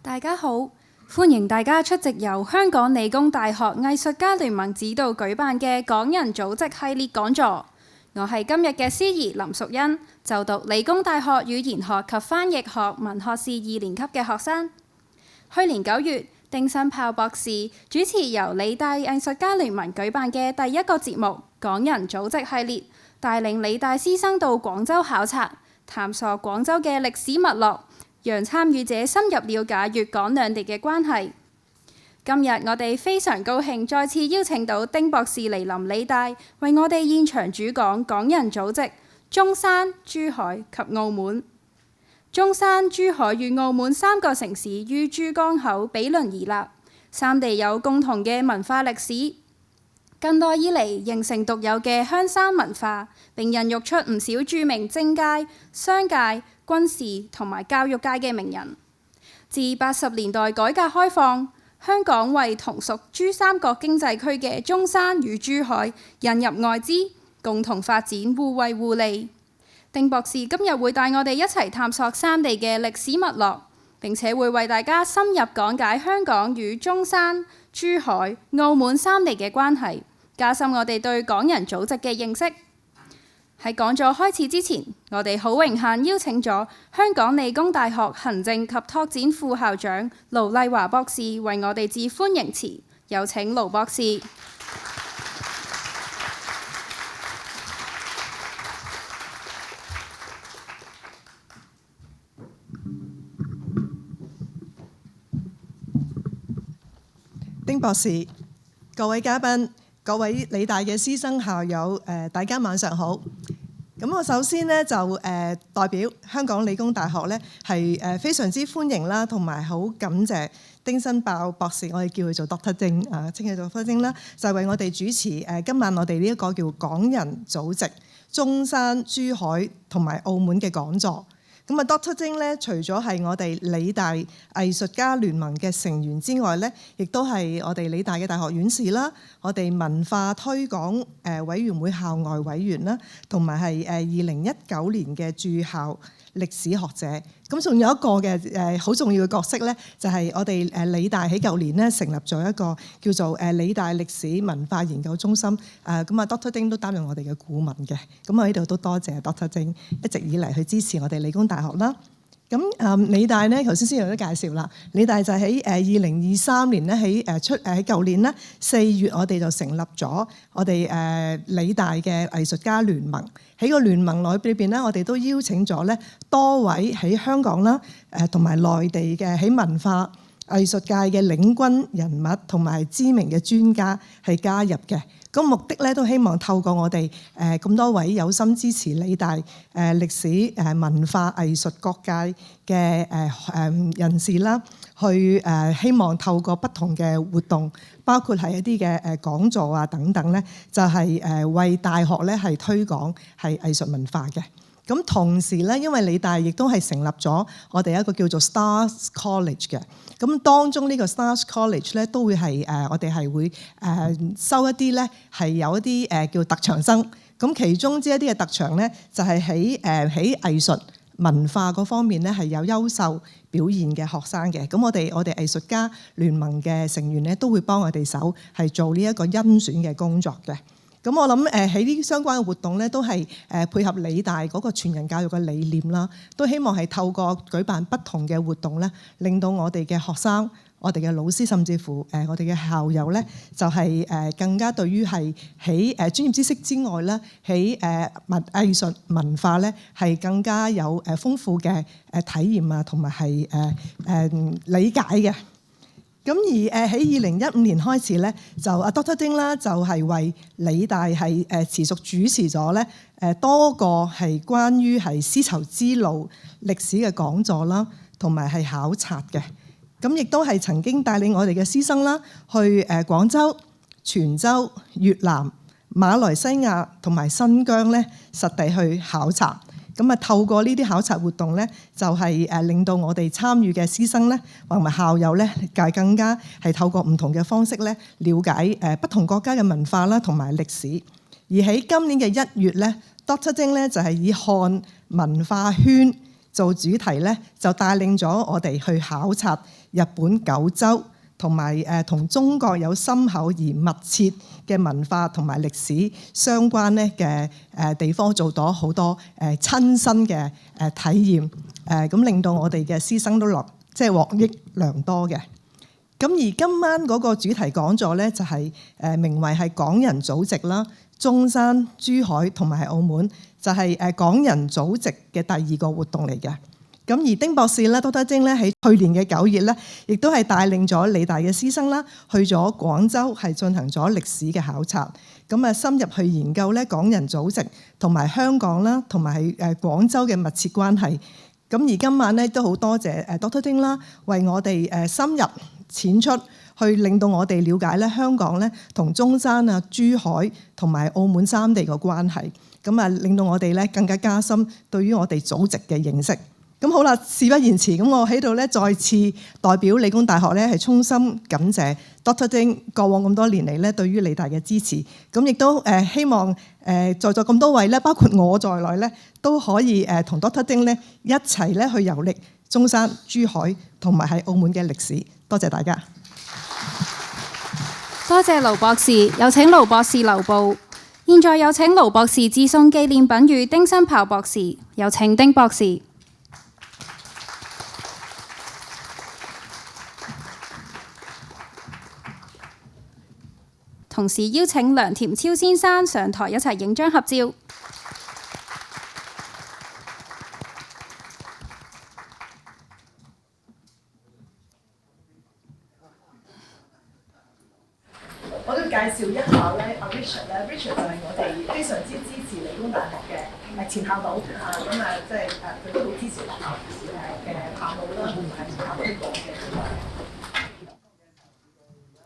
大家好，歡迎大家出席由香港理工大學藝術家聯盟指導舉辦嘅港人組織系列講座。我係今日嘅司儀林淑欣，就讀理工大學語言學及翻譯學文學士2年級嘅學生。去年9月，丁新豹博士主持由理大藝術家聯盟舉辦嘅第一個節目《港人組織系列》，帶領理大師生到廣州考察，探索廣州嘅歷史脈絡，讓參與者深入了解粵港兩地嘅關係。今日我哋非常高興再次邀請到丁博士嚟臨理大，為我哋現場主講港人組織中山、珠海及澳門。中山、珠海與澳門3個城市於珠江口毗鄰而立，三地有共同嘅文化歷史。近代以嚟形成獨有嘅鄉山文化，並孕育出唔少著名政界、商界、軍事同埋教育界嘅名人。自80年代改革開放，香港為同屬珠三角經濟區嘅中山與珠海引入外資，共同發展，互惠互利。丁博士今日會帶我哋一齊探索三地嘅歷史脈絡，並且會為大家深入講解香港與中山、珠海、澳門三地嘅關係，加深我哋對港人組織嘅認識。喺講座開始之前，我哋好榮幸邀請咗香港理工大學行政及拓展副校長盧麗華博士為我哋致歡迎詞，有請盧博士。丁博士、各位嘉賓、各位理大嘅師生校友，大家晚上好。咁我首先咧就代表香港理工大學咧係非常之歡迎啦，同埋好感謝丁新豹博士，我哋叫佢做 Dr. 丁稱佢做 Dr. 丁啦，就係為我哋主持今晚我哋呢一個叫港人組織中山、珠海同埋澳門嘅講座。咁啊 Dr. 丁咧，除咗係我哋理大藝術家聯盟嘅成員之外咧，亦都係我哋理大嘅大學院士啦，我哋文化推廣委員會校外委員啦，同埋係2019年嘅駐校歷史學者。咁仲有一個嘅好重要嘅角色咧，就係我哋理大喺舊年咧成立咗一個叫做理大歷史文化研究中心。咁啊 Dr. 丁都擔任我哋嘅顧問嘅。咁我喺度都多謝 Dr. 丁一直以嚟去支持我哋理工大學啦。咁理大咧，頭先先有啲介紹啦。理大就喺2023年咧，喺舊年咧4月，我哋就成立咗我哋理大嘅藝術家聯盟。喺個聯盟裏邊咧，我哋都邀請咗咧多位喺香港啦，同埋內地嘅喺文化藝術界嘅領軍人物同埋知名嘅專家係加入嘅。咁目的咧都希望透過我哋咁多位有心支持理大歷史文化藝術各界嘅人士啦，去希望透過不同嘅活動，包括係一啲嘅講座啊等等咧，就係為大學咧係推廣係藝術文化嘅。咁同時咧，因為理大亦都係成立咗我哋一個叫做 Stars College 嘅。咁當中呢個 Stars College 咧都會係我哋係會收一啲咧係有一啲叫特長生。咁其中之一啲嘅特長咧就係喺藝術文化嗰方面咧係有優秀表現嘅學生嘅。咁我哋藝術家聯盟嘅成員咧都會幫我哋手係做呢一個甄選嘅工作嘅。咁我諗喺呢啲相關嘅活動咧，都係配合理大嗰個全人教育嘅理念啦，都希望係透過舉辦不同嘅活動咧，令到我哋嘅學生、我哋嘅老師，甚至乎我哋嘅校友咧，就係更加對於係喺專業知識之外咧，喺藝術文化咧係更加有豐富嘅體驗啊，同埋係理解嘅。咁而喺2015年開始咧，就阿 Dr. 丁啦，就係為理大係持續主持咗咧多個係關於係絲綢之路歷史嘅講座啦，同埋係考察嘅。咁亦都係曾經帶領我哋嘅師生啦，去廣州、泉州、越南、馬來西亞同埋新疆咧實地去考察。咁啊，透過呢啲考察活動咧，就係令到我哋參與嘅師生咧，同埋校友咧，更加係透過唔同嘅方式咧，了解不同國家嘅文化啦，同埋歷史。而喺今年嘅1月咧，Dr. 丁咧就係以漢文化圈做主題咧，就帶領咗我哋去考察日本九州，同埋同中國有深厚而密切嘅文化同埋歷史相關咧嘅地方，做咗好多親身嘅體驗，咁令到我哋嘅師生都獲益良多嘅。咁而今晚嗰個主題講座咧，就係名為係港人祖籍啦，中山、珠海同埋澳門，就係港人祖籍嘅第二個活動嚟嘅。咁而丁博士咧，Dr. Ding咧喺去年嘅9月咧，亦都係帶領咗理大嘅師生啦，去咗廣州係進行咗歷史嘅考察，咁深入去研究咧港人祖籍同埋香港啦，同埋係廣州嘅密切關係。咁而今晚咧都好多謝Dr. Ding啦，為我哋深入淺出去令到我哋了解咧香港咧同中山啊、珠海同埋澳門三地嘅關係，咁令到我哋咧更加加深對於我哋祖籍嘅認識。咁好啦，事不宜遲，咁我喺度咧再次代表理工大學咧係衷心感謝 Dr. Ding 過往咁多年嚟咧對於理大嘅支持，咁亦都希望在座咁多位咧，包括我在內咧，都可以同 Dr. Ding 咧一齊咧去遊歷中山、珠海同埋喺澳門嘅歷史。多謝大家。多謝盧博士，有請盧博士留步。現在有請盧博士致送紀念品予丁新豹博士，有請丁博士。同時邀請梁田超先生上台一齊影張合照。我都介紹一下咧，Richard 咧，Richard 就係我哋非常之支持理工大學嘅前校董啊，咁即係佢都好支持嘅校務啦，同埋校推廣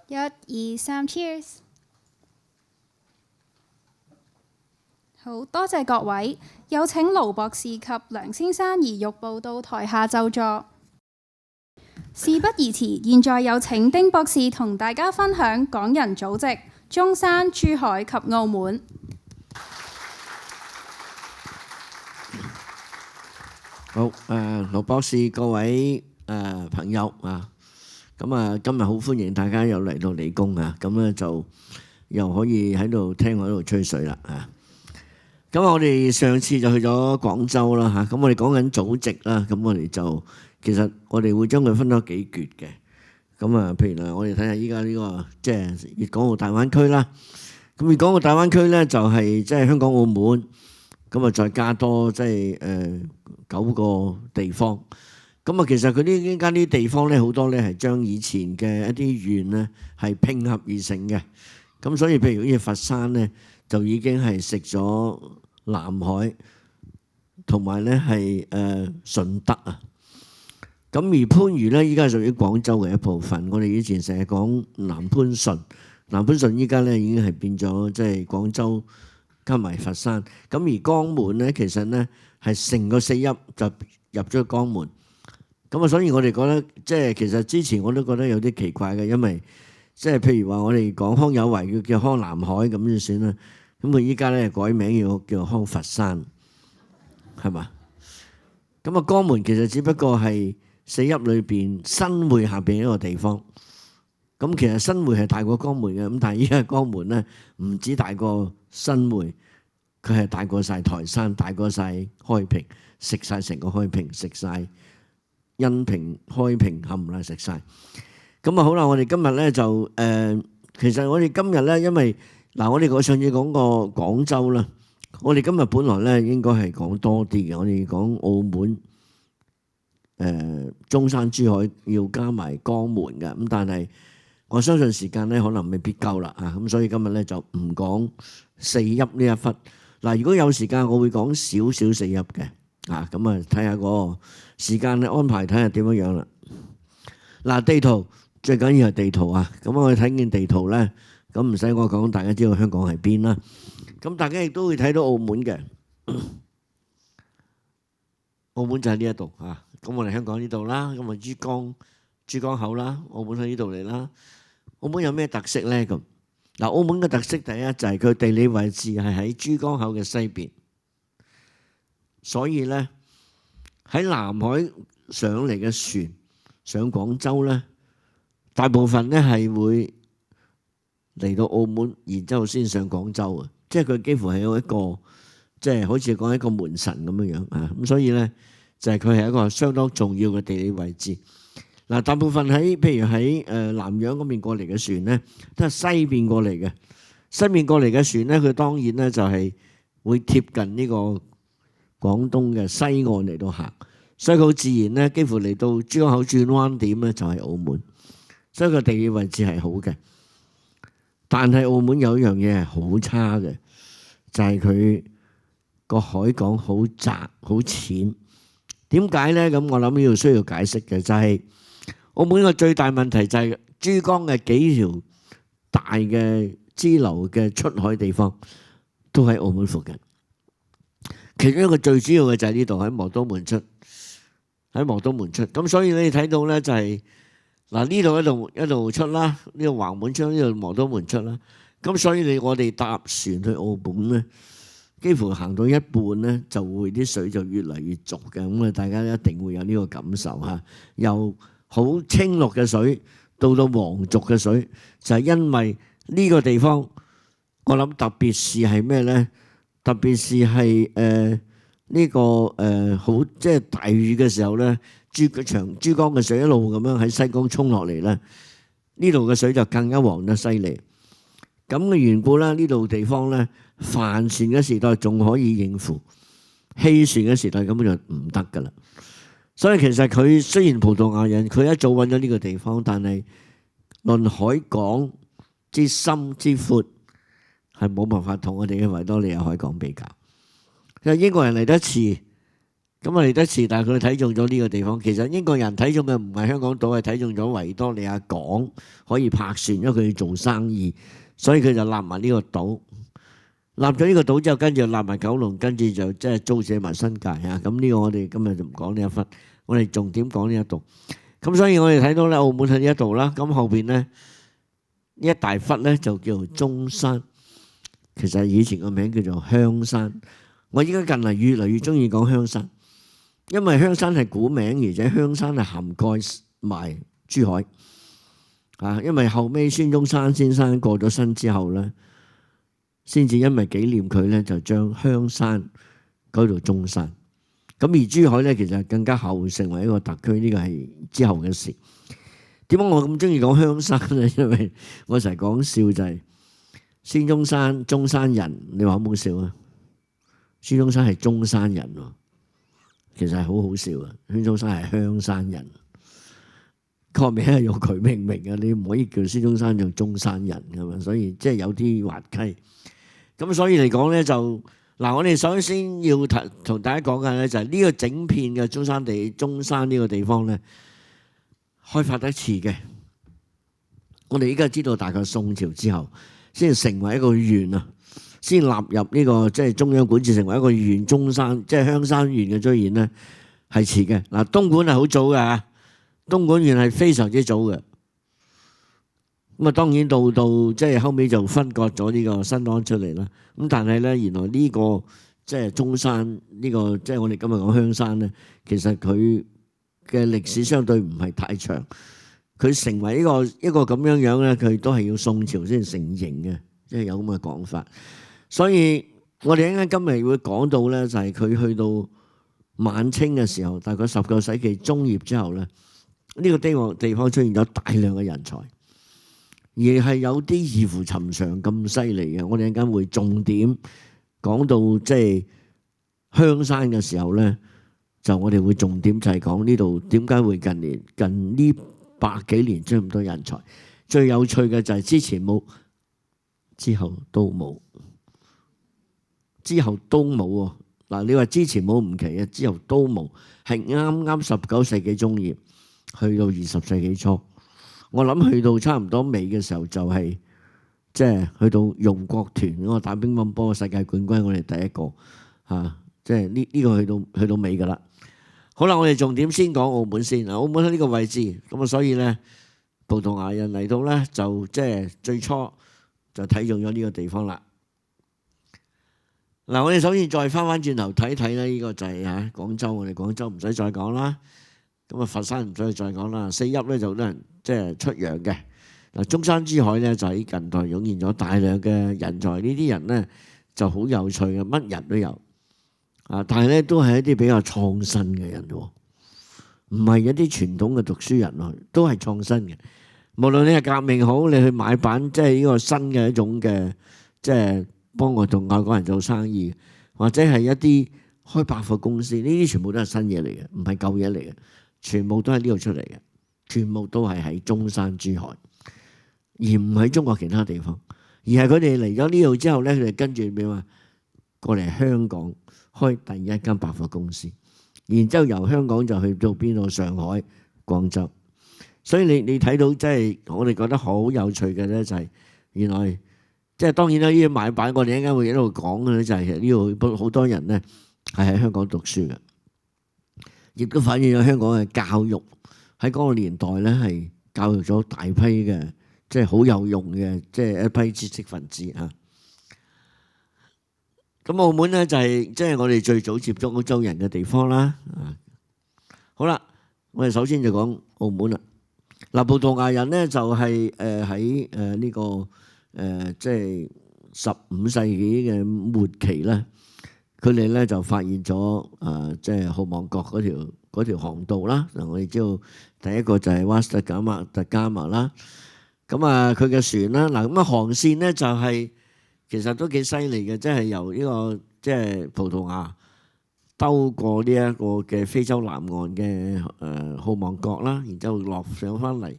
嘅。1、2、3 ，Cheers！ 好多謝各位，有請盧博士及梁先生移玉步到台下就座。事不宜遲，現在有請丁博士同大家分享港人祖籍中山、珠海及澳門。好，盧博士，各位朋友啊，咁今日好歡迎大家又嚟到理工啊，咁咧就又可以喺度聽我喺度吹水啦啊！咁我哋上次就去咗廣州啦嚇，咁我哋講緊祖籍啦，咁我哋就其實我哋會將佢分咗幾橛嘅，咁譬如我哋睇下依家呢個即係粵港澳大灣區啦，咁粵港澳大灣區咧就係即係香港、澳門，咁再加多即係9個地方，咁其實佢呢依家啲地方咧好多咧係將以前嘅一啲縣咧係拼合而成嘅，咁所以譬如好似佛山咧就已經係食咗南海同埋咧係順德啊，咁而番禺咧依家屬於廣州嘅一部分。我哋以前成日講南番順依家咧已經係變咗即係廣州加埋佛山。咁而江門咧其實咧係成個4邑就入咗江門。咁所以我哋覺得即係其實之前我都覺得有啲奇怪嘅，因為即係譬如話我哋講康有為叫康南海咁就算啦。咁佢依家咧改名叫康佛山，係嘛？咁江門其實只不過係4邑裏邊新會下邊一個地方。咁其實新會係大過江門嘅，咁但係依家江門咧唔止大過新會，佢係大過晒台山，大過晒開平，食晒成個開平，食晒恩平、開平冚唪唥食晒。咁好啦，我哋今日咧就其實我哋今日咧因為我哋上次講過廣州啦，我哋今日本來咧應該係講多啲嘅，我哋講澳門、中山、珠海要加埋江門嘅，咁但係我相信時間咧可能未必夠啦啊，咁所以今日咧就唔講4邑呢一忽。如果有時間我會講少4邑嘅啊，咁睇下個時間嘅安排，睇下點樣樣啦。地圖最緊要係地圖啊，咁我哋睇見地圖咧。咁唔使我講，大家知道香港係邊啦。咁大家亦都會睇到澳門嘅，澳門就喺呢一度啊。咁我哋香港呢度啦，咁珠江口啦，澳門喺呢度嚟啦。澳門有咩特色咧？咁澳門嘅特色第一就係佢地理位置係喺珠江口嘅西邊，所以咧喺南海上嚟嘅船上廣州咧，大部分咧係會嚟到澳門，然之後先上廣州啊！即係佢幾乎係有一個，即係好似講一個門神咁樣樣啊！咁所以咧就係佢係一個相當重要嘅地理位置。嗱，大部分譬如喺南洋嗰邊過嚟嘅船咧，都係西邊過嚟嘅。西面過嚟嘅船咧，佢當然咧就係會貼近呢個廣東嘅西岸嚟到行，所以佢好自然咧，幾乎嚟到珠江口轉彎點咧就係澳門，所以個地理位置係好嘅。但係澳門有一樣嘢係好差嘅，就係佢個海港好窄好淺。點解咧？咁我諗呢度需要解釋嘅就係澳門個最大問題就係珠江嘅幾條大嘅支流嘅出海地方都喺澳門附近，其中一個最主要嘅就係呢度喺磨刀門出，喺磨刀門出。咁所以你睇到咧就係嗱呢度一路出啦，呢度橫門出，呢度磨刀門出啦。咁所以我哋搭船去澳門咧，幾乎行到一半咧就會啲水就越嚟越濁嘅。咁啊，大家一定會有呢個感受嚇，由好清綠嘅水到黃濁嘅水，就係因為呢個地方，我諗特別是係咩咧？特別是係呢個好即係大雨嘅時候咧，珠江嘅水一路咁樣喺西江衝落嚟咧，呢度嘅水就更加黃得犀利。咁嘅緣故咧，呢度地方咧，帆船嘅時代仲可以應付，汽船嘅時代根本就唔得噶啦。所以其實佢雖然葡萄牙人佢一早揾咗呢個地方，但係論海港之深之闊係冇辦法同我哋嘅維多利亞海港比較。因為英國人嚟得遲，咁啊嚟得遲，但係佢睇中咗呢個地方。其實英國人睇中嘅唔係香港島，係睇中咗維多利亞港可以泊船，因為佢要做生意，所以佢就立埋呢個島。立咗呢個島之後，跟住立埋九龍，跟住就即係租借埋新界啊！咁呢個我哋今日就唔講呢一忽，我哋重點講呢一度。咁所以我哋睇到咧，澳門喺呢一度啦，咁後邊咧呢一大忽咧就叫做中山，其實以前個名叫做香山。我依家近嚟越嚟越中意講香山，因為香山係古名，而且香山係涵蓋埋珠海啊。因為後尾孫中山先生過咗身之後咧，先至因為紀念佢咧，就將香山改到中山。咁而珠海咧，其實更加後成為一個特區，呢個係之後嘅事。點解我咁中意講香山咧？因為我成日講笑就係孫中山中山人，你話好唔好笑啊？孫中山係中山人喎，其實係好好笑啊！孫中山係香山人，個名係用佢命名嘅，你唔可以叫孫中山做中山人㗎嘛，所以即係有啲滑稽。咁所以嚟講咧，就嗱，我哋首先要同大家講嘅咧，就係呢個整片嘅中山呢個地方咧，開發得遲嘅。我哋依家知道大概宋朝之後先成為一個縣啊，先納入呢個即係中央管治成為一個縣，中山即係香山縣嘅出現咧係遲嘅。嗱，東莞係好早嘅嚇，東莞縣係非常之早嘅。咁啊，當然到即係後尾就分割咗呢個新安出嚟啦。咁但係咧，原來呢個即係中山呢個即係我哋今日講香山咧，其實佢嘅歷史相對唔係太長。佢成為一個咁樣樣咧，佢都係要宋朝先成形嘅，即係有咁嘅講法。所以我哋一陣間今日會講到咧，就係佢去到晚清嘅時候，大概19世紀中葉之後咧，呢個地方出現咗大量嘅人才。而係有啲異乎尋常咁犀利嘅，我哋一陣間會重點講到即係香山嘅時候咧，就我哋會重點就係講呢度點解會近呢百幾年出咁多人才。最有趣嘅就係之前冇，之後都冇喎。嗱，你話之前冇唔奇啊，之後都冇，係啱啱19世紀中葉去到20世紀初。我諗去到差唔多尾嘅時候，就係即係去到容國團嗰個打乒乓波世界冠軍，我哋第一個嚇，即係呢個去到尾㗎啦。好啦，我哋重點先講澳門先。澳門喺呢個位置，咁啊，所以咧葡萄牙人嚟到咧，就即係最初就睇中咗呢個地方啦。嗱，我哋首先再翻轉頭睇睇咧，呢個就係廣州，我哋廣州唔使再講啦。咁啊，佛山唔使再講啦。四邑咧就好多人即係出洋嘅。嗱，中山珠海咧就喺近代湧現咗大量嘅人才，呢啲人咧就好有趣嘅，乜人都有啊。但係咧都係一啲比較創新嘅人喎，唔係一啲傳統嘅讀書人咯，都係創新嘅。無論你係革命好，你去買辦，即係呢個新嘅一種嘅，即係幫我同外國人做生意，或者係一啲開百貨公司，呢啲全部都係新嘢嚟嘅，唔係舊嘢嚟嘅，全部都係呢度出嚟嘅，全部都係喺中山珠海。而唔喺中國其他地方，而係佢哋嚟咗呢度之後咧，佢哋跟住點啊？過嚟香港開第一間百貨公司，然之後由香港就去到邊度？上海、廣州。所以你睇到即係我哋覺得好有趣嘅咧，就係原來即係當然啦，呢啲買辦我哋一陣間會喺度講嘅咧，就係呢度好多人咧係喺香港讀書嘅，亦都反映咗香港嘅教育喺嗰個年代咧係教育咗大批嘅。即係好有用嘅，即係一批知識分子嚇。咁澳門咧就係即係我哋最早接觸澳洲人嘅地方啦。好啦，我哋首先就講澳門啦。嗱，葡萄牙人咧就係喺呢個即係15世紀嘅末期咧，佢哋咧就發現咗即係好望角嗰條航道啦。嗱，我哋知道第一個就係瓦斯特加馬啦。咁啊，佢嘅船啦，嗱咁啊航線咧就係其實都幾犀利嘅，即係由呢個即係葡萄牙兜過呢一個嘅非洲南岸嘅好望角啦，然之後落上翻嚟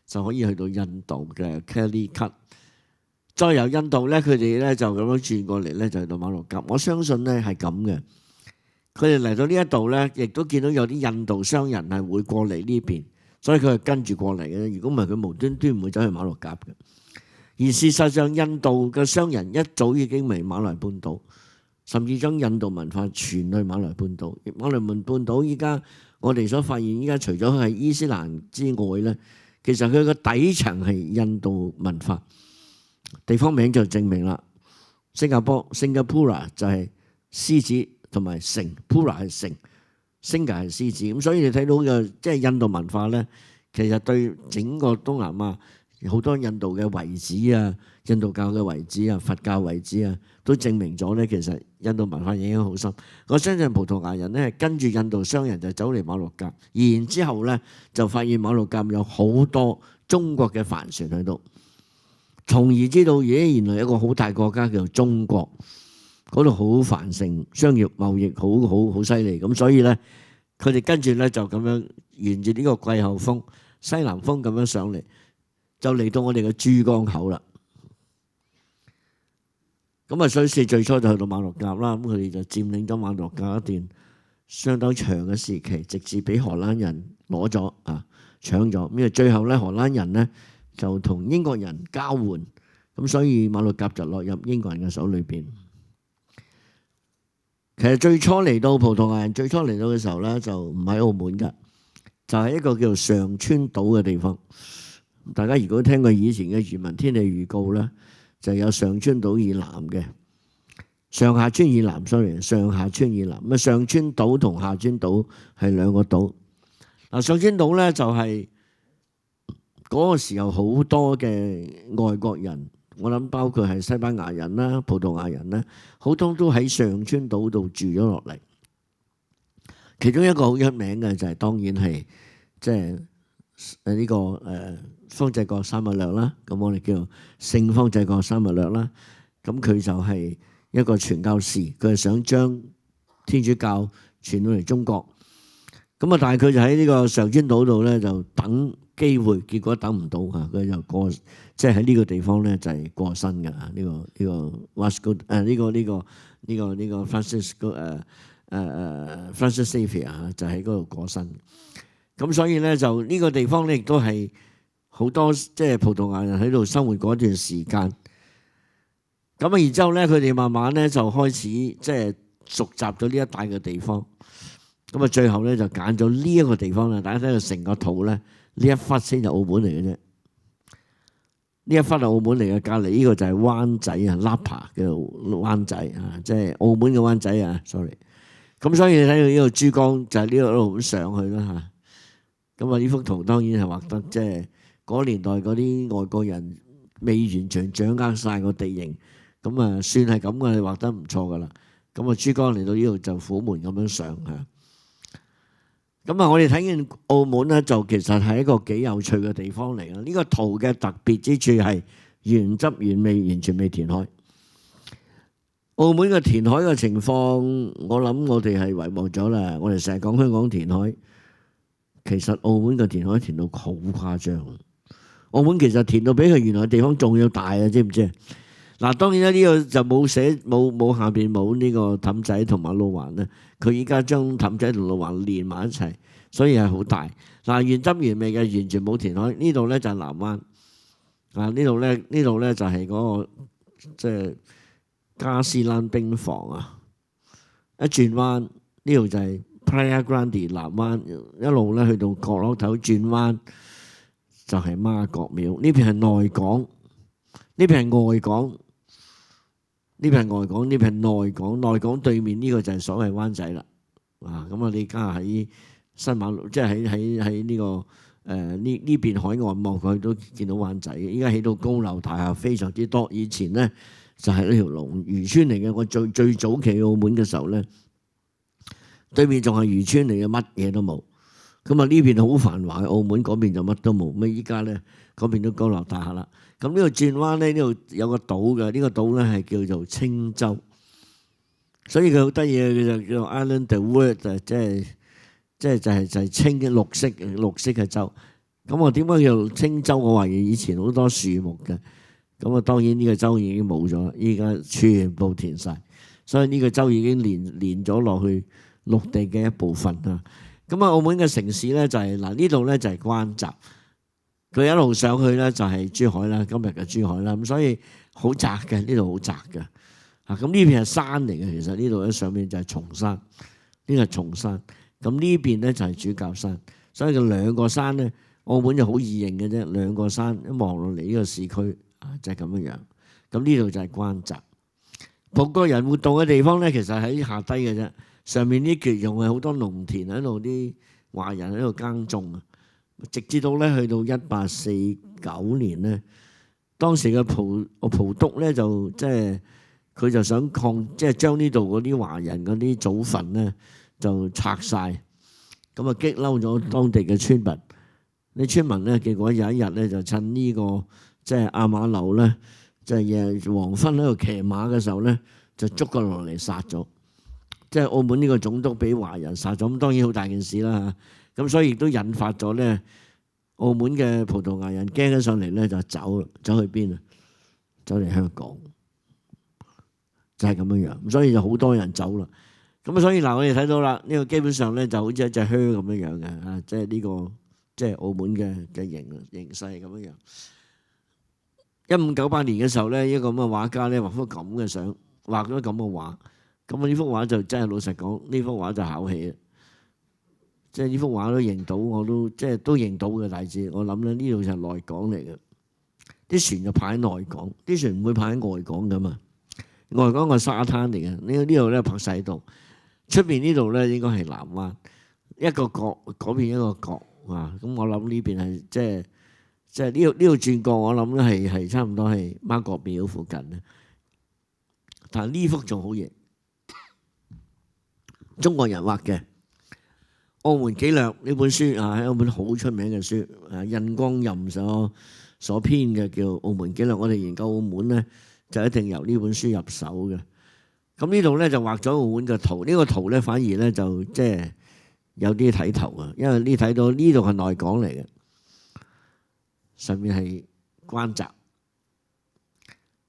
就可以去到印度嘅 Calicut， 再由印度咧佢哋咧就咁樣轉過嚟咧就去到馬六甲。我相信咧係咁嘅，佢哋嚟到呢一度咧，亦都見到有啲印度商人係會過嚟呢邊。所以佢係跟住過嚟嘅，如果唔係佢無端端唔會走去馬六甲嘅。而事實上，印度嘅商人一早已經嚟馬來半島，甚至將印度文化傳去馬來半島。馬來半島依家我哋所發現，依家除咗係伊斯蘭之外咧，其實佢個底層係印度文化。地方名就證明啦，新加坡 Singapura 就係獅子同埋城 ，Pura 係城。星格係獅子，咁所以你睇到嘅即係印度文化咧，其實對整個東南亞好多印度嘅遺址啊、印度教嘅遺址啊、佛教遺址啊，都證明咗咧，其實印度文化影響好深。我相信葡萄牙人咧係跟住印度商人就走嚟馬六甲，然之後咧就發現馬六甲有好多中國嘅帆船喺度，從而知道原來有一個好大國家叫做中國。嗰度好繁盛，商業貿易好犀利，咁所以咧，佢哋跟住咧就咁樣沿住呢個季候風、西南風咁樣上嚟，就嚟到我哋嘅珠江口啦。咁啊，所以最初就去到馬六甲啦，咁佢哋就佔領咗馬六甲一段相當長嘅時期，直至俾荷蘭人攞咗搶咗。咁啊，最後咧荷蘭人咧就同英國人交換，咁所以馬六甲就落入英國人嘅手裏邊。其實最初嚟到葡萄牙人最初嚟到嘅時候咧，就唔喺澳門㗎，就係一個叫做上川島嘅地方。大家如果聽過以前嘅漁民天氣預告咧，就有上川島以南嘅上下川以南 ，sorry， 上下川以南。咁啊，上川島同下川島係兩個島。嗱，上川島咧就係嗰個時候好多嘅外國人。我諗包括係西班牙人啦、葡萄牙人啦，好多都喺上川島度住咗落嚟。其中一個好出名嘅就係當然係即係呢個方濟各沙勿略啦。咁我哋叫聖方濟各沙勿略啦。咁佢就係一個傳教士，佢係想將天主教傳到嚟中國。咁啊，但係佢就喺呢個上川島度咧，就等機會，結果等唔到啊！佢就過，即係喺呢個地方咧就係過身㗎。呢個 Vasco 呢個 Francis Xavier 就喺嗰度過身。咁所以咧就呢個地方咧亦都係好多即係葡萄牙人喺度生活嗰段時間。咁啊，然之後咧佢哋慢慢咧就開始即係熟習咗呢一帶嘅地方。咁啊，最後咧就揀咗呢一個地方啦。大家睇到成個圖咧，呢一忽先係澳門嚟嘅啫。呢一忽係澳門嚟嘅，隔離呢個就係灣仔啊 ，Napa 嘅灣仔啊，即係澳門嘅灣仔啊 ，sorry。咁所以你睇到呢個珠江就係呢個一路咁上去啦嚇。咁啊呢幅圖當然係畫得即係嗰年代嗰啲外國人未完全掌握晒個地形，咁啊算係咁嘅，你畫得唔錯噶啦。咁啊珠江嚟到呢度就虎門咁樣上嚇。咁啊，我哋睇見澳門咧，就其實係一個幾有趣嘅地方嚟啦。呢個圖嘅特別之處係原汁原味，完全未填海。澳門嘅填海嘅情況，我諗我哋係遺忘咗啦。我哋成日講香港填海，其實澳門嘅填海填到好誇張。澳門其實填到比佢原來嘅地方仲要大啊，知唔知？嗱，當然啦，呢個就冇下邊冇呢個氹仔同埋路環咧。佢依家將氹仔同路環連埋一齊，所以係好大。嗱，原汁原味嘅，完全冇填海。呢度咧就係南灣，啊呢度咧就係嗰個即係加斯蘭兵房啊。一轉彎呢度就係 Playa Grande 南灣，一路咧去到角落頭轉彎就係媽閣廟。呢邊係內港，呢邊係外港。呢邊係外港，呢邊係內港。內港對面呢個就係所謂灣仔啦。啊，咁啊，你而家喺新馬路，即係喺呢個呢邊海岸望過去都見到灣仔嘅。依家起到高樓大廈非常之多。以前咧就係呢條龍漁村嚟嘅。我最早期澳門嘅時候咧，對面仲係漁村嚟嘅，乜嘢都冇。咁啊呢邊好繁華嘅澳門，嗰邊就乜都冇。咁依家咧嗰邊都高樓大廈啦。咁呢度轉彎咧，呢度有個島嘅，呢個島咧係叫做青洲，所以佢好得意嘅，佢就叫 Island the Word 就係青嘅綠色嘅洲。咁我點解叫青洲？我懷疑以前好多樹木嘅，咁啊當然呢個洲已經冇咗，依家全部填晒，所以呢個洲已經連咗落去陸地嘅一部分啊。咁啊澳門嘅城市咧就係嗱呢度咧就係關閘。佢一路上去咧就係珠海啦，今日嘅珠海啦，咁所以好窄嘅，呢度好窄嘅。啊，咁呢邊係山嚟嘅，其實呢度喺上面就係松山，呢個係松山。咁呢邊咧就係主教山，所以佢兩個山咧，澳門就好易認嘅啫，兩個山一望落嚟呢個市區啊，就係咁樣樣。咁呢度就係關閘。葡國人活動嘅地方咧，其實喺下低嘅啫，上面啲缺用係好多農田喺度，啲華人喺度耕種啊。直至到咧去到1849年咧，當時嘅葡督咧就即係佢就想即係將呢度嗰啲華人嗰啲祖墳咧就拆晒，咁啊激嬲咗當地嘅村民。啲村民咧結果有一日咧就趁呢個即係亞馬樓咧，即係黃昏喺度騎馬嘅時候咧，就捉佢落嚟殺咗。即係澳門呢個總督俾華人殺咗，咁當然好大件事啦嚇。咁所以亦都引發咗咧，澳門嘅葡萄牙人驚咗上嚟咧，就走去邊啊？走嚟香港，就係咁樣樣。咁所以就好多人走啦。咁所以嗱，我哋睇到啦，呢個基本上咧就好似一隻靴咁樣樣嘅啊，即係呢個即係澳門嘅形勢咁樣樣。1598年嘅時候咧，一個咁嘅畫家咧畫幅咁嘅相，畫咗咁嘅畫。咁啊呢幅畫就真係老實講，呢幅畫就考起啦。即係呢幅畫都認到，我都即係都認到嘅大致。我諗咧呢度就係內港嚟嘅，啲船就泊喺內港，啲船唔會泊喺外港噶嘛。外港個沙灘嚟嘅，呢度咧泊晒喺度。出邊呢度咧應該係南灣，一個角嗰邊一個角啊。咁我諗呢邊係即係呢度轉角，我諗咧係差唔多係媽閣廟附近咧。但係呢幅仲好型，中國人畫嘅。《澳門紀略》呢本書啊，係一本好出名嘅書，啊印光任所編嘅，叫《澳門紀略》。我哋研究澳門咧，就一定由呢本書入手嘅。咁呢度咧就畫咗澳門嘅圖，呢個圖咧反而咧就即係有啲睇頭啊，因為你睇到呢度係內港嚟嘅，上面係關閘。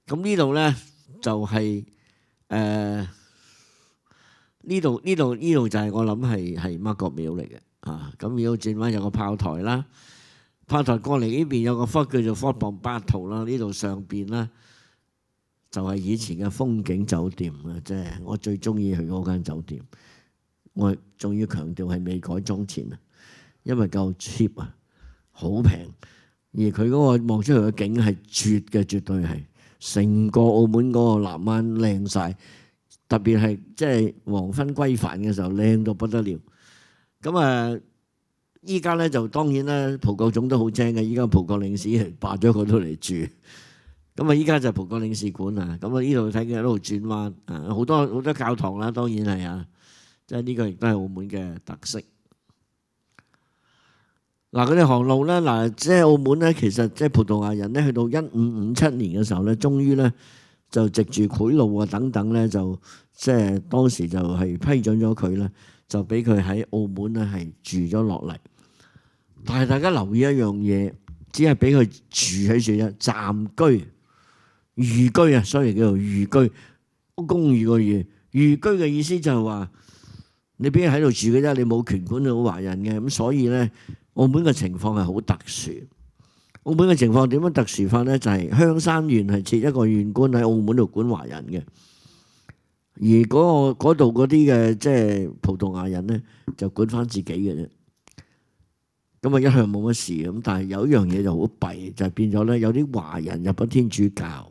咁呢度咧就係呢度就係我諗係媽閣廟嚟嘅啊！咁廟轉彎有個炮台啦，炮台過嚟呢邊有個 fort 叫做 Fort Bombato 啦，呢度上邊啦就係以前嘅風景酒店啊！即係我最中意去嗰間酒店，我仲要強調係未改裝前啊，因為夠 cheap 啊，好平，而佢嗰個望出嚟嘅景係絕嘅，絕對係成個澳門嗰個南灣靚晒，特別係即係黃昏歸帆嘅時候靚到不得了。咁啊，依家咧就當然啦，葡國總都好精嘅，依家葡國領事係霸咗嗰度嚟住。咁啊，依家就葡國領事館啊，咁啊呢度睇見喺度轉彎啊，好多教堂啦，當然係啊，即係呢個亦都係澳門嘅特色。嗱，佢哋航路咧，嗱，即係澳門咧，其實即係葡萄牙人咧，去到1557年嘅時候咧，終於咧就藉住賄賂啊等等咧，就即係當時就係批准咗佢咧，就俾佢喺澳門咧係住咗落嚟。但係大家留意一樣嘢，只係俾佢住喺處啫，暫居、寓居啊，所以叫做寓居，公寓個寓。寓居嘅意思就係話你俾佢喺度住嘅啫，你冇權管到華人嘅，咁所以咧。澳門嘅情況係好特殊。澳門嘅情況點樣特殊法咧？就係香山縣係設一個縣官喺澳門度管華人嘅，而嗰度嗰啲嘅即係葡萄牙人咧就管翻自己嘅啫。咁啊一向冇乜事咁，但係有一樣嘢就好弊，就係變咗咧有啲華人入咗天主教，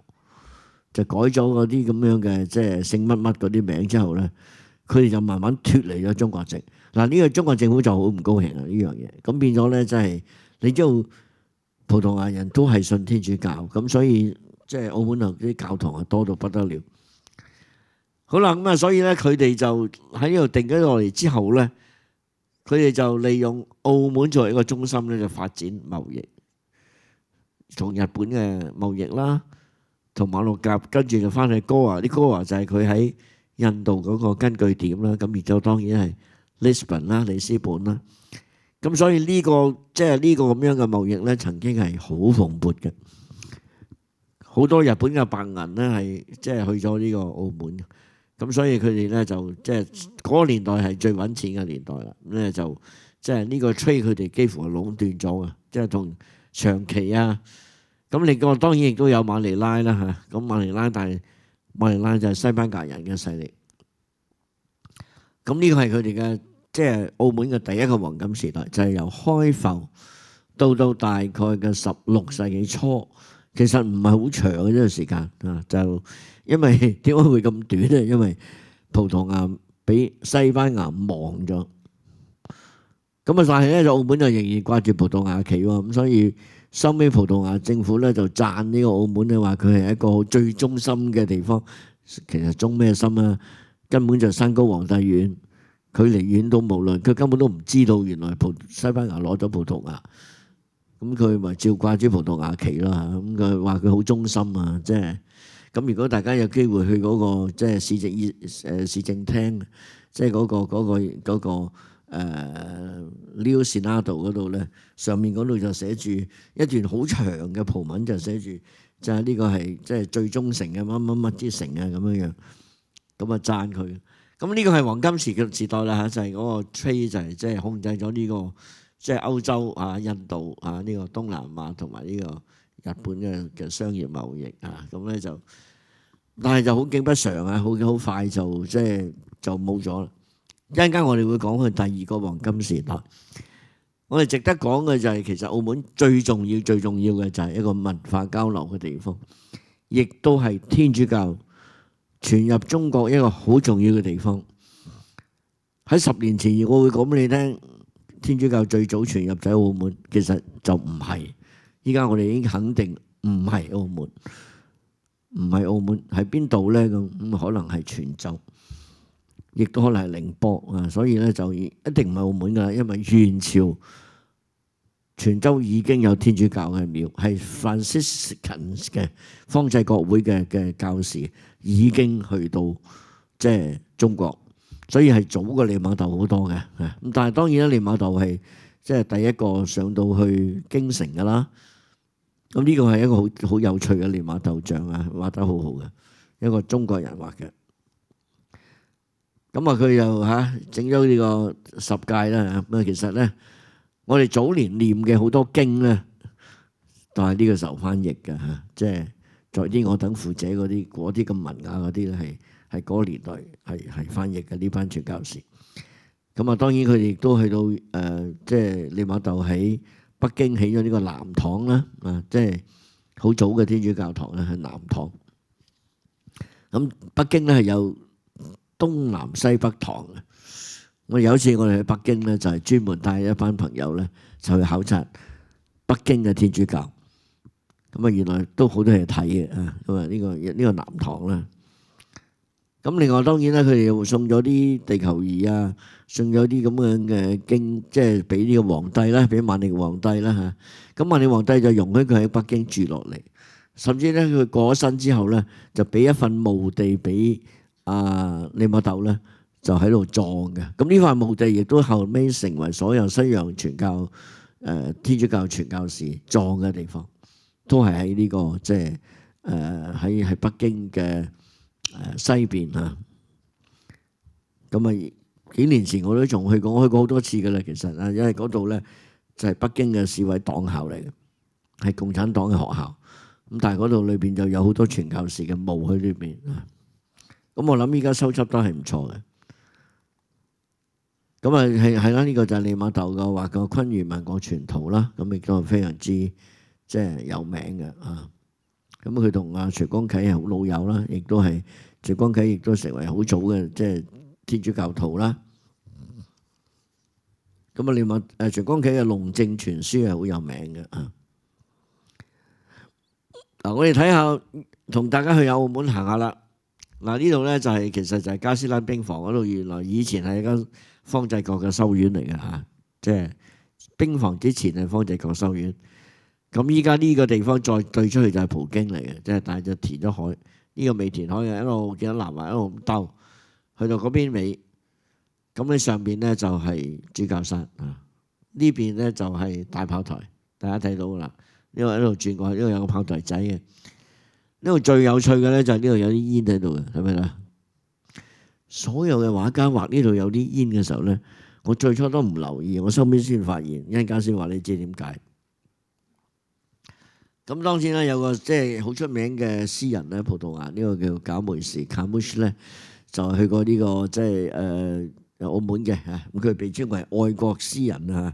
就改咗嗰啲咁樣嘅即係姓乜乜嗰啲名之後咧，佢哋就慢慢脫離咗中國籍。嗱，呢個中國政府就好唔高興啊！呢樣嘢咁變咗咧，即係你知道葡萄牙人都係信天主教，咁所以即係澳門度啲教堂係多到不得了。好啦，咁啊，所以咧佢哋就喺呢度定咗落嚟之後咧，佢哋就利用澳門作為一個中心咧，就發展貿易，同日本嘅貿易啦，同馬六甲，跟住就翻去哥華，啲哥華就係佢喺印度嗰個根據點啦。咁而就當然係Lisbon 啦、里斯本啦，咁所以呢個即係呢個咁樣嘅貿易咧，曾經係好蓬勃嘅，好多日本嘅白銀咧係即係去咗呢個澳門，咁所以佢哋咧就即係嗰個年代係最揾錢嘅年代啦。咁咧就即係呢個 trade 佢哋幾乎係壟斷咗嘅，即係同長期啊。咁另外當然亦都有馬尼拉啦嚇，咁馬尼拉但係馬尼拉就係西班牙人嘅勢力。咁呢個係佢哋嘅即係澳門嘅第一個黃金時代，就係由開埠到大概嘅16世紀初，其實唔係好長嘅呢個時間啊。就因為點解會咁短咧？因為葡萄牙俾西班牙亡咗，咁啊，但係咧就澳門就仍然掛住葡萄牙旗喎，咁所以收尾葡萄牙政府咧就讚呢個澳門咧，話佢係一個最忠心嘅地方。其實忠咩心啊？根本就山高皇帝遠，距離遠到無論佢根本都唔知道原來西班牙攞咗葡萄牙，咁佢咪照掛住葡萄牙旗啦。咁佢話佢好忠心啊，即係咁。如果大家有機會去嗰個即係市政廳，即係嗰個Leo Senado 嗰度咧，上面嗰度就寫住一段好長嘅葡文，就寫住就係呢個係即係最忠誠嘅乜乜乜之城啊咁樣樣。咁啊讚佢，咁呢個係黃金時代啦嚇，就係嗰個 trade 就係即係控制咗呢個即係歐洲啊、印度啊、呢個東南亞同埋呢個日本嘅商業貿易啊，咁咧就，但係就好景不常啊，好快就即係就冇咗啦。一陣間我哋會講佢第二個黃金時代。我哋值得講嘅就係其實澳門最重要嘅就係一個文化交流嘅地方，亦都係天主教傳入中國一個好重要嘅地方。喺10年前，我會講俾你聽，天主教最早傳入就喺澳門，其實就唔係。依家我哋已經肯定唔係澳門，唔係澳門，喺邊度咧？咁可能係泉州，亦都可能係寧波啊。所以咧就一定唔係澳門㗎，因為元朝泉州已經有天主教嘅廟，係 Franciscan 嘅方濟各會嘅教士已經去到即係中國，所以係早過利瑪竇好多嘅。咁但係當然啦，利瑪竇係即係第一個上到去京城㗎啦。咁呢個係一個好有趣嘅利瑪竇像啊，畫得好好嘅一個中國人畫嘅。咁啊，佢又整咗呢個十戒啦。咁啊，其實咧，我哋早年念嘅好多經咧，都係呢個時候翻譯嘅嚇，即係在天我等父者嗰啲咁文雅嗰啲咧，係嗰個年代係翻譯嘅呢班傳教士。咁啊，當然佢哋亦都去到即係利瑪竇喺北京起咗呢個南堂啦，即係好早嘅天主教堂咧係南堂。咁北京咧係有東南西北堂嘅。我有一次我哋去北京咧，就係專門帶一班朋友咧就去考察北京嘅天主教。咁啊，原來都好多嘢睇嘅啊！咁啊，呢個南堂啦。咁另外當然啦，佢哋又送咗啲地球儀啊，送咗啲咁樣嘅經，即係俾呢個皇帝啦，俾萬曆皇帝啦嚇。咁萬曆皇帝就容許佢喺北京住落嚟，甚至咧佢過咗身之後咧，就俾一份墓地俾利瑪竇咧，就喺度葬嘅。咁呢塊墓地亦都後尾成為所有西洋傳教天主教傳教士葬嘅地方，都係喺呢個即係喺北京嘅西邊嚇。咁啊幾年前我都仲去過，我去過好多次㗎啦。其實啊，因為嗰度咧就係北京嘅市委黨校嚟嘅，係共產黨嘅學校。咁但係嗰度裏邊就有好多傳教士嘅墓喺呢邊啊。咁我諗依家收葺都係唔錯嘅。咁啊係啦，呢個就係利瑪竇嘅畫個《昆嵛萬國全圖》啦。咁亦都係非常之即係有名嘅啊。咁佢同徐光啟係好老友啦，亦都係徐光啟亦都成為好早嘅即係天主教徒啦。咁啊，徐光啟嘅《龍正全書》係好有名嘅啊。嗱，我哋睇下，同大家去澳門行下啦。嗱，呢度咧就係其實就係加斯蘭兵房嗰度，原來以前係一間方濟各嘅修院嚟嘅嚇，即係兵房之前係方濟各修院。咁依家呢個地方再對出去就係葡京嚟嘅，即係但係就填咗海。呢個未填海嘅，一路見到南環一路咁兜，去到嗰邊尾。咁你上邊咧就係主教山啊，呢邊咧就係大炮台，大家睇到啦。呢個一路轉過去，呢度有個炮台仔嘅。呢度最有趣嘅咧就係呢度有啲煙喺度嘅，係咪啦？所有嘅畫家畫呢度有啲煙嘅時候咧，我最初都唔留意，我收尾先發現，一陣間先話你知點解。咁當然啦，有個即係好出名嘅詩人咧，葡萄牙呢個叫賈梅士 Camões 咧，就去過呢個即係澳門嘅嚇，咁佢被稱為愛國詩人啊。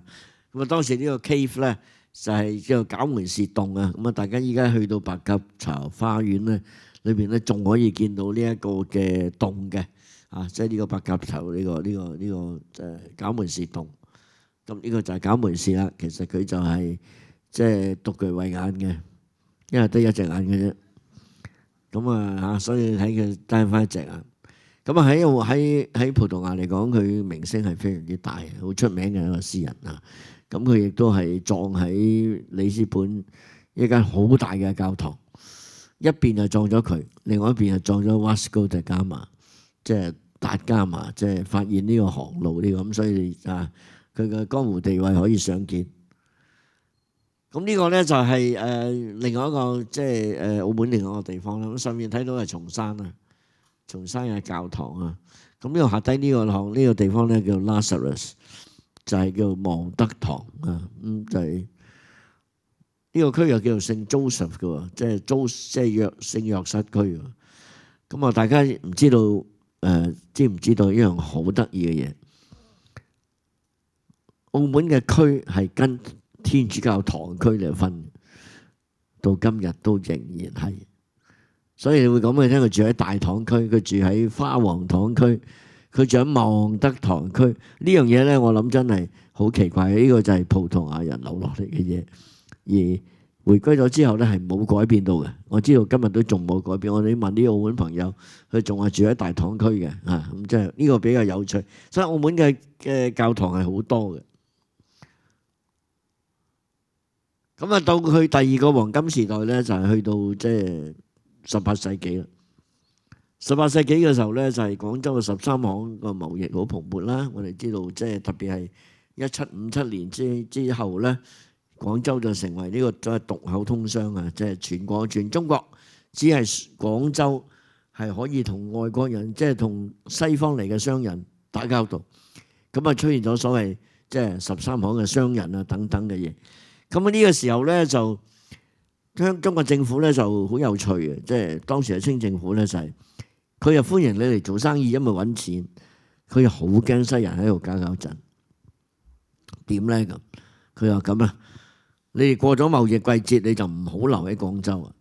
咁啊，當時呢個 cave 咧就係叫賈梅士洞啊。咁啊，大家依家去到白鴿巢花園咧，裏邊咧仲可以見到呢一個嘅洞嘅啊，即係呢個白鴿巢呢個賈梅士洞。咁呢個就係賈梅士啦。其實佢就係即係獨具慧眼嘅，因為得一隻眼嘅啫。咁啊嚇，所以睇佢單翻一隻眼。咁啊喺葡萄牙嚟講，佢名聲係非常之大，好出名嘅一個詩人啊。咁佢亦都係葬喺里斯本一間好大嘅教堂，一邊就葬咗佢，另外一邊就葬咗 Vasco da Gama， 即係達伽馬，即係發現呢個航路呢個咁，所以啊，佢嘅江湖地位可以想見。咁呢個咧就係另外一個即係澳門另外一個地方啦。咁上面睇到係松山啊。松山嘅教堂啊，咁呢個下低呢個地方咧叫 Lazarus， 就係叫望德堂啊，咁就係呢個區又叫做聖 Joseph 嘅喎，即係聖約瑟區喎。咁啊，大家唔知道知唔知道一樣好得意嘅嘢？澳門嘅區係跟天主教堂區嚟分，到今日都仍然係。所以你會講俾你聽，佢住喺大堂區，佢住喺花王堂區，佢住喺望德堂區。呢樣嘢咧，我諗真係好奇怪。呢個就係葡萄牙人留落嚟嘅嘢，而回歸咗之後咧係冇改變到嘅。我知道今日都仲冇改變。我哋問啲澳門朋友，佢仲係住喺大堂區嘅啊。咁即係呢個比較有趣。所以澳門嘅教堂係好多嘅。咁啊，到去第二個黃金時代咧，就係去到即係18世紀啦。18世紀嘅時候咧，就係廣州嘅13行個貿易好蓬勃啦。我哋知道，即係特別係1757年之後咧，廣州就成為呢個即係獨口通商啊！即係全中國只係廣州係可以同外國人，即係同西方嚟嘅商人打交道。咁啊，出現咗所謂即係13行嘅商人啊等等嘅嘢。咁啊，呢個時候咧就中國政府咧就好有趣嘅，即係當時嘅清政府咧就係佢又歡迎你嚟做生意，因為揾錢。佢又好驚西人喺度搞震。點咧咁？佢話咁啊，你哋過咗貿易季節，你就唔好留喺廣州啊！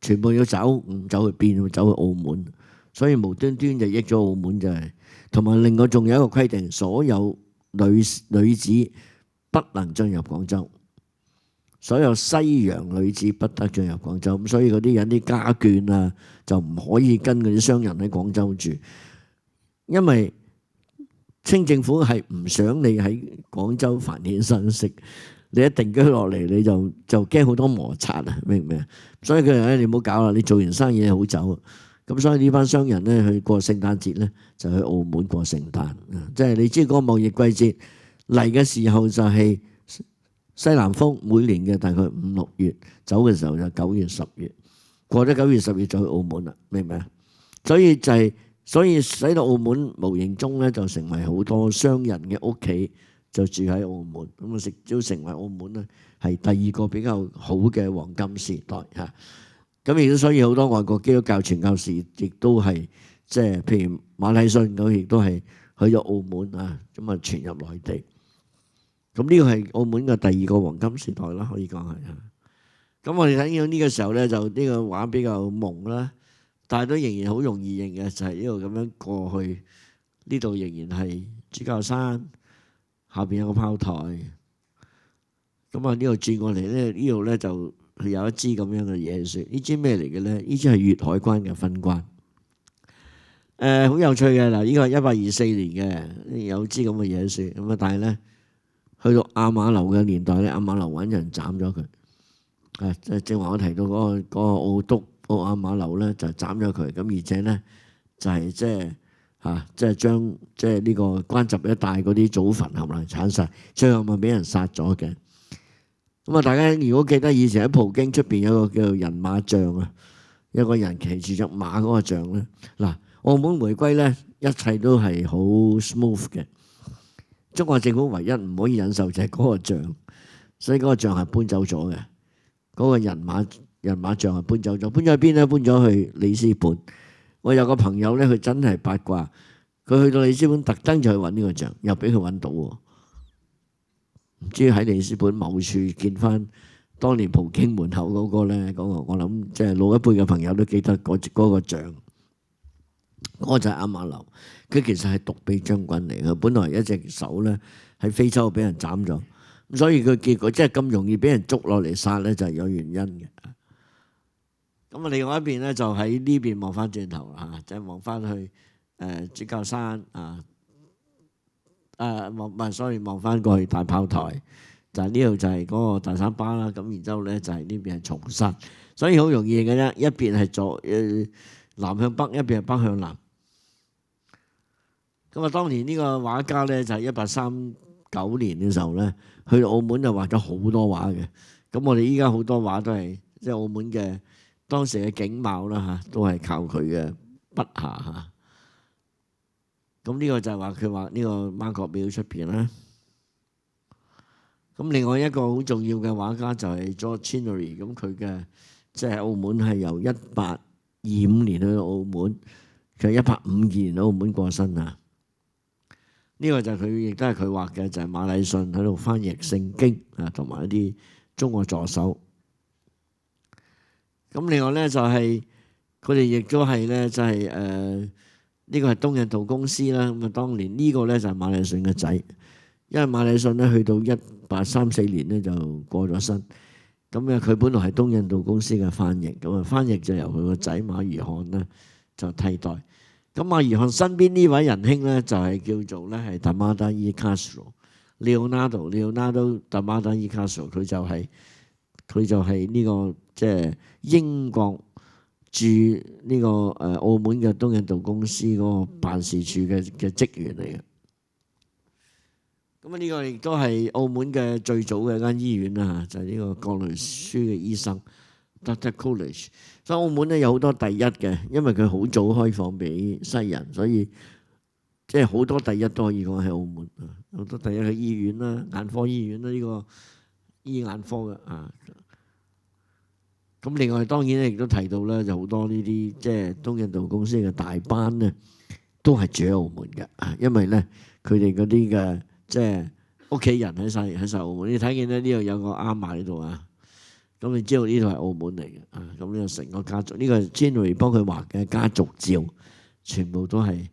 全部要走，唔走去邊？走去澳門。所以無端端就益咗澳門就係。同埋另外仲有一個規定，所有女子不能進入廣州，所有西洋女子不得進入廣州。咁所以嗰啲人啲家眷啊，就唔可以跟嗰啲商人喺廣州住，因為清政府係唔想你喺廣州繁衍生息。你一定居落嚟，你就驚好多摩擦啊，明唔明啊？所以佢哋你唔好搞啦，你做完生意好走。咁所以呢班商人咧去過聖誕節咧，就去澳門過聖誕。即係你知嗰個貿易季節嚟嘅時候就係西南風，每年嘅大概5、6月，走嘅時候就9月、10月。過咗9月、10月就去澳門啦，明唔明啊？所以使到澳門無形中咧就成為好多商人嘅屋企。就住喺澳門，咁啊都成為澳門咧係第二個比較好嘅黃金時代嚇。咁亦都所以好多外國基督教傳教士亦都係即係譬如馬禮遜咁，亦都係去咗澳門啊，咁啊傳入內地。咁呢個係澳門嘅第二個黃金時代啦，可以講係嚇。咁我哋睇到呢個時候咧，就呢個畫比較朦啦，但係都仍然好容易認嘅，就係呢度咁樣過去，呢度仍然係主教山。下邊有個炮台，咁啊呢度轉過嚟咧，呢度咧就有一支咁樣嘅嘢樹。呢支咩嚟嘅咧？呢支係粵海關嘅分關。好有趣嘅嗱，呢個係1824年嘅有支咁嘅嘢樹。咁啊，但係咧去到亞馬流嘅年代咧，亞馬流揾人斬咗佢。即係正話我提到嗰個澳督亞馬流咧，就斬咗佢。咁而且咧就係即係將即係呢個關閘一帶嗰啲祖墳冚唪唥鏟晒，最後咪俾人殺咗嘅。咁啊，大家如果記得以前喺葡京出邊有個叫做人馬像啊，有個人騎住隻馬嗰個像咧。嗱，澳門回歸咧，一切都係好 smooth 嘅。中國政府唯一唔可以忍受就係嗰個像，所以嗰個像係搬走咗嘅。嗰個人馬像係搬走咗，搬咗去邊咧？搬咗去里斯本。我有個朋友咧，佢真係八卦，佢去到里斯本特登就去揾呢個像，又俾佢揾到喎。唔知喺里斯本某處見翻當年葡京門口嗰個咧，嗰個我諗即係老一輩嘅朋友都記得嗰個像。嗰個就係亞馬流，佢其實係獨臂將軍嚟嘅，本來一隻手咧喺非洲俾人斬咗，咁所以佢結果即係咁容易俾人捉落嚟殺咧，就係有原因嘅。咁啊，另外一邊咧就喺呢邊望翻轉頭啦嚇，即係望翻去主教山啊，望翻過去大炮台，就係呢度就係嗰個大三巴啦。咁然之後咧就係呢邊係松山，所以好容易嘅啫。一邊係南向北，一邊係北向南。咁啊，當年呢個畫家咧就係1839年嘅時候咧，去到澳門就畫咗好多畫嘅。咁我哋依家好多畫都係即係澳門嘅。當時嘅景貌啦嚇，都係靠佢嘅筆下嚇。咁呢個就係話佢畫呢個媽閣廟出邊啦。咁另外一個好重要嘅畫家就係 George Chinnery。咁佢嘅即係澳門係由1825年去到澳門，佢1852年澳門過身啊。呢個就係佢亦都係佢畫嘅，就係馬禮遜喺度翻譯聖經啊，同埋一啲中國助手。咁另外咧就係佢哋亦都係咧就係呢個係東印度公司啦。咁啊，當年呢個咧就係馬禮遜嘅仔，因為馬禮遜咧去到1834年咧就過咗身。咁啊，佢本來係東印度公司嘅翻譯，咁啊翻譯就由佢個仔馬如漢咧就替代。咁馬如漢身邊呢位仁兄咧就係叫做咧係 Damada e Castro，Leonardo Damada e Castro， 佢就係呢個即係英國駐呢個澳門嘅東印度公司嗰個辦事處嘅職員嚟嘅。咁啊，呢個亦都係澳門嘅最早嘅一間醫院啦，就係呢個葛雷舒嘅醫生 Dr. Coolidge。所以澳門咧有好多第一嘅，因為佢好早開放俾西人，所以即係好多第一都可以講喺澳門啊。好多第一嘅醫院啦，眼科醫院啦，呢個醫眼科嘅啊。咁另外當然咧亦都提到咧，就好多呢啲即係東印度公司嘅大班咧，都係住喺澳門嘅啊，因為咧佢哋嗰啲嘅即係屋企人喺晒澳門。你睇見咧呢度有個阿嫲喺度啊，咁你知道呢度係澳門嚟嘅啊。咁呢個成個家族，呢個係 Chinnery 幫佢畫嘅家族照，全部都係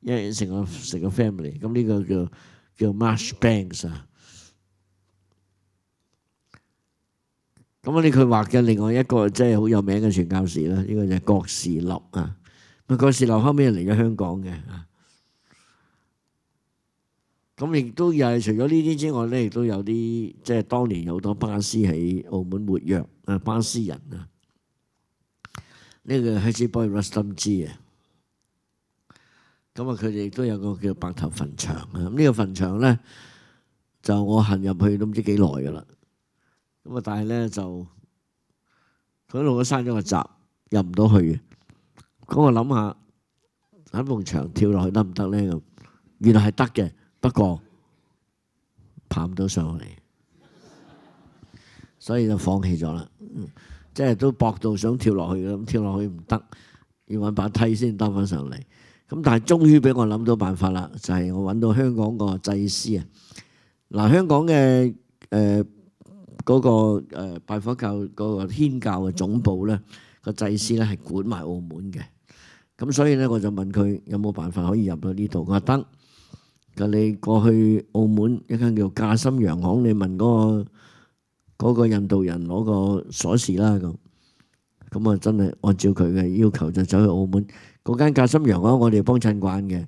因為成個 family。咁呢個叫 Marchbanks 啊。咁佢畫嘅另外一個即係好有名嘅傳教士啦，呢個就係郭士立啊。郭士立後尾嚟咗香港嘅啊。咁亦都又係除咗呢啲之外咧，亦都有啲即係當年有好多巴斯喺澳門活躍啊，巴斯人啊。呢個 Haji Boy Rustamji 啊。咁啊，佢哋亦都有個叫白頭墳場啊。咁呢個墳場咧，就我行入去都唔知幾耐噶啦。咁啊，但係咧就佢一路都閂咗個閘，入唔到去嘅。咁我諗下喺埲牆跳落去得唔得咧？咁原來係得嘅，不過爬唔到上嚟，所以就放棄咗啦。即係都搏到想跳落去嘅，咁跳落去唔得，要揾把梯先登翻上嚟。咁但係終於俾我諗到辦法啦，就係我揾到香港個祭司啊。嗱，香港嘅嗰個拜火教嗰個天教嘅總部咧，個祭司咧係管埋澳門嘅。咁所以咧，我就問佢有冇辦法可以入到呢度？佢話得。咁你過去澳門一間叫價心洋行，你問嗰個印度人攞個鎖匙啦。咁啊，真係按照佢嘅要求就走去澳門嗰間價心洋行，我哋幫襯慣嘅。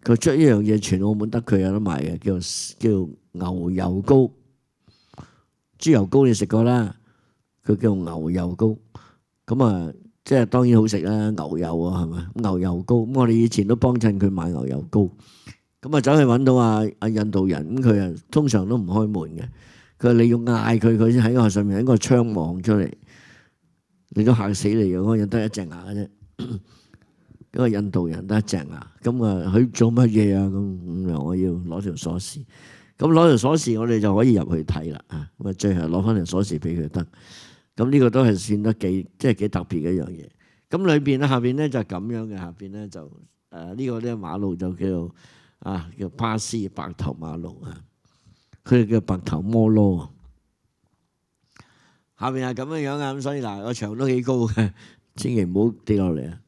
佢出一樣嘢，全澳門得佢有得賣嘅，叫牛油膏。豬油膏你食過啦，佢叫牛油膏。咁啊，即係當然好食啦，牛油啊，係咪？牛油膏咁，我哋以前都幫襯佢買牛油膏。咁啊，走去揾到阿印度人，咁佢啊通常都唔開門嘅。佢話你要嗌佢先喺個上面喺個窗望出嚟，你都嚇死你嘅。嗰個人得一隻牙嘅啫，嗰個印度人得一隻牙。咁啊，佢做乜嘢啊？咁我要攞條鎖匙。咁攞條鎖匙，我哋就可以入去睇啦。啊，咁啊，最後攞翻條鎖匙俾佢得。咁呢個都係算得幾特別嘅一樣嘢。咁裏邊咧，下邊咧就係咁樣嘅。下邊咧就呢個咧馬路就叫巴斯白頭馬路啊。佢哋叫白頭摩羅。下邊係咁樣樣啊。咁所以嗱，個牆都幾高嘅，千祈唔好跌落嚟啊。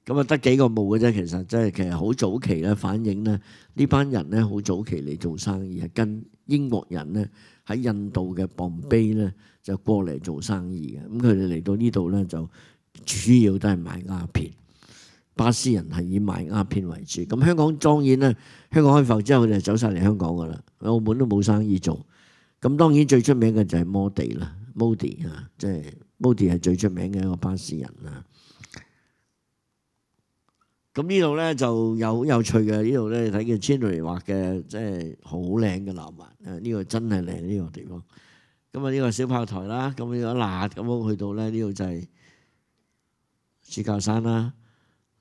咁啊，得幾個墓嘅啫。其實好早期咧，反映咧呢班人咧好早期嚟做生意，係跟英國人咧喺印度嘅龐卑咧就過嚟做生意嘅。咁佢哋嚟到呢度咧就主要都係賣鴉片。巴斯人係以賣鴉片為主。咁香港當然咧，香港開埠之後佢哋就走晒嚟香港噶啦，澳門都冇生意做。咁當然最出名嘅就係摩地啦，Modi啊，即係 Modi係最出名嘅一個巴斯人啊。咁呢度咧就有好有趣嘅，呢度咧睇見 Chinnery 畫嘅，即係好靚嘅南環。呢個真係靚呢個地方。咁啊呢個小炮台啦，咁呢個辣咁去到咧呢度就係主教山啦。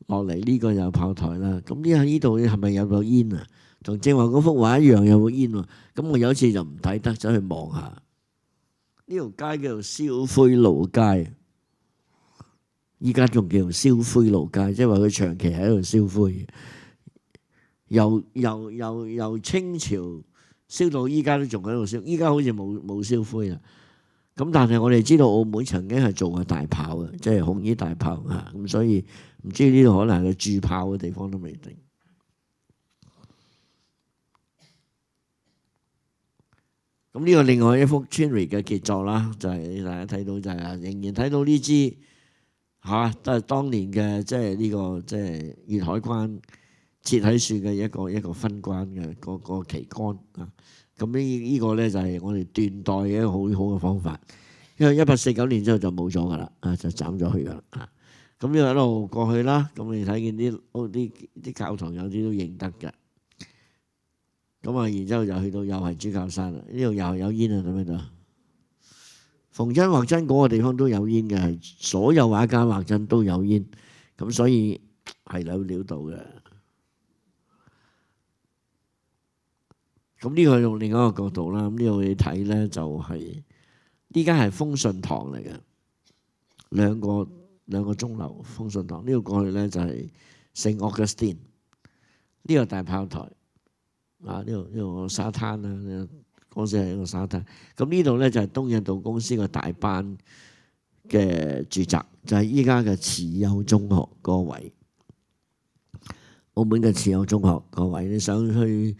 落嚟呢個又炮台啦。咁呢度係咪有個煙啊？同正話嗰幅畫一樣有個煙喎。咁我有一次就唔睇得，走去望下。呢條街叫做燒灰路街。依家仲叫燒灰路街，即係話佢長期喺度燒灰，由清朝燒到依家都仲喺度燒，依家好似冇燒灰啦。咁但係我哋知道澳門曾經係做過大炮嘅，即係紅衣大炮嚇，咁所以唔知呢度可能係鑄炮嘅地方都未定。咁呢個另外一幅 Chinnery 嘅傑作啦，就係大家睇到就係仍然睇到呢支。都係當年嘅即係呢個即係粵海關設喺樹嘅一個分關嘅個旗杆啊。咁呢個咧就係我哋斷代嘅一個好好嘅方法，因為1849年之後就冇咗噶啦，就斬咗去噶啦啊。咁呢個一路過去啦，咁你睇見啲教堂有啲都認得嘅。咁啊，然之後就去到又係主教山啦，呢度又係有煙啊，睇唔睇到？逢真或真嗰個地方都有煙嘅，係所有畫家畫真都有煙，咁所以係有料到嘅。咁呢個用另一個角度啦，咁呢度你睇咧就係呢間係豐順堂嚟嘅，兩個鐘樓豐順堂。呢度過去咧就係聖 Augustine，呢個大炮台，啊，呢度個沙灘啦，嗰時係一個沙灘。咁呢度咧就係東印度公司個大班嘅住宅，就係依家嘅慈幼中學個位。澳門嘅慈幼中學個位，你想去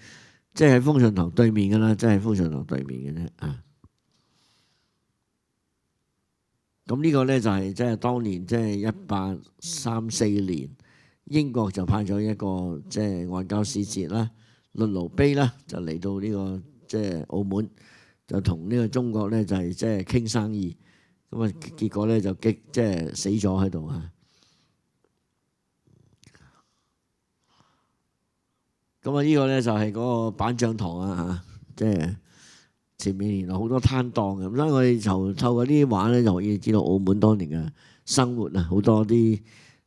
即係喺豐順堂對面㗎啦，即係豐順堂對面嘅啫啊！咁呢個咧就係即係當年即係1834年，英國就派咗一個即係外交使節啦，律盧卑啦，就嚟到呢個即係澳門，就同呢個中國咧就係即係傾生意。咁啊結果咧就即係死咗喺度啊！咁啊呢個咧就係嗰個板樟堂啊嚇，即係前面原來好多攤檔嘅，咁所以我哋就透過呢啲畫咧就可以知道澳門當年嘅生活啊，好多啲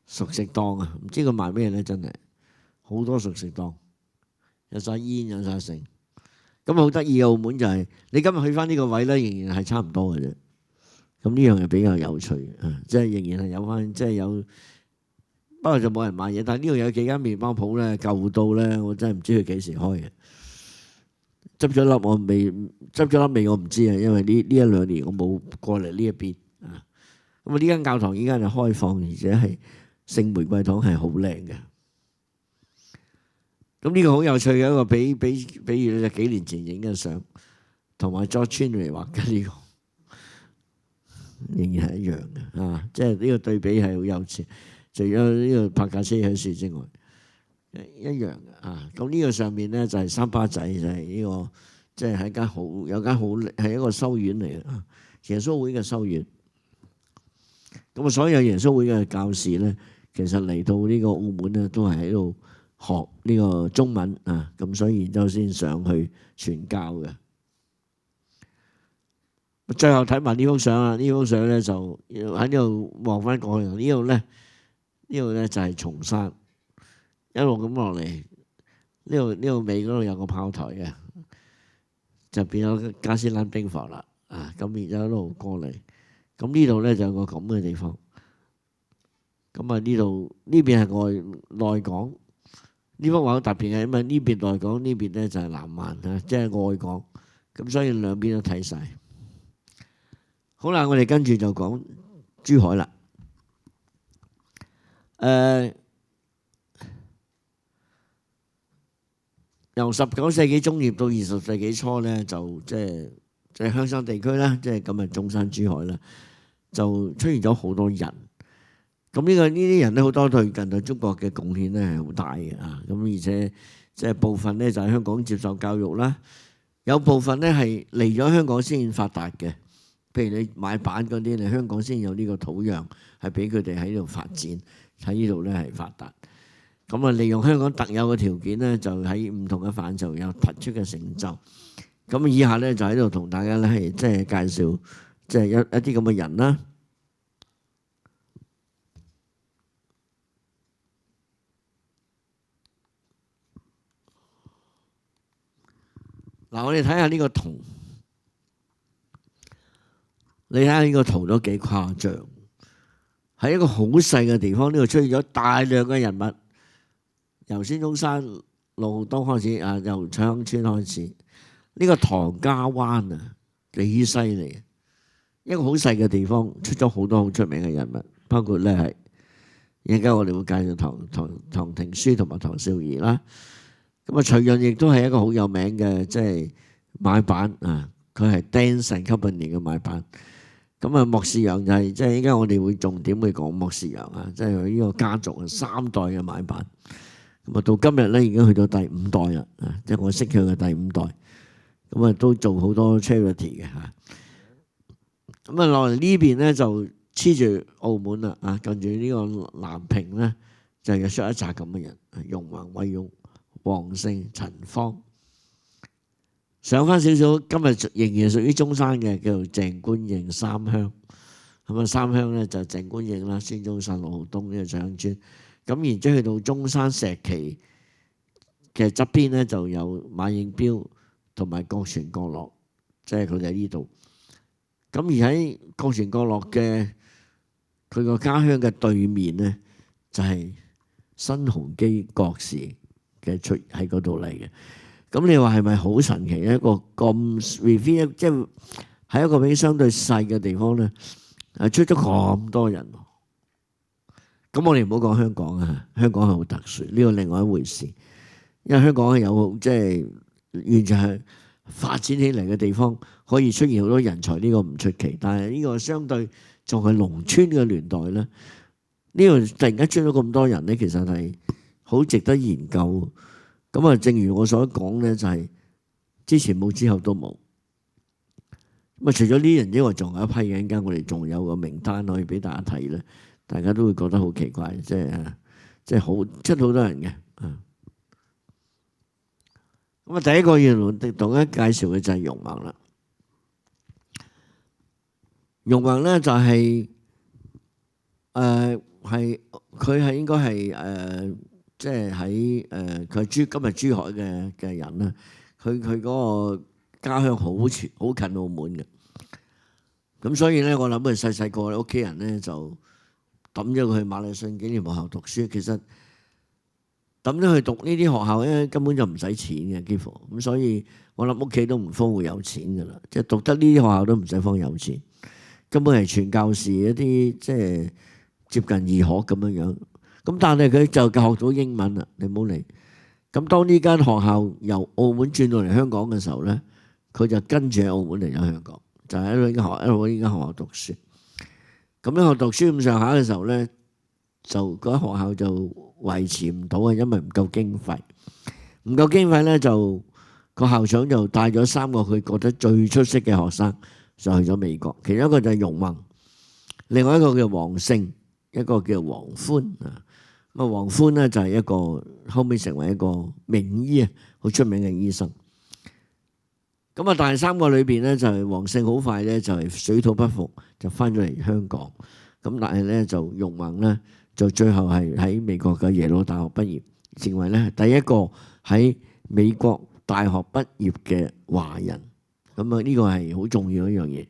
熟食檔啊，唔知佢賣咩咧，真係好多熟食檔，有晒煙有晒剩。咁好得意嘅澳門就係你今日去翻呢個位咧，仍然係差唔多嘅啫。咁呢樣係比較有趣啊，即係仍然係有翻，即係有。不過就冇人買嘢，但係呢度有幾間麵包鋪咧，舊到咧，我真係唔知佢幾時開嘅。執咗粒未？我唔知啊，因為呢一兩年我冇過嚟呢一邊啊。咁啊，呢間教堂依家就開放，而且係聖玫瑰堂係好靚嘅。咁呢個好有趣嘅一個比喻咧，就幾年前影嘅相，同埋作村嚟畫嘅呢個，仍然係一樣嘅啊！即係呢個對比係好有趣。除咗呢個柏架車喺樹之外，一樣嘅啊！咁呢個上面咧就係三巴仔，就係呢個即係喺有間好係一個修院嚟嘅啊，耶穌會嘅修院。咁啊，所有耶穌會嘅教士咧，其實嚟到呢個澳門咧，都係喺度學呢個中文啊。咁所以然之後先上去傳教嘅。最後睇埋呢幅相啊！呢幅相咧就喺呢度望翻過去，呢度咧就係松山，一路咁落嚟，呢度尾嗰度有個炮台嘅，就變咗加斯蘭兵房啦。啊，咁然之後一路過嚟，咁呢度咧就有個咁嘅地方。咁啊呢邊係內港，呢幅畫好特別嘅，因為呢邊內港，呢邊咧就係南環啊，即係外港。咁所以兩邊都睇晒。好啦，我哋跟住就講珠海啦。由19世紀中葉到20世紀初咧，就即係香山地區啦，即係今日中山珠海啦，就出現咗好多人。咁呢啲人咧，好多對近代中國嘅貢獻咧係好大嘅啊！咁而且即係部分咧就喺香港接受教育啦，有部分咧係嚟咗香港先發達嘅。譬如你買板嗰啲，你香港先有呢個土壤，係俾佢哋喺度發展，喺呢度咧係發達。咁啊，利用香港特有嘅條件咧，就喺唔同嘅範疇有突出嘅成就。咁以下咧就喺度同大家咧係即係介紹，即係一啲咁嘅人啦。嗱，我哋睇下呢個圖。你睇下呢個圖都幾誇張，喺一個好細嘅地方，呢度出現咗大量嘅人物，由孫中山、盧浩東開始啊，由彩亨村開始，呢個唐家灣啊幾犀利，一個好細嘅地方出咗好多好出名嘅人物，包括咧係而家我哋會介紹唐廷樞同埋唐紹儀啦。咁啊，徐潤亦都係一個好有名嘅即係買辦啊，佢係 Dance Company 嘅買辦。咁啊，莫士陽就係即係依家我哋會重點去講莫士陽啊，即係佢呢個家族啊3代嘅買辦。咁啊，到今日咧已經去到第5代啦，啊，即係我識佢嘅第5代。咁啊，都做好多 charity 嘅嚇。咁啊，落嚟呢邊咧就黐住澳門啦，啊，近住呢個南屏咧就有出一紮咁嘅人，容橫偉勇、黃勝、陳方。上翻少少，今日仍然屬於中山嘅，叫做鄭觀應三鄉。咁啊，三鄉咧就鄭觀應啦、孫中山、盧浩東呢個彩亨村。咁然之後去到中山石岐嘅側邊咧，就有馬應彪同埋各傳各樂，即係佢哋喺呢度。咁而喺各傳各樂嘅佢個家鄉嘅對面咧，就係新鴻基郭氏嘅出喺嗰度嚟嘅。咁你話係咪好神奇？一個咁 reveal， 即係喺一個比相對細嘅地方咧，出咗咁多人。咁我哋唔好講香港啊，香港係好特殊，呢個另外一回事。因為香港係有即係完全係發展起嚟嘅地方，可以出現好多人才，呢個唔出奇。但係呢個相對仲係農村嘅年代咧，呢個突然間出咗咁多人咧，其實係好值得研究。咁啊，正如我所講咧，就係之前冇，之後都冇。咁啊，除咗呢啲人之外，仲有一批嘅，陣間我哋仲有個名單可以俾大家睇咧，大家都會覺得好奇怪，即係好出好多人嘅。咁啊，第一個要同大家介紹嘅就係容宏啦。容宏咧就係佢係應該係即係喺佢今日珠海嘅人啦。佢嗰個家鄉好近澳門嘅，咁所以咧我諗佢細細個屋企人咧就抌咗佢去馬禮遜紀念學校讀書。其實抌咗去讀呢啲學校咧根本就唔使錢嘅，幾乎咁，所以我諗屋企都唔方會有錢噶啦，即係讀得呢啲學校都唔使方有錢，根本係傳教士一啲即係接近義學咁樣樣。咁但係佢就學到英文啦，你唔好理。咁當呢間學校由澳門轉到嚟香港嘅時候咧，佢就跟住喺澳門嚟咗香港，就喺呢間學校讀書。咁呢學讀書咁上下嘅時候咧，就嗰間學校就維持唔到啊，因為唔夠經費。唔夠經費咧，就個校長就帶咗3個佢覺得最出色嘅學生就去咗美國。其中一個就係容宏，另外一個叫黃勝，一個叫黃寬啊。咁啊，黃寬咧就係一個後尾成為一個名醫啊，好出名嘅醫生。咁啊，但係3個裏邊咧就係黃勝好快咧就係水土不服，就翻咗嚟香港。咁但係咧就容宏咧就最後係喺美國嘅耶魯大學畢業，成為咧第一個喺美國大學畢業嘅華人。咁啊，呢個係好重要一樣嘢。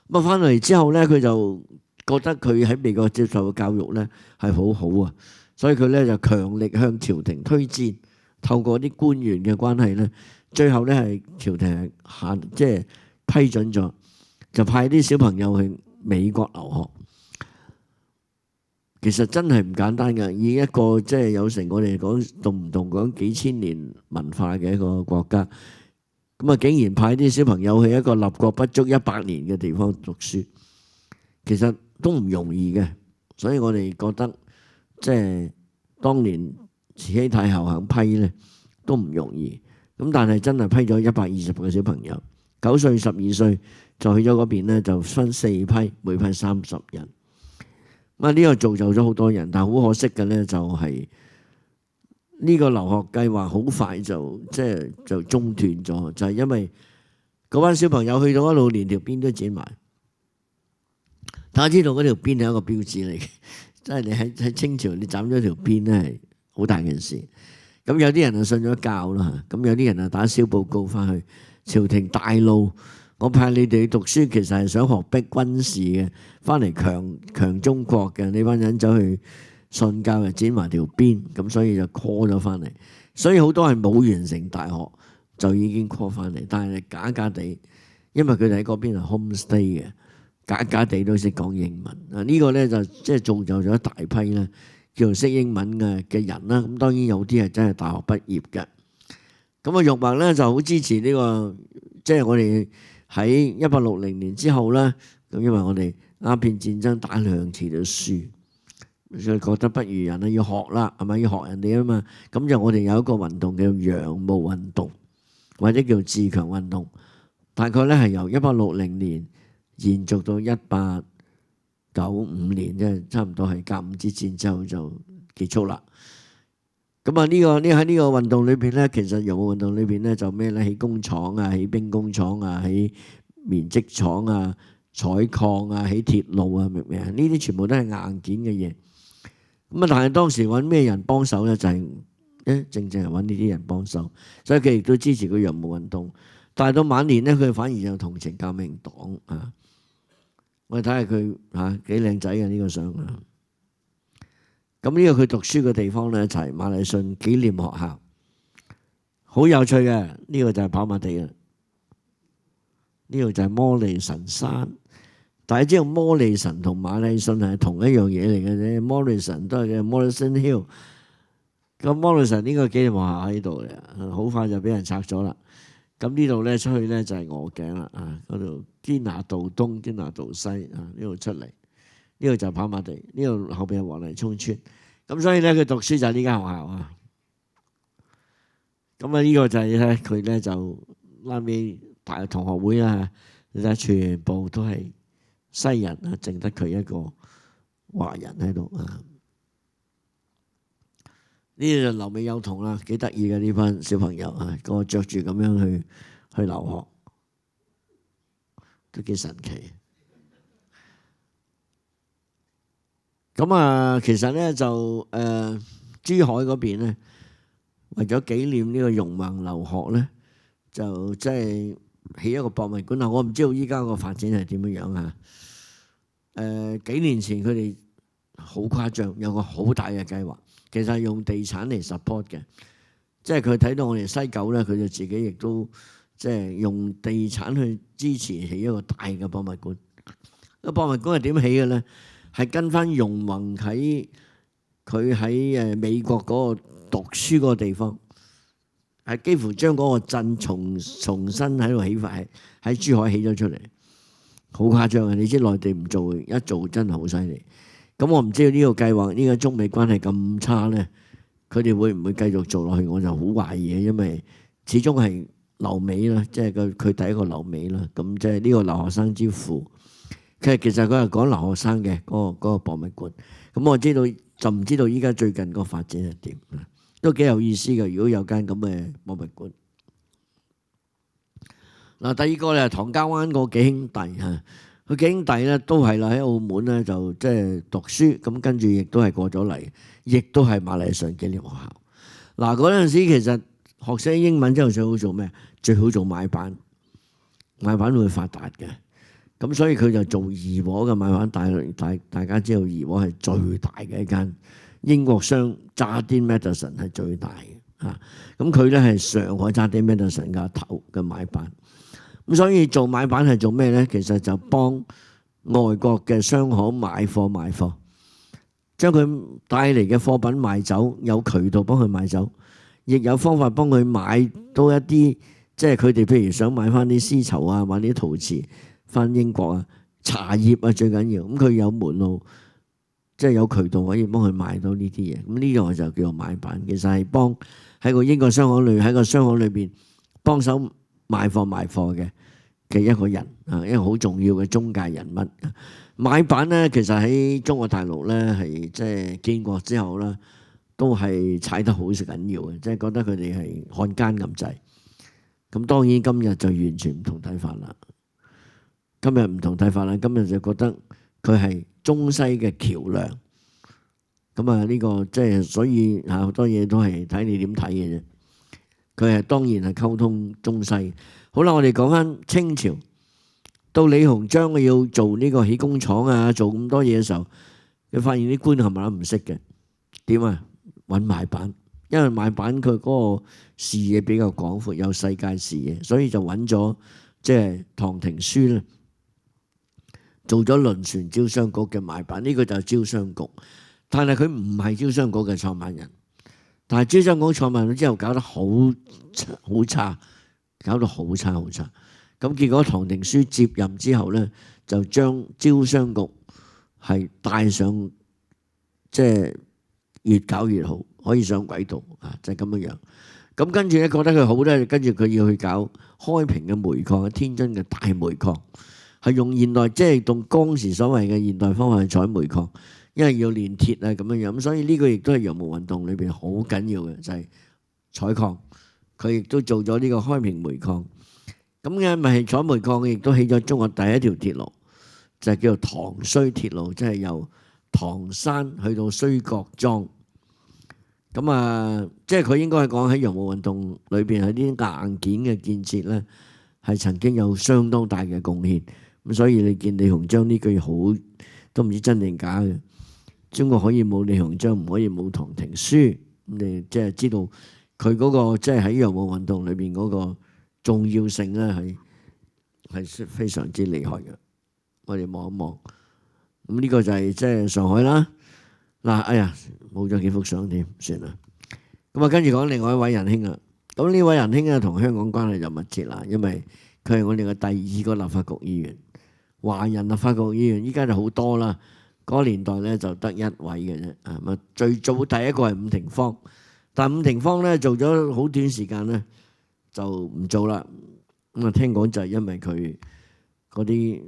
咁啊，翻嚟之後咧，佢就覺得佢喺美國接受嘅教育咧係好好啊，所以佢咧就強力向朝廷推薦，透過啲官員嘅關係咧，最後咧係朝廷係即係批准咗，就派啲小朋友去美國留學。其實真係唔簡單㗎，以一個即係有成我哋講動唔動講幾千年文化嘅一個國家，咁啊竟然派啲小朋友去一個立國不足100年嘅地方讀書，其實都唔容易嘅。所以我哋覺得即係當年慈禧太后肯批咧都唔容易。咁但係真係批咗120個小朋友，9歲、12歲就去咗嗰邊咧，就分4批，每批30人。咁啊呢個造就咗好多人，但係好可惜嘅咧就係呢個留學計劃好快就中斷咗，就係因為嗰班小朋友去到嗰度連條辮都剪埋。大家知道嗰條辮係一個標誌嚟嘅，即係你喺清朝你斬咗條辮咧係好大件事。咁有啲人就信咗教啦，咁有啲人就打小報告翻去朝廷大怒，我派你哋去讀書，其實係想學逼軍事嘅，翻嚟強中國嘅。呢班人走去信教就剪埋條辮，咁所以就 call 咗翻嚟。所以好多係冇完成大學就已經 call 翻嚟，但係假假地，因為佢哋喺嗰邊係 homestay 嘅，假假地都識講英文。啊，呢個咧就即係造就咗一大批咧叫做識英文嘅人啦。咁當然有啲係真係大學畢業嘅。咁啊，容宏咧就好支持呢個，即係我哋喺1860年之後咧，咁因為我哋鴉片戰爭打2次嘅輸，所以覺得不如人啊要學啦，係咪要學人哋啊嘛？咁就我哋有一個運動叫洋務運動，或者叫自強運動，大概咧係由1860年延續到1895年，即係差唔多係甲午之戰之後就結束啦。咁啊，喺呢個運動裏邊咧，其實洋務運動裏邊咧就咩咧？起工廠啊，起兵工廠啊，起棉織廠啊，採礦啊，起鐵路啊，明唔明啊？呢啲全部都係硬件嘅嘢。咁啊，但係當時揾咩人幫手咧？就係正係揾呢啲人幫手，所以佢亦都支持個洋務運動。但係到晚年咧，佢反而就同情革命黨啊！我哋睇下佢嚇幾靚仔嘅呢個相啊！咁呢個佢讀書嘅地方咧就係馬禮遜紀念學校，好有趣嘅，呢個就係跑馬地啦，呢度就係摩利神山。大家知道摩利神同馬禮遜係同一樣嘢嚟嘅啫，摩利神都係嘅 Morrison Hill。咁摩利神呢個紀念學校喺度嘅，好快就俾人拆咗啦。咁呢度咧出去咧就係鵝頸啦，嗰度堅拿道東、堅拿道西呢度出嚟，呢度就係跑馬地，呢度後邊係黃泥涌村。咁所以咧佢讀書就係呢間學校啊。咁呢個就係咧佢咧就拉尾大同學會啦，你睇全部都係西人啊，淨得佢一個華人喺度啊。呢就留美幼童啦，幾得意嘅呢班小朋友啊，個着住咁樣去留學，都幾神奇。咁其實咧就珠海嗰邊咧，為咗紀念呢個容雯留學咧，就即係起一個博物館啊！我唔知道依家個發展係點樣啊？幾年前佢哋好誇張，有個好大嘅計劃。其實係用地產嚟 support 嘅，即係佢睇到我哋西九咧，佢就自己亦都即係用地產去支持起一個大嘅博物館。個博物館係點起嘅咧？係跟翻容雯佢喺美國嗰個讀書嗰個地方，係幾乎將嗰個鎮重新喺度起發，喺珠海起咗出嚟，好誇張嘅。你知內地唔做，一做真係好犀利。咁我唔知道呢個計劃，呢個中美關係咁差咧，佢哋會唔會繼續做落去？我就好懷疑嘅，因為始終係留美啦，即係佢第一個留美啦。咁即係呢個留學生之父。其實佢係講留學生嘅嗰個博物館。咁我知道就唔知道依家最近個發展係點，都幾有意思嘅。如果有間咁嘅博物館。嗱，第二個咧，唐家灣個幾兄弟嚇。佢幾兄弟咧都係啦，喺澳門咧就即係讀書，咁跟住亦都係過咗嚟，亦都係馬禮遜紀念學校。嗱，嗰陣時其實學識英文之後最好做咩？最好做買辦，買辦會發達嘅。咁所以佢就做怡和嘅買辦，大家知道怡和係最大嘅一間英國商，Jardine Matheson係最大嘅嚇。咁佢咧係上海Jardine Matheson嘅頭嘅買辦。咁所以做買辦係做咩咧？其實就幫外國嘅商行買貨，將佢帶嚟嘅貨品賣走，有渠道幫佢賣走，亦有方法幫佢買到一啲，即係佢哋譬如想買翻啲絲綢啊，買啲陶瓷翻英國啊，茶葉啊最緊要。咁佢有門路，即係有渠道可以幫佢買到呢啲嘢。咁呢個就叫做買辦，其實係幫喺個英國商行裏，喺個商行裏邊幫手賣貨嘅一個人啊，一個好重要嘅中介人物。買辦咧，其實喺中國大陸咧係即係建國之後啦，都係踩得好緊要嘅，即係覺得佢哋係漢奸咁滯。咁當然今日就完全唔同睇法啦。今日唔同睇法啦，今日就覺得佢係中西嘅橋梁。咁呢個即係所以好多嘢都係睇你點睇嘅啫。佢係當然係溝通中西。好啦，我哋講翻清朝，到李鴻章佢要做呢個起工廠啊，做咁多嘢嘅時候，佢發現啲官係咪都唔識嘅？點啊？揾買辦，因為買辦佢嗰個視野比較廣闊，有世界視野，所以就揾咗即係唐廷樞咧，做咗輪船招商局嘅買辦。呢個就係招商局，但係佢唔係招商局嘅創辦人。但係招商局創辦咗之後，搞得好差，搞到好差。咁結果唐廷樞接任之後咧，就將招商局係帶上，即係越搞越好，可以上軌道啊！就係咁樣樣。咁跟住咧，覺得佢好咧，跟住佢要去搞開平嘅煤礦，天津嘅大煤礦，係用現代即係用當時所謂嘅現代方法去採煤礦。因為要煉鐵啊咁樣樣，咁所以呢個亦都係洋務運動裏邊好緊要嘅，就係採礦。佢亦都做咗呢個開平煤礦。咁嘅咪係採煤礦，亦都起咗中國第一條鐵路，就係叫做唐綏鐵路，即係由唐山去到綏角莊。咁即係佢應該係講喺洋務運動裏邊喺啲硬件嘅建設咧，係曾經有相當大嘅貢獻。咁所以你見李鴻章呢句好都唔知真定假嘅。中國可以冇李鴻章，唔可以冇唐廷樞。你即係知道佢嗰個即係喺洋務運動裏邊嗰個重要性咧係非常之厲害嘅。我哋望一望，咁呢個就係即係上海啦。嗱，哎呀，冇咗幾幅相添，算啦。咁啊，跟住講另外一位仁兄啊。咁呢位仁兄啊，同香港關係就密切啦，因為佢係我哋嘅第2個立法局議員，華人立法局議員。依家就好多啦，嗰個年代咧就得一位嘅啫。啊，最早第一個係伍廷芳，但伍廷芳咧做咗好短時間咧就唔做啦。咁啊，聽講就係因為佢嗰啲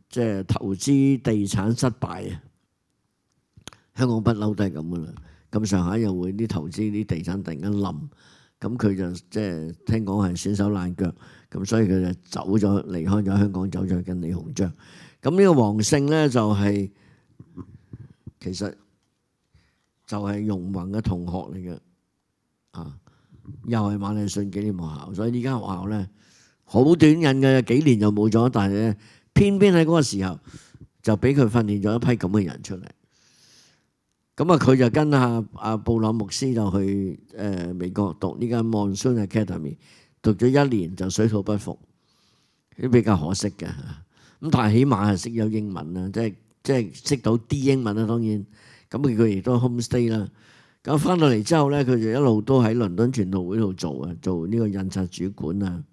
即係投資地產失敗啊。香港不嬲都係咁噶啦，咁上下又會啲投資啲地產突然間冧，咁佢就即係聽講係損手爛腳，咁所以佢就走咗，離開咗香港，走咗跟李鴻章。咁呢個黃勝咧就係其實就係容宏嘅同學嚟嘅，啊，又係馬禮遜紀念學校，所以呢間學校咧好短癮嘅，幾年就冇咗，但係咧偏偏喺嗰個時候就俾佢訓練咗一批咁嘅人出嚟。咁啊，佢就跟阿布朗牧師就去美國讀呢間 Monsoon Academy， 讀咗1年就水土不服，都比較可惜嘅。咁但係起碼係識有英文啦，即係識到啲英文啦。當然，咁佢亦都 homestay 啦。咁翻到嚟之後咧，佢就一路都喺倫敦傳道會度做呢個印刷主管啊。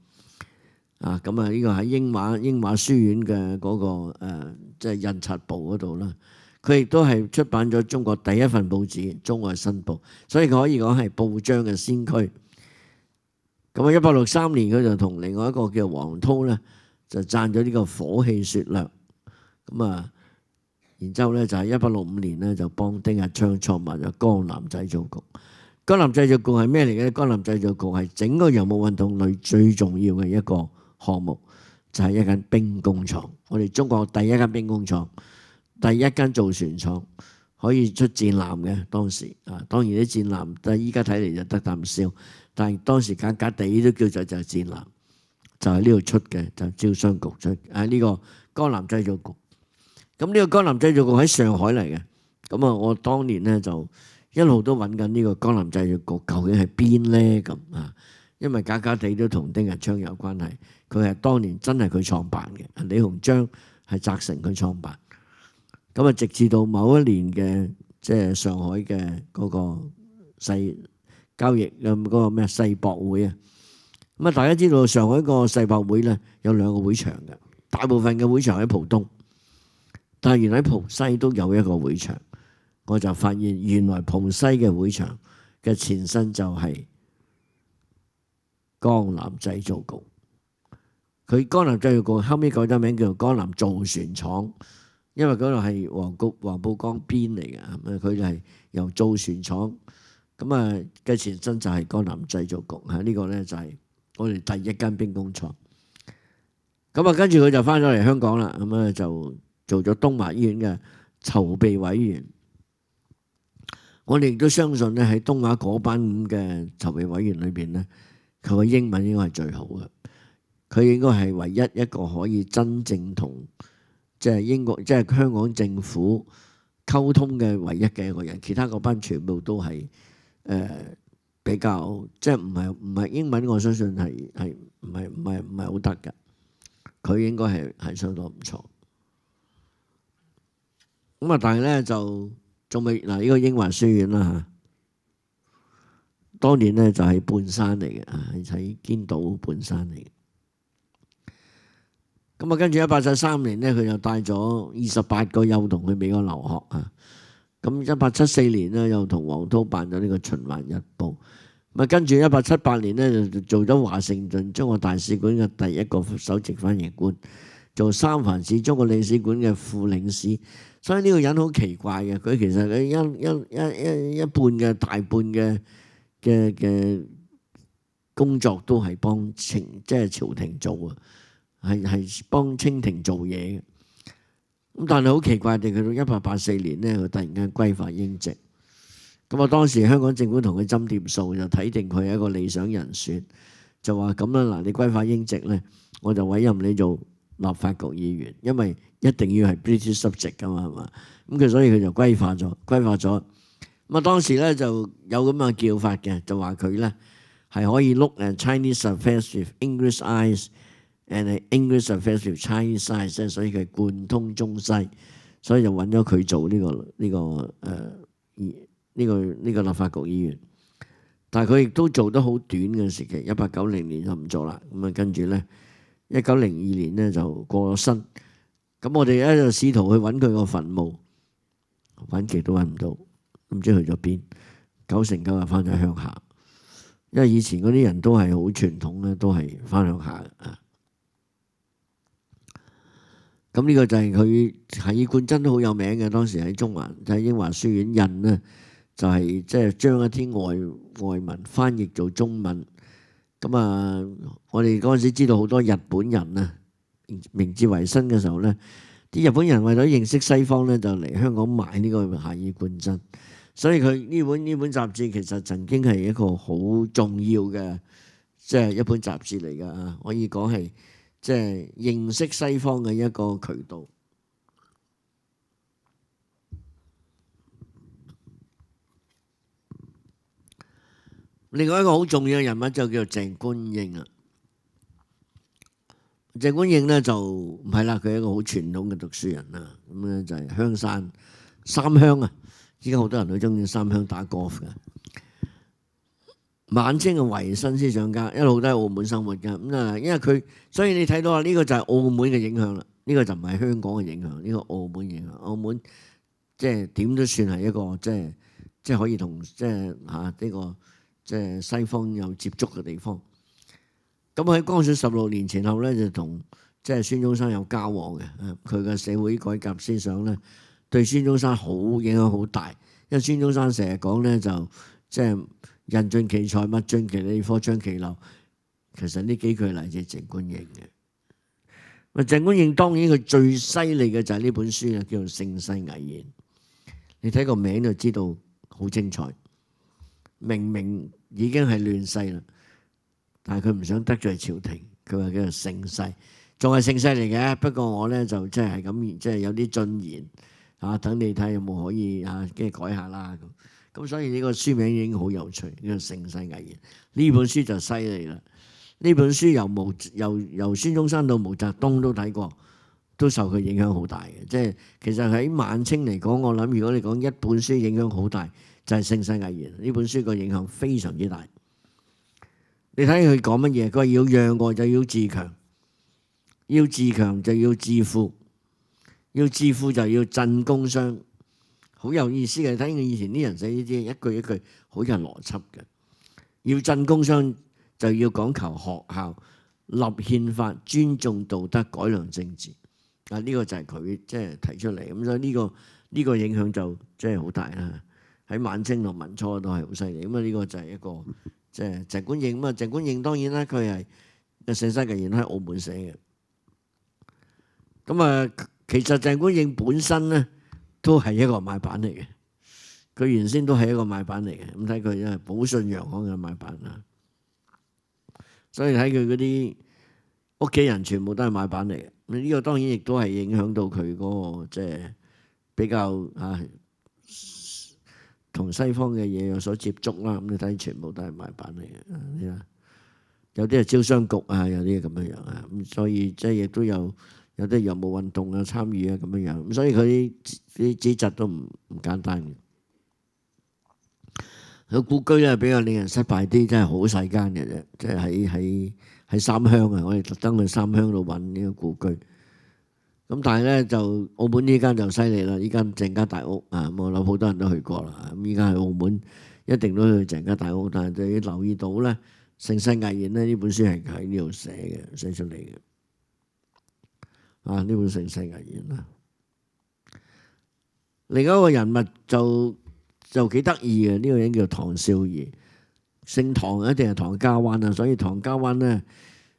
咁啊，呢個喺英華書院嘅嗰個即係印刷部嗰度啦。佢亦都係出版咗中國第一份報紙《中外新報》，所以佢可以講係報章嘅先驅。咁啊，1863年佢就同另外一個叫黃濤咧，就撰咗呢個《火器説略》。咁啊，然之後咧就喺1865年咧就幫丁日昌創辦咗江南製造局。江南製造局係咩嚟嘅？江南製造局係整個洋務運動裏最重要嘅一個項目，就係一間兵工廠。我哋中國第一間兵工廠。第一間造船廠可以出戰艦嘅當時啊，當然啲戰艦，但係依家睇嚟就得啖笑，但係當時假假地都叫做就係戰艦，就喺呢度出嘅，就招商局出呢個江南製造局。咁呢個江南製造局喺上海嚟嘅，咁啊，我當年咧就一路都揾緊呢個江南製造局究竟係邊咧咁啊，因為假假地都同丁日昌有關係，佢係當年真係佢創辦嘅，李鴻章係責成佢創辦。咁啊，直至到某一年嘅即係上海嘅嗰個世交易嗰個咩世博會啊，咁啊，大家知道上海個世博會咧有2個會場嘅，大部分嘅會場喺浦東，但係原來喺浦西都有一個會場，我就發現原來浦西嘅會場嘅前身就係江南製造局，佢江南製造局後尾改咗名叫做江南造船廠。因為嗰度係黃浦江邊嚟嘅，佢就係由造船廠咁啊嘅前身就係江南製造局嚇，呢個咧就係我哋第一間兵工廠。咁啊，跟住佢就翻咗嚟香港啦，咁啊就做咗東華醫院嘅籌備委員。我哋亦都相信咧喺東華嗰班咁嘅籌備委員裏邊咧，佢嘅英文應該係最好嘅，佢應該係唯一一個可以真正同即係英國，即係香港政府溝通嘅唯一嘅一個人，其他嗰班全部都係比較即係唔係英文，我相信係唔係好得嘅。佢應該係相當唔錯。咁啊，但係咧就仲未嗱呢個英華書院啦嚇，當年咧就係半山嚟嘅啊，喺堅道半山嚟嘅。咁啊，跟住1873年咧，佢就帶咗28個幼童去美國留學啊。咁1874年咧，又同黃濤辦咗呢個《循環日報》。咁啊，跟住1878年咧，就做咗華盛頓中國大使館嘅第一個首席翻譯官，做三藩市中國領事館嘅副領事。所以呢個人好奇怪嘅，佢其實佢一半嘅大半嘅工作都係幫即係朝廷做啊。係幫清廷做嘢嘅，咁但係好奇怪地，佢到1884年咧，佢突然間歸化英籍。咁啊，當時香港政府同佢斟掂數，就睇定佢係一個理想人選，就話咁啦，嗱，你歸化英籍咧，我就委任你做立法局議員，因為一定要係 British subject 噶嘛，係嘛？咁佢所以佢就歸化咗。咁啊當時咧就有咁嘅叫法嘅，就話佢咧係可以 look at Chinese affairs with English eyes and English affairs with Chinese eyes， 所以佢貫通中西，所以就揾咗佢做呢個立法局議員。但係佢亦都做得好短嘅時期，1890年就唔做啦。咁啊跟住咧1902年咧就過咗身。咁我哋咧就試圖去揾佢個墳墓，揾極都揾唔到，唔知去咗邊。9成9日翻咗鄉下，因為以前嗰啲人都係好傳統咧，都係翻鄉下啊。咁呢個就係佢係以貫真都好有名嘅，當時喺中環就喺英華書院印咧，就係即係將一啲外文翻譯做中文。咁啊，我哋嗰陣時知道好多日本人啊，明治維新嘅時候咧，啲日本人為咗認識西方咧，就嚟香港買呢個夏爾貫真，所以佢呢本雜誌其實曾經係一個好重要嘅，即係一本雜誌嚟㗎啊，可以講係即係認識西方嘅一個渠道。另外一個好重要嘅人物就叫做鄭觀應啊。鄭觀應咧就唔係啦，佢係一個好傳統嘅讀書人啦。咁咧就係香山三鄉啊，依家好多人都中意三鄉打 golf 嘅。晚清嘅維新思想家，一路都喺澳門生活㗎。咁啊，因為佢，所以你睇到啊，呢個就係澳門嘅影響啦。呢個就唔係香港嘅影響，呢個澳門影響。澳門即係點都算係一個即係可以同即係呢個即係西方有接觸嘅地方。咁喺光緒16年前後咧，就同即係孫中山有交往嘅。佢嘅社會改革思想咧，對孫中山好影響好大。因為孫中山成日講咧，就即係人盡其才，物盡其理，貨彰其流。其實呢幾句嚟自鄭觀應嘅。鄭觀應當然佢最犀利嘅就係呢本書啊，叫做《盛世危言》。你睇個名就知道好精彩。明明已經係亂世啦，但係佢唔想得罪朝廷，佢話叫做盛世，仲係盛世嚟嘅。不過我咧就即係咁，即係有啲進言啊，等你睇有冇可以啊，跟住改下啦咁。所以呢個書名已經好有趣，叫做《盛世危言》。呢本書就犀利啦。呢本書由孫中山到毛澤東都睇過，都受佢影響好大嘅。即係其實喺晚清嚟講，我諗如果你講一本書影響好大，就係《盛世危言》。呢本書個影響非常之大。你睇佢講乜嘢？佢話要讓外就要自強，要自強就要致富，要致富就要振工商。好有意思嘅，睇佢以前啲人寫呢啲一句一句好有邏輯嘅。要振工商就要講求學校、立憲法、尊重道德、改良政治。呢個就係佢即係提出嚟。咁所以呢個影響就即係好大啦。喺晚清同民初都係好犀利。咁呢個就係一個即係鄭觀應。鄭觀應當然啦，佢係《盛世危言》喺澳門寫嘅。其實鄭觀應本身咧都係一個買辦嚟嘅。佢原先都係一個買辦嚟嘅。咁睇佢因為寶順洋行嘅買辦啊，所以睇佢嗰啲屋企人全部都係買辦嚟嘅。呢個當然亦都係影響到佢嗰個即係比較同西方嘅嘢有所接觸啦。咁你睇全部都係買辦嚟嘅。有啲係招商局啊，有啲係咁樣樣啊。咁所以即係亦都有啲洋務運動啊參與啊咁樣樣。咁所以佢啲資質都唔簡單嘅。佢故居咧比較令人失敗啲，真係好細間嘅啫。即係喺三鄉啊，我哋特登去三鄉度揾呢個故居。咁但係咧就澳門呢間就犀利啦，呢間鄭家大屋啊，我諗好多人都去過啦。咁依家喺澳門一定都去鄭家大屋，但係就要留意到咧，《盛世危言》咧呢本書係喺呢度寫出嚟嘅。呢本《盛世危言》啦，另一個人物就幾得意嘅，呢個人叫唐少儀，姓唐一定係唐家灣啊，所以唐家灣咧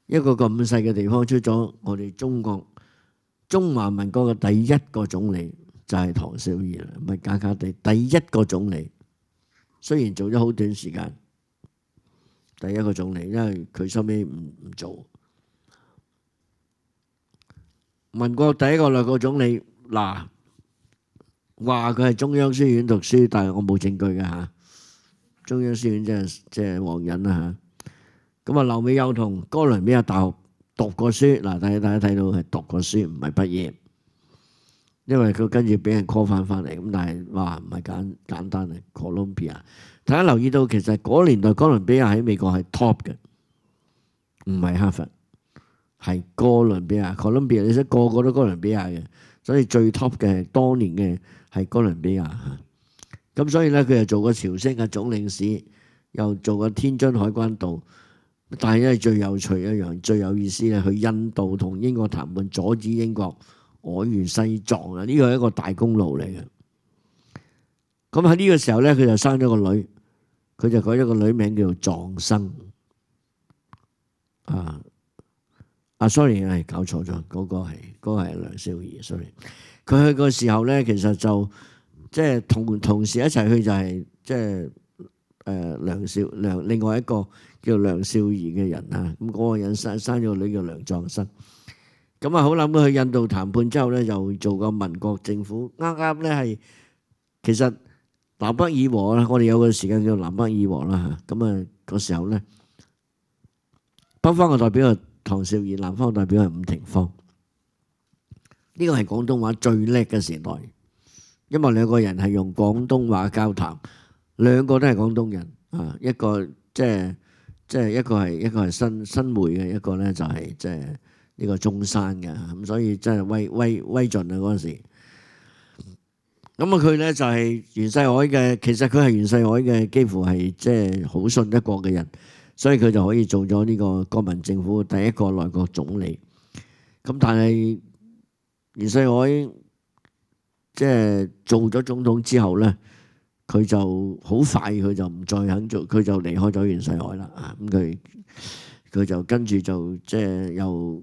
一個咁細嘅地方出咗我哋中華民國嘅第一個總理就係唐少儀啦，唔係假假地第一個總理，雖然做咗好短時間，第一個總理，因為佢收尾唔做。民國第一個兩個總理嗱，話佢係中央書院讀書，但係我冇證據嘅嚇。中央書院即係皇仁啦嚇。咁啊，劉美有同哥倫比亞大學讀過書，嗱，大家睇到係讀過書，唔係畢業。因為佢跟住俾人 call 翻嚟，咁但係話唔係簡單嘅 Columbia。大家留意到其實嗰年代哥倫比亞喺美國係 top 嘅，唔係哈佛，係哥倫比亞 Columbia。你識個個都哥倫比亞嘅，所以最 top 嘅當年嘅係哥倫比亞。咁所以咧，佢又做過朝鮮嘅總領事，又做過天津海關道。但係因為最有趣一樣、最有意思咧，去印度同英國談判，阻止英國外越西藏啊！呢個係一個大功勞嚟嘅。咁喺呢個時候咧，佢就生咗個女，佢就改咗個女名叫做藏生。sorry， 搞錯咗，嗰個係梁少儀 sorry。佢去個時候咧，其實就即係同時一齊去就係即係另外一個叫梁少儀嘅人啊。咁嗰個人生咗個女叫梁藏生。咁啊，好諗到去印度談判之後咧，又做個民國政府，啱啱咧係其實南北議和啦，我哋有個時間叫南北議和啦嚇。咁啊，嗰時候咧，北方嘅代表係唐紹儀，南方嘅代表係伍廷芳。呢個係廣東話最叻嘅時代，因為兩個人係用廣東話交談，兩個都係廣東人啊。一個即係一個係新梅嘅，一個咧就係即係呢個中山嘅，咁所以真係威盡啊嗰陣時。咁啊佢咧就係袁世凱嘅，其實佢係袁世凱嘅幾乎係即係好信得過嘅人，所以佢就可以做咗呢個國民政府第一個內閣總理。咁但係袁世凱即係做咗總統之後咧，佢就好快佢就唔再肯做，佢就離開咗袁世凱啦。咁佢就跟住就即係又。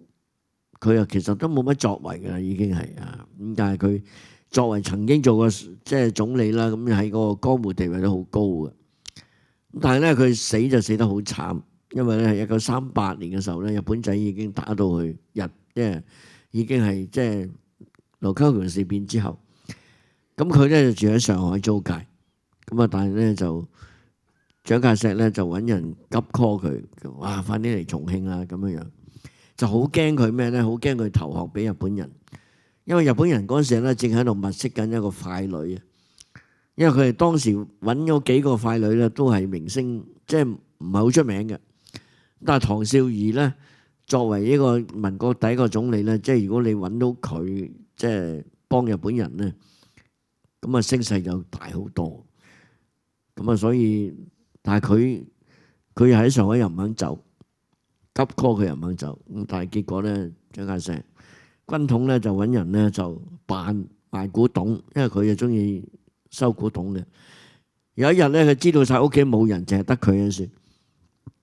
佢又其實都冇乜作為㗎啦，已經係啊。咁但係佢作為曾經做過即係總理啦，咁喺嗰個江湖地位都好高嘅。咁但係咧，佢死就死得好慘，因為咧係1938年嘅時候咧，日本仔已經打到去即係已經係即係盧溝橋事變之後。咁佢咧就住喺上海租界。咁啊，但係咧就蔣介石咧就揾人急 call 佢，哇！快啲嚟重慶啦咁樣樣。就好驚佢咩咧？好驚佢投降俾日本人，因為日本人嗰陣時咧正喺度物色緊一個傀儡啊。因為佢哋當時揾咗幾個傀儡咧，都係明星，即係唔係好出名嘅。但係唐紹儀咧，作為一個民國第一個總理咧，即係如果你揾到佢，即係幫日本人咧，咁啊聲勢就大好多。咁啊，所以但係佢又喺上海又唔肯走。急 call 佢又唔肯走，咁但係結果咧，蔣介石軍統咧就揾人咧就扮賣古董，因為佢就中意收古董嘅。有一日咧，佢知道晒屋企冇人，淨係得佢嘅時，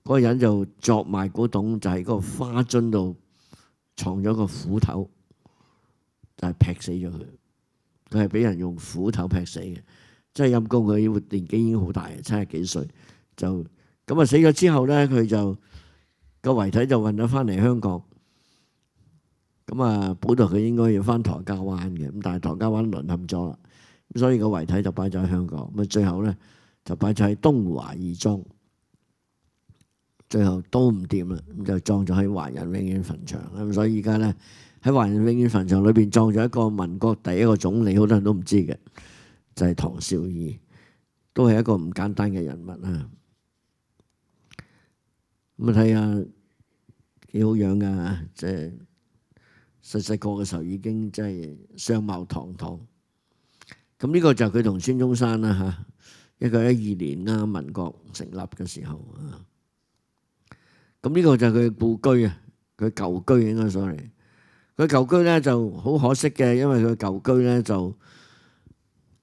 嗰個人就作賣古董，就係嗰個花樽度藏咗個斧頭，就係劈死咗佢。佢係俾人用斧頭劈死嘅，即係陰公。佢年紀已經好大，70幾歲就咁啊死咗之後咧，佢就個遺體就運咗翻嚟香港，咁啊本來佢應該要翻唐家灣嘅，咁但係唐家灣淪陷咗啦，咁所以個遺體就擺咗喺香港，咁啊最後咧就擺咗喺東華義莊，最後都唔掂啦，咁就葬咗喺華人永遠墳場，咁所以而家咧喺華人永遠墳場裏邊葬咗一個民國第一個總理，好多人都唔知嘅，就係唐紹儀，都係一個唔簡單嘅人物啊！咁啊睇下幾好樣噶，即係細個嘅時候已經即係相貌堂堂。咁呢個就係佢同孫中山啦嚇，1912年啦，民國成立嘅時候啊。咁呢個就係佢故居啊，佢舊居應該 sorry。佢舊居咧就好可惜嘅，因為佢舊居咧就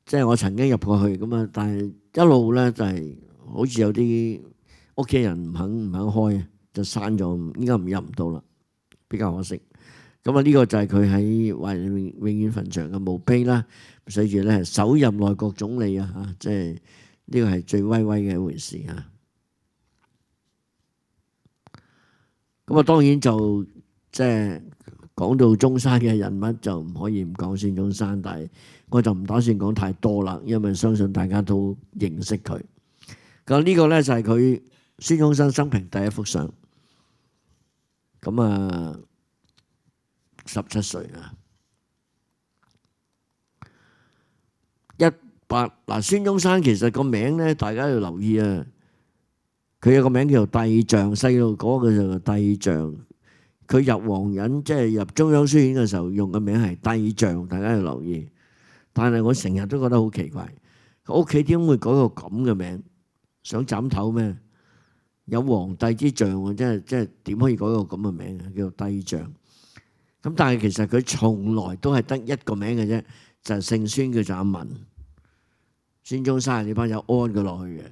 即係我曾經入過去咁啊，但係一路咧就係好似有啲屋企人唔肯開，就閂咗，依家唔入唔到啦，比較可惜。咁啊，呢個就係佢喺華人永遠墳場嘅墓碑啦，寫住咧首任內閣總理啊嚇，即係呢個係最威威嘅一回事啊。咁啊，當然就即係講到中山嘅人物就唔可以唔講孫中山，但係我就唔打算講太多啦，因為相信大家都認識佢。咁呢個咧就係佢孫中山生平第一幅相。咁啊，17歲啊，18孫中山其實個名咧，大家要留意啊。佢有個名叫做帝象，細路哥嘅就帝象。佢入皇仁，即係入中央書院嘅時候，用嘅名係帝象，大家要留意。但係我成日都覺得好奇怪，佢屋企點會改個咁嘅名？想斬頭咩？有皇帝之象喎，即係點可以改個咁嘅名啊？叫做帝象。咁但係其實佢從來都係得一個名嘅啫，就係姓孫，叫做阿文。孫中山呢班友安佢落去嘅。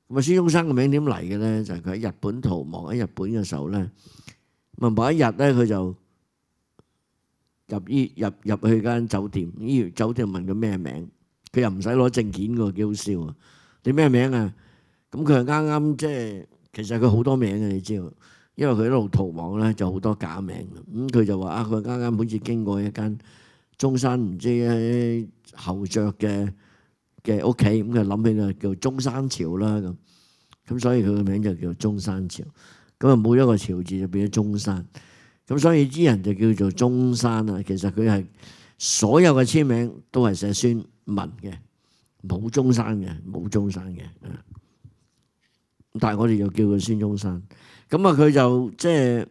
咁啊，孫中山個名點嚟嘅咧？就係佢喺日本逃亡喺日本嘅時候咧，咁啊某一日咧，佢就入去間酒店，呢酒店問佢咩名，佢又唔使攞證件喎，幾好笑啊！你咩名啊？咁佢係啱啱即係其實佢好多名嘅，你知道，因為佢一路逃亡咧，就好多假名。咁佢就話啊，佢啱啱好似經過一間中山唔知侯爵嘅屋企，咁佢諗起佢叫中山朝啦咁所以佢個名就叫中山朝。咁啊冇一個朝字就變咗中山，咁所以啲人就叫做中山啊。其實佢係所有嘅簽名都係寫孫文嘅，冇中山嘅，冇中山嘅。但係我哋就叫佢孫中山。咁啊佢就即係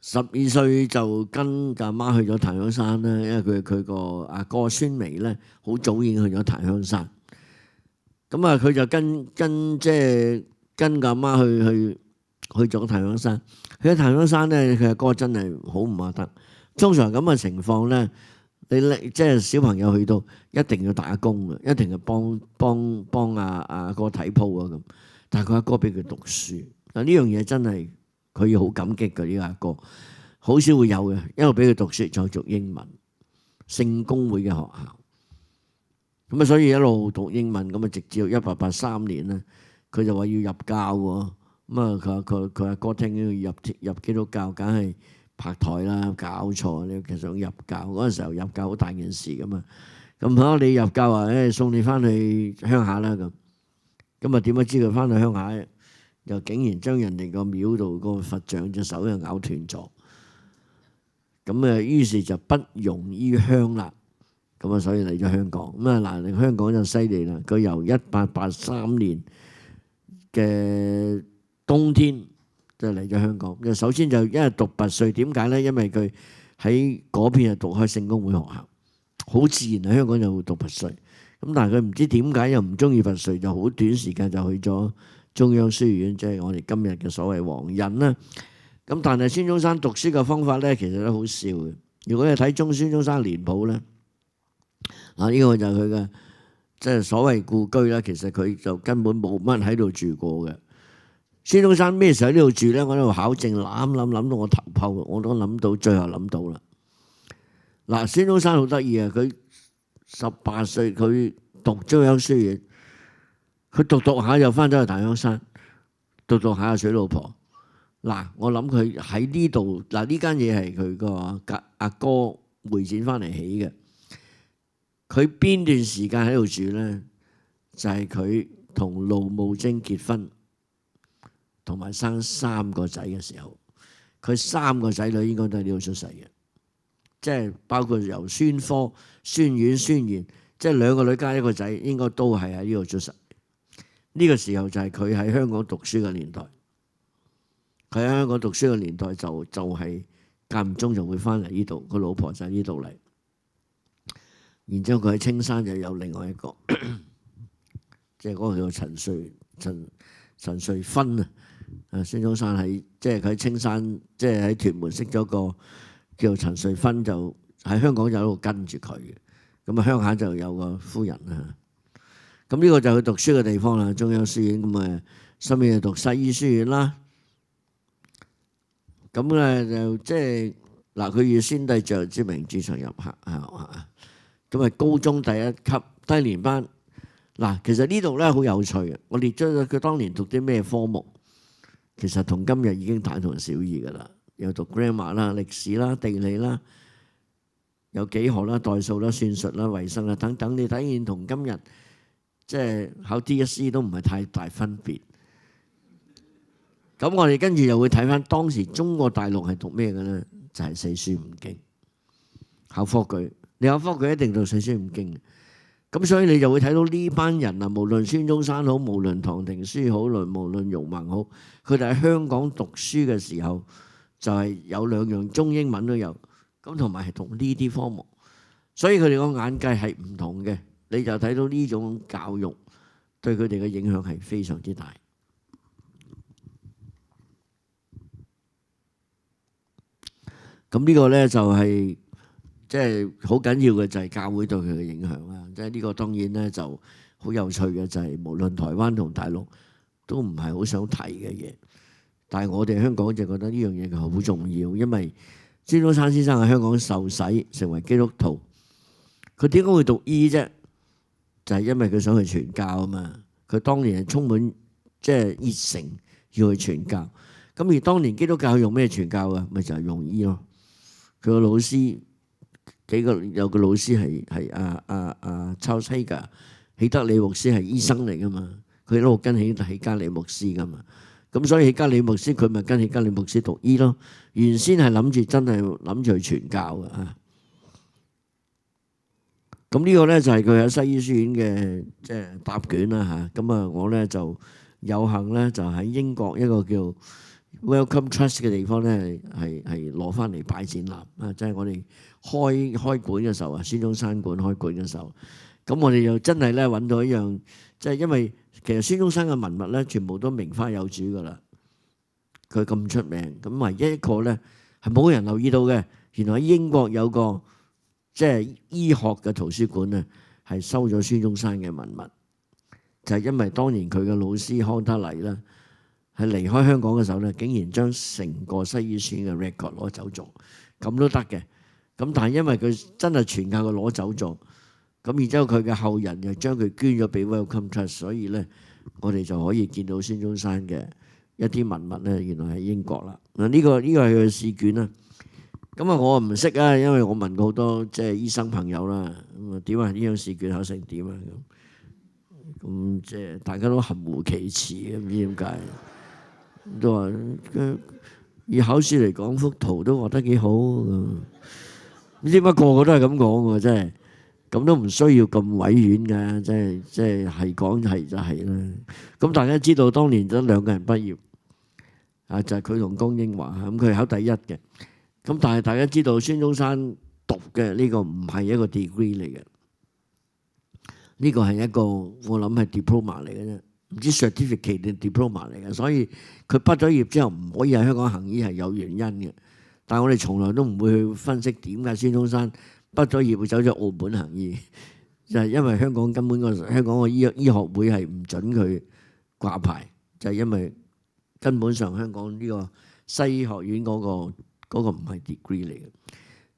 12歲就跟阿媽去咗檀香山啦，因為佢個阿哥孫眉咧好早已經去咗檀香山。咁啊佢就跟阿媽去咗檀香山。去咗檀香山咧，佢阿哥真係好唔話得。通常咁嘅情況咧，你即係小朋友去到一定要打工嘅，一定要幫阿哥睇鋪啊咁。但係佢阿哥俾佢讀書，嗱呢樣嘢真係佢要好感激嘅呢個阿哥，好少會有嘅，一路俾佢讀書再讀英文，聖公會嘅學校。咁啊，所以一路讀英文，咁啊，直至到1883年咧，佢就話要入教喎。咁啊，佢阿哥聽要入基督教，梗係拍台啦，搞錯！你其實想入教嗰陣時候入教好大件事噶嘛。咁好，你入教話送你翻去鄉下啦咁。咁啊點解知佢翻去鄉下又竟然將人哋個廟度個佛像隻手又咬斷咗？咁啊，於是就不容於鄉啦。咁啊，所以嚟咗香港。咁啊嗱，嚟香港就犀利啦。佢由1883年嘅冬天就嚟咗香港。首先就因為讀拔萃，點解咧？因為佢喺嗰邊係讀開聖公會學校，好自然喺香港就會讀拔萃。咁但係佢唔知點解又唔中意拔萃，就好短時間就去咗中央書院，即係我哋今日嘅所謂皇仁啦。咁但係孫中山讀書嘅方法咧，其實都好笑嘅。如果你睇孫中山年譜咧，嗱呢個就係佢嘅即係所謂故居啦。其實佢就根本冇乜喺度住過嘅。孫中山咩時候喺呢度住咧？我喺度考證諗到我頭泡，我都諗到，最後諗到啦。嗱，孫中山好得意啊！佢18歲佢讀中央書院，佢讀下又翻咗去檀香山，讀下娶老婆。嗱，我諗佢喺呢度，嗱呢間嘢係佢個阿哥會展翻嚟起嘅。佢邊段時間喺度住咧？就係佢同盧慕貞結婚，同埋生3個仔嘅時候，佢3個仔女應該都喺呢度出世嘅，即係包括由孫科、孫婉、孫賢，即係2個女加1個仔，應該都係喺呢度出世。呢個時候就係佢喺香港讀書嘅年代。佢喺香港讀書嘅年代就係間唔中就會翻嚟呢度，個老婆就喺呢度嚟。然之後佢喺青山就有另外一個，即係嗰個叫陳瑞芬啊。孫中山喺即係佢喺青山，即係喺屯門識咗個叫陳瑞芬，就喺香港就喺度跟住佢嘅。咁啊鄉下就有個夫人啊。咁呢個就係佢讀書嘅地方啦，中央書院。咁啊，後面就讀西醫書院啦。咁咧就即係嗱，佢以先帝著之名註冊入學校。咁啊，高中第1級低年班。嗱，其實呢度咧好有趣嘅。我列咗佢當年讀啲咩科目，其實同今日已經大同小異噶啦。又讀 grammar 啦、歷史啦、地理啦，有幾何啦、代數啦、算術啦、衞生啦等等。你睇見同今日即係考 DSE 都唔係太大分別。咁我哋跟住又會睇翻當時中國大陸係讀咩嘅咧？就係四書五經。考科舉，你考科舉一定讀四書五經。咁所以你就會睇到呢班人啊，無論孫中山好，無論唐廷樞好，無論容閎好，佢哋喺香港讀書嘅時候，就係有兩樣中英文都有，咁同埋係讀呢啲科目，所以佢哋個眼界係唔同嘅。你就睇到呢種教育對佢哋嘅影響係非常之大。咁呢個咧就係即係好緊要嘅，就係教會對佢嘅影響啦。即係呢個當然咧就好有趣嘅，就係無論台灣同大陸都唔係好想提嘅嘢，但係我哋香港就覺得呢樣嘢好重要，因為孫中山先生喺香港受洗成為基督徒，佢點解會讀醫啫？就係因為佢想去傳教啊嘛。佢當年係充滿即係熱誠要去傳教。咁而當年基督教用咩傳教啊？咪就係用醫咯。佢個老師有個老師係Charles Hager，希德里牧師係醫生嚟噶嘛，佢一路跟希加里牧師噶嘛，咁所以希加里牧師佢咪跟希加里牧師讀醫咯。原先係真係諗住去傳教嘅嚇。咁呢個咧就係佢喺西醫書院嘅即係答卷啦嚇。咁啊我咧就有幸咧就喺英國一個叫Wellcome Trust 嘅地方咧，係攞翻嚟擺展覽啊！即係我哋開館嘅時候啊，孫中山館開館嘅時候，咁我哋又真係咧揾到一樣，即係因為其實孫中山嘅文物咧，全部都名花有主噶啦，佢咁出名，咁唯一一個咧係冇人留意到嘅，原來喺英國有個即係醫學嘅圖書館啊，係收咗孫中山嘅文物，就係因為當年佢嘅老師康德黎啦。係離開香港嘅時候咧，竟然將成個西醫書院嘅 record 攞走咗，咁都得嘅。咁但係因為佢真係全靠佢攞走咗，咁然之後佢嘅後人又將佢捐咗俾 Wellcome Trust，所以咧我哋就可以見到孫中山嘅一啲文物咧，原來喺英國啦。嗱呢個係佢嘅試卷啦。咁啊我唔識啊，因為我問過好多即係醫生朋友啦。咁啊點啊呢樣試卷考成點啊？咁即係大家都含糊其辭嘅，唔知點解。都話以考試嚟講，幅圖都畫得幾好，唔知點解個個都係咁講喎，真係咁都唔需要咁委婉㗎，即係講係就係啦。咁大家知道當年得兩個人畢業啊，就係佢同江英華，咁佢係考第一嘅。咁但係大家知道孫中山讀嘅呢個唔係一個 degree 嚟嘅，呢個係一個我諗係 diploma 嚟嘅啫。唔知 certificate 定 diploma 嚟嘅，所以佢畢咗業之後唔可以喺香港行醫係有原因嘅。但係我哋從來都唔會去分析點解孫中山畢咗業會走咗澳門行醫，就係因為香港根本香港個醫學會係唔準佢掛牌，就係因為根本上香港呢個西醫學院嗰個唔係 degree 嚟嘅。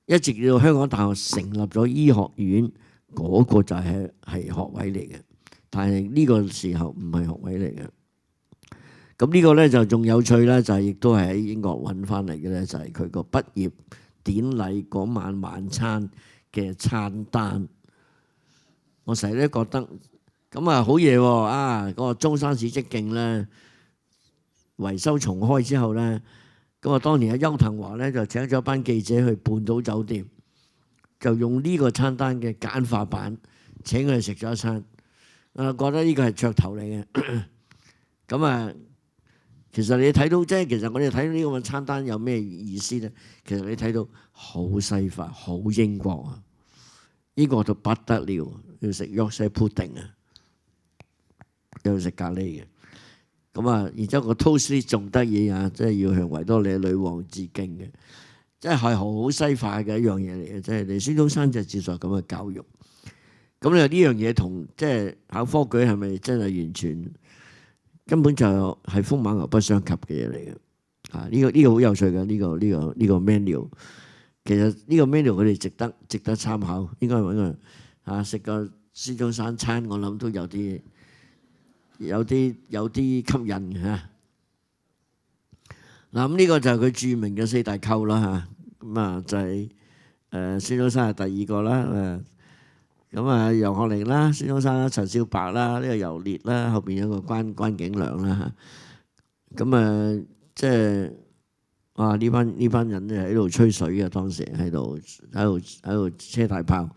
一直到香港大學成立咗醫學院，嗰個就係學位嚟嘅。但係呢個時候唔係學位嚟嘅，咁呢個咧就仲有趣啦，就係亦都係喺英國揾翻嚟嘅咧，就係佢個畢業典禮嗰晚晚餐嘅餐單。我成日都覺得咁啊好嘢喎！啊嗰個中山市職徑咧維修重開之後咧，咁啊當年阿邱騰華咧就請咗班記者去半島酒店，就用呢個餐單嘅簡化版請佢哋食咗一餐。覺得呢個係噱頭嚟嘅，咁啊，其實你睇到即係其實我哋睇到呢個嘅餐單有咩意思咧？其實你睇到好西化、好英國啊，英國到不得了，要食 Yorkshire pudding 啊，要食咖喱嘅，咁啊，然之後個 toast 仲得意啊，即係要向維多利亞女王致敬嘅，即係好西化嘅一樣嘢嚟嘅，即係你孫中山就接受咁嘅教育。咁你話呢樣嘢同即係考科舉係咪真係完全根本就係風馬牛不相及嘅嘢嚟嘅？啊，呢個好有趣嘅呢個 menu。其實呢個 menu 佢哋值得參考，應該揾個食個孫中山餐，我諗都有啲吸引嚇。嗱，咁呢個就係佢著名嘅四大寇啦嚇。咁啊就係孫中山係第二個啦。咁啊楊學齡啦、孫中山啦、陳少白啦、呢個游烈啦，後邊有個關景良啦嚇。咁啊即係哇呢班人咧喺度吹水嘅，當時喺度車大炮。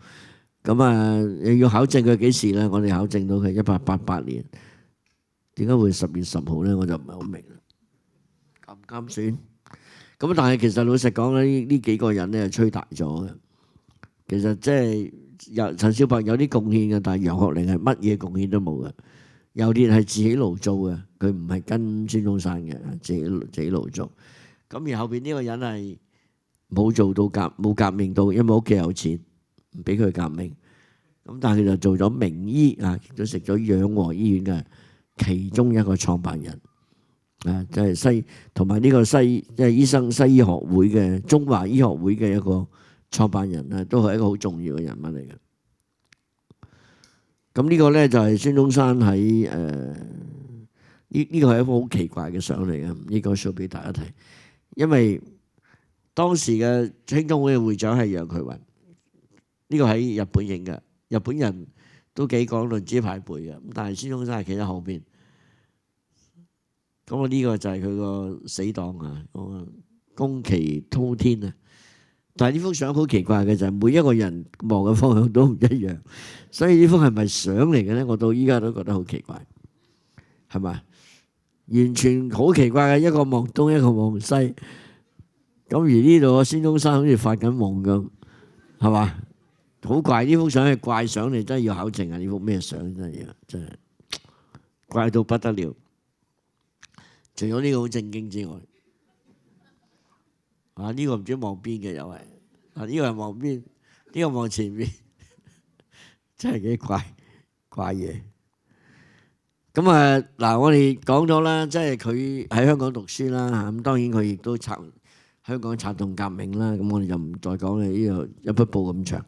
咁啊要考證佢幾時咧？我哋考證到佢1888年。點解會10月10號咧？我就唔係好明。啱選咁，但係其實老實講咧，呢幾個人咧係吹大咗嘅。其實即係陳少白有啲貢獻嘅，但係楊學齡係乜嘢貢獻都冇嘅。游烈係自己勞做嘅，佢唔係跟孫中山嘅，自己勞做。咁而後邊呢個人係冇革命到，因為屋企有錢，唔俾佢革命。咁但係佢就做咗名醫啊，亦都食咗養和醫院嘅其中一個創辦人。就係同埋呢個即係西醫學會嘅中華醫學會嘅一個創辦人啊，都係一個好重要嘅人物嚟嘅。咁呢個咧就係孫中山喺呢個係一個好奇怪嘅相嚟嘅，呢個 show 俾大家睇。因為當時嘅興中會嘅會長係楊衢雲，呢個喺日本影嘅，日本人都幾講論資排輩嘅，咁但係孫中山係企喺後邊。咁呢個就係佢個死黨啊，宮崎滔天啊！但係呢幅相好奇怪嘅就係每一個人望嘅方向都唔一樣，所以呢幅係咪相嚟嘅咧？我到依家都覺得好奇怪，係咪？完全好奇怪嘅，一個望東，一個望西。咁而呢度孫中山好似發緊夢咁，係嘛？好怪，呢幅相係怪相嚟，真係要考證啊！呢幅咩相真係怪到不得了。除咗呢個好正經之外，呢個唔知望邊嘅又係，呢個係望邊，呢個望前面，真係幾怪嘢。咁嗱，我哋講咗啦，即係佢喺香港讀書啦嚇，咁當然佢亦都香港策動革命啦。咁我哋就唔再講呢個一步步咁長。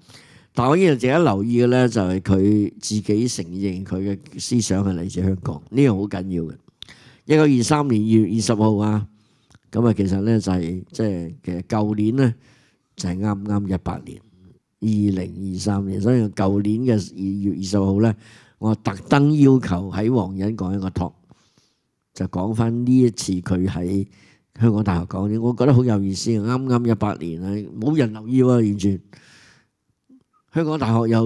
但係我呢度值得留意嘅咧，就係佢自己承認佢嘅思想係嚟自香港，呢樣好緊要嘅。1923年2月20號啊，咁啊其實咧就係其實舊年咧就係啱18年，2023年，所以舊年嘅2月20號咧，我特登要求喺皇仁講一個 talk，就講翻呢一次佢喺香港大學講啲，我覺得好有意思。啱18年啊，冇人留意喎，完全香港大學又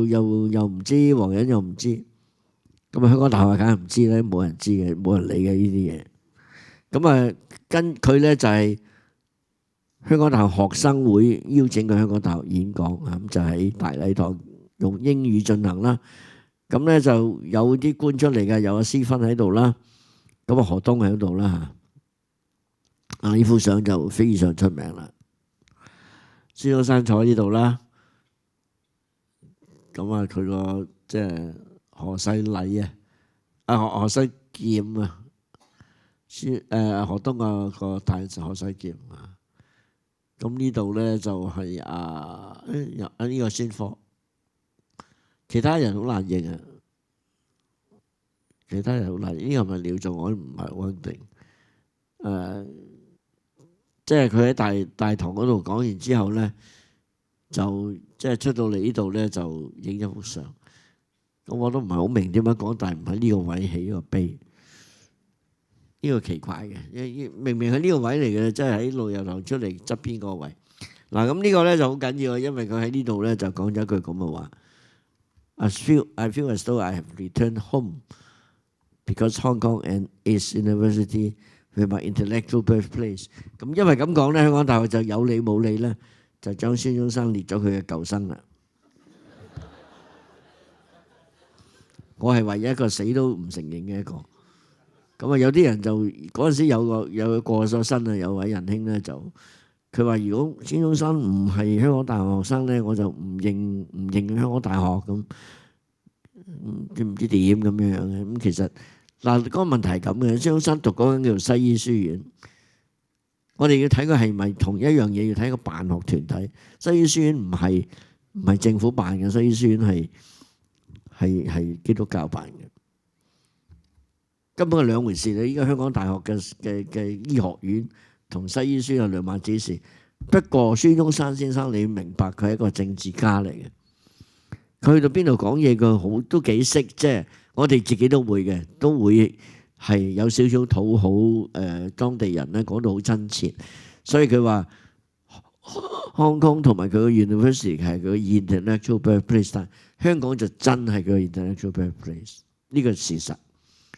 唔知，皇仁又唔知。咁香港大學梗係唔知咧，冇人知嘅，冇人理嘅呢啲嘢。咁跟佢咧就係香港大學學生會邀請佢香港大學演講，咁就喺大禮堂用英語進行啦。咁咧就有啲官出嚟嘅，有阿施勳喺度啦，咁何東喺度啦嚇。呢幅相就非常出名啦。孫中山坐喺呢度啦，咁佢個即係何世禮何世儉啊，何東個大何世儉啊。咁呢度咧就係呢個孫科，其他人好難認啊。呢個係咪廖仲愷唔係好肯定。即係佢喺大堂嗰度講完之後咧，就即係出到嚟呢度咧就影一幅相。咁我都唔係好明點解講，但係唔喺呢個位起個碑，呢個奇怪嘅，明明喺呢個位嚟嘅，即係喺陸佑堂出嚟側邊個位。嗱，咁呢個咧就好緊要，因為佢喺呢度咧就講咗一句咁嘅話。I feel as though I have returned home because Hong Kong and its university were my intellectual birthplace。咁因為咁講咧，香港大學就有理冇理咧，就將孫中山列咗佢嘅舊生啦。我係唯一一個死都唔承認嘅一個。咁有啲人就嗰陣時有個過咗身啊，有位仁兄咧就佢話：如果孫中山唔係香港大學學生咧，我就唔認香港大學咁，唔知點咁樣嘅。咁其實嗰個問題係咁嘅，孫中山讀嗰間叫做西醫書院，我哋要睇佢係咪同一樣嘢，要睇個辦學團體。西醫書院唔係政府辦嘅，西醫書院係基督教辦嘅，根本係兩回事。你依家香港大學嘅醫學院同西醫書有兩碼子事。不過孫中山先生，你明白佢係一個政治家嚟嘅，佢去到邊度講嘢，佢都幾識，即係我哋自己都會嘅，都會係有少少討好當地人咧，講到好親切。所以佢話 Hong Kong 同埋佢個 University 係佢個 intellectual birthplace， 但香港就真係佢個 intellectual birthplace， 呢個係事實。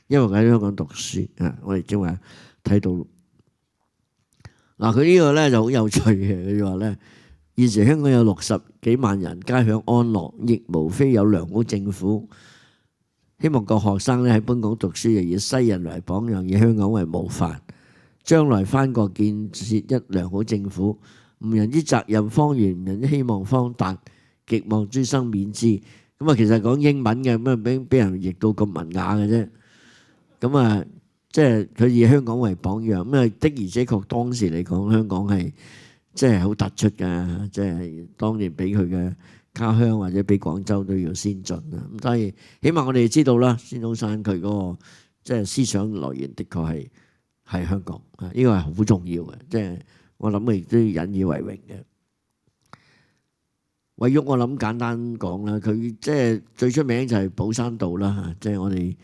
因為佢喺香港讀書啊，我哋正話睇到嗱，佢呢個咧就好有趣嘅。佢話咧，現時香港有60幾萬人，皆享安樂，亦無非有良好政府。希望各學生咧喺本港讀書，又以西人為榜樣，以香港為模範，將來翻國建設一良好政府。吾人之責任方圓，吾人之希望方達，極望諸生勉之。咁啊，其實講英文嘅，咁啊俾人譯到咁文雅嘅啫。咁啊，即係佢以香港為榜樣，咁啊的而且確當時嚟講，香港係即係好突出㗎，即係當年比佢嘅家鄉或者比廣州都要先進啊。咁所以起碼我哋知道啦，孫中山佢嗰個即係思想來源，的確係香港啊，呢個係好重要嘅。即係我諗佢亦都要引以為榮嘅。韋旭我諗簡單講啦，佢即係最出名就係寶山道啦，即係我哋。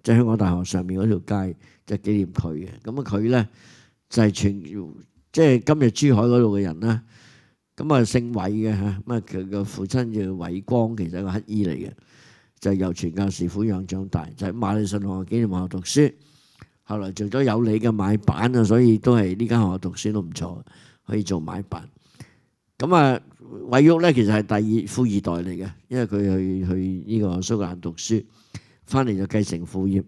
即係香港大學上面嗰條街，就紀念佢嘅。咁啊，佢咧就係即係今日珠海嗰度嘅人啦。咁啊，姓韋嘅嚇，咁啊佢個父親叫韋光，其實係個乞衣嚟嘅，就係由傳教士撫養長大，就喺馬禮遜學校紀念學校讀書。後來做咗有理嘅買辦啊，所以都係呢間學校讀書都唔錯，可以做買辦。咁啊，韋旭咧其實係富二代嚟嘅，因為佢去呢個蘇格蘭讀書。翻嚟就繼承父業，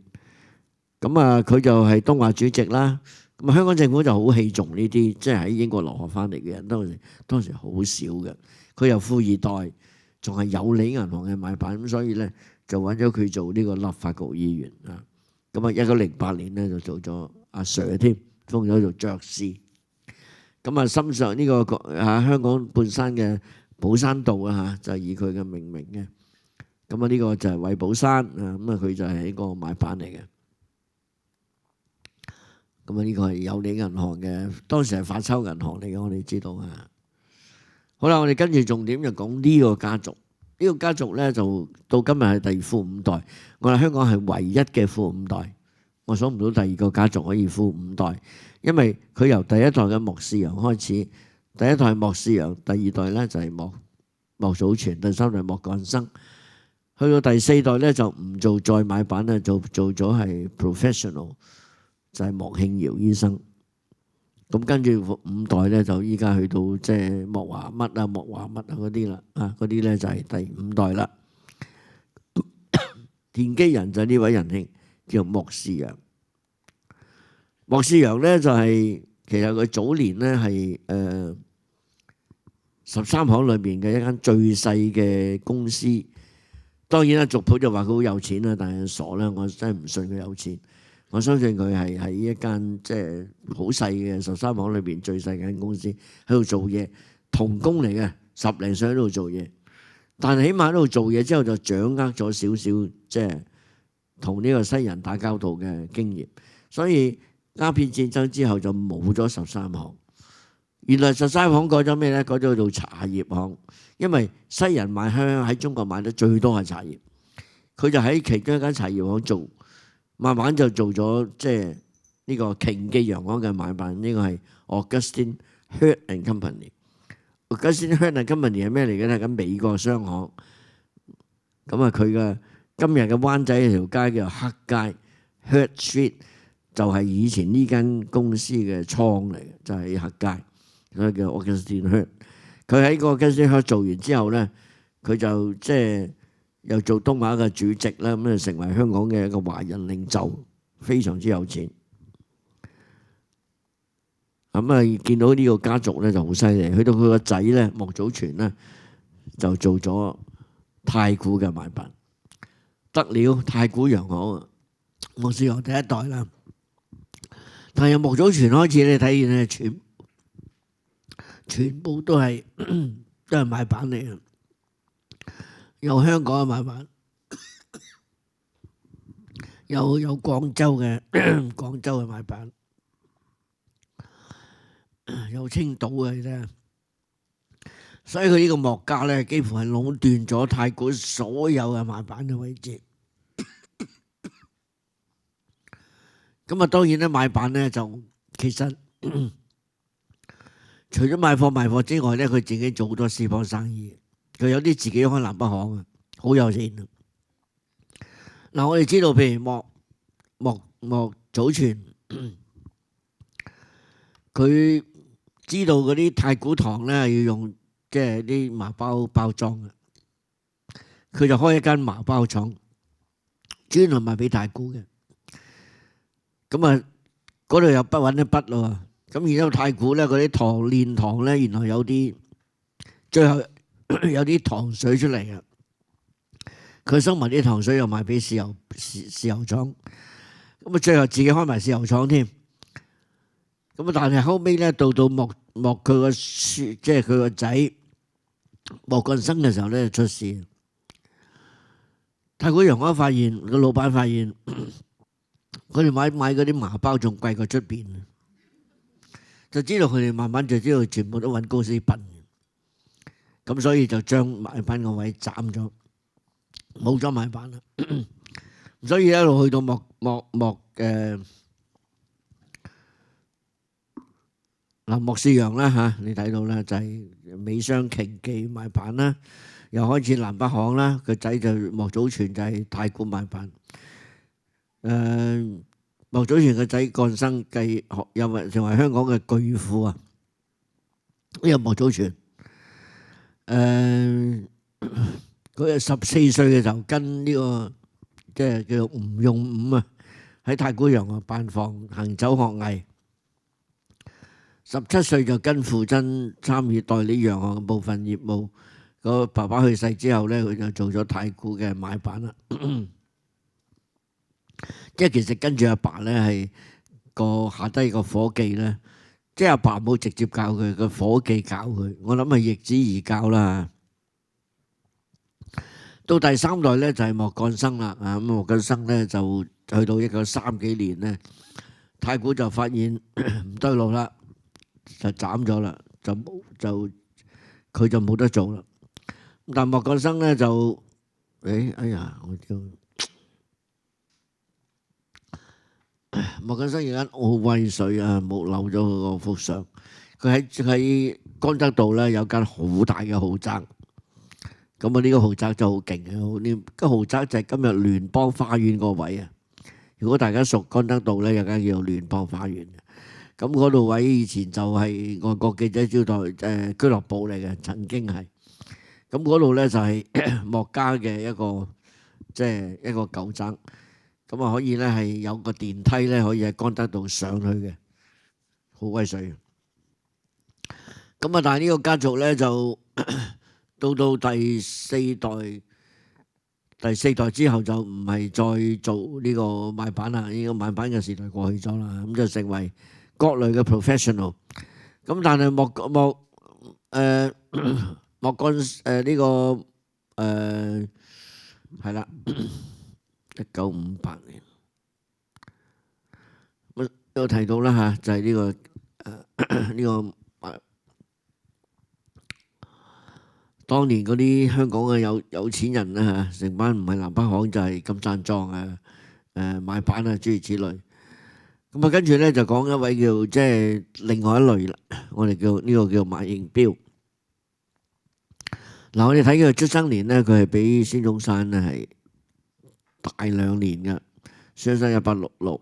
咁啊佢就係東華主席啦。咁啊香港政府就好器重呢啲，即係喺英國留學翻嚟嘅人，當時好少嘅。佢又富二代，仲係有理銀行嘅買辦，咁所以咧就揾咗佢做呢個立法局議員啊。咁啊1908年咧就做咗阿 Sir 添，封咗做爵士。咁啊心上呢個香港半山嘅寶山道啊嚇，就以佢嘅命名嘅。咁啊呢個就係韋寶山啊，咁啊佢就係一個買辦嚟嘅。咁啊呢個係有理銀行嘅，當時係發鈔銀行嚟嘅，我哋知道啊。好啦，我哋跟住重點就講呢個家族。呢個家族咧就到今日係第富5代，我哋香港係唯一嘅富5代。我想唔到第二個家族可以富5代，因為佢由第一代嘅莫士陽開始，第一代係莫士陽，第二代咧就係莫祖全，第三代莫幹生。去到第4代咧就唔做再買辦啦，做咗係 professional， 就係莫慶堯醫生。咁跟住5代咧就依家去到即係莫華乜啊、莫華乜啊嗰啲啦，啊嗰啲咧就係第5代啦。奠基人就係呢位仁兄叫莫士陽。莫士陽咧就係其實佢早年咧係13行裏邊嘅一間最細嘅公司。當然啦，族譜就話佢好有錢啦，但係傻啦，我真係唔信佢有錢。我相信佢係喺一間即係好細嘅13行裏邊最細間公司喺度做嘢，童工嚟嘅，10零歲喺度做嘢。但係起碼喺度做嘢之後就掌握咗少少即係同呢個西人打交道嘅經驗。所以鴉片戰爭之後就冇咗13行。原來13行改咗咩咧？改咗做茶葉行。因為西人買香喺中國買得最多係茶葉，佢就喺其中一間茶葉行做，慢慢就做咗即係呢個瓊記洋行嘅買辦。呢個係 Augustine Hurt and Company。Augustine Hurt and Company 係咩嚟嘅咧？咁美國商行。咁啊，佢嘅今日嘅灣仔條街叫黑街 Hurt Street， 就係以前呢間公司嘅倉嚟嘅，就係黑街，所以叫 Augustine Hurt。佢喺個金星學做完之後咧，佢就即係又做東亞嘅主席啦，咁就成為香港嘅一個華人領袖，非常之有錢。咁啊，見到呢個家族咧就好犀利，去到佢個仔咧莫祖全咧就做咗太古嘅買辦，得了太古洋行啊，莫士陽第一代啦。但係由莫祖全開始，你睇見咧全部都係買辦嚟嘅，有香港嘅買辦，有廣州嘅買辦。有青島嘅，你睇下。所以佢呢個莫家咧，幾乎係壟斷咗太古所有嘅賣辦嘅位置。咁啊，當然咧，賣辦咧就其實除咗賣貨之外咧，佢自己做好多私房生意。佢有啲自己開南北行啊，好有錢啊！嗱，我哋知道，譬如莫祖全，佢知道嗰啲太古糖咧要用即係啲麻包包裝嘅，佢就開一間麻包廠，專門賣俾太古嘅。咁啊，嗰度又不揾一筆咯。咁然之後太古咧嗰啲煉糖咧，原來有啲最後有啲糖水出嚟嘅，佢收埋啲糖水又賣俾豉油廠。咁啊，最後自己開埋豉油廠添。咁啊，但係後尾咧到莫佢個即係佢個仔莫幹生嘅時候咧出事。太古洋行發現個老闆發現，佢哋買嗰啲麻包仲貴過出邊，就知道佢哋慢慢就知道全部都揾公司笨。咁所以就將賣辦個位斬咗，冇咗賣辦啦。所以一路去到莫士洋啦嚇，你睇到啦，就係美商瓊記賣辦啦，又開始南北行啦，個仔就莫祖全就係太古賣辦。莫祖全個仔幹生又成為香港嘅巨富啊！呢個莫祖全，佢係14歲嘅時候跟呢個即係叫做吳用武啊，喺太古洋行辦房行走學藝。17歲就跟父親參與代理洋行嘅部分業務。個爸爸去世之後咧，佢就做咗太古嘅賣辦啦。即係其實跟住阿爸咧係個下低個伙計咧，即係阿爸冇直接教佢，個伙計教佢。我諗係易子而教啦。到第3代咧就係莫幹生啦。咁莫幹生咧就去到1930幾年咧，太古就發現唔對路啦，就斬咗啦，佢就冇得做啦。但莫幹生咧就哎呀，我叫莫幹生而家好威水啊，冇漏咗佢個幅相。佢喺江德道咧有間好大嘅豪宅。咁啊呢個豪宅就好勁嘅，呢個豪宅就係今日聯邦花園個位啊。如果大家熟江德道咧，有間叫做聯邦花園。咁嗰度位以前就係外國記者招待俱樂部嚟嘅，曾經係。咁嗰度咧就係莫家嘅一個即係一個舊宅。咁啊可以咧係有個電梯咧可以喺江德道上去嘅，好威水。咁啊但係呢個家族咧就到第4代之後就唔係再做呢個賣辦啦，呢個賣辦嘅時代過去咗啦，咁就成為各類嘅 professional。咁但係莫幹呢個係啦，1958年咁有提到啦嚇，就係呢個當年嗰啲香港嘅有錢人啦嚇，成班唔係南北行就係金山莊啊、賣辦啊諸如此類。咁啊跟住咧就講一位叫即係另外一類啦，我哋叫呢個叫馬應彪。嗱，我哋睇佢嘅出生年咧，佢係比孫中山咧係大2年嘅。孫中山1866，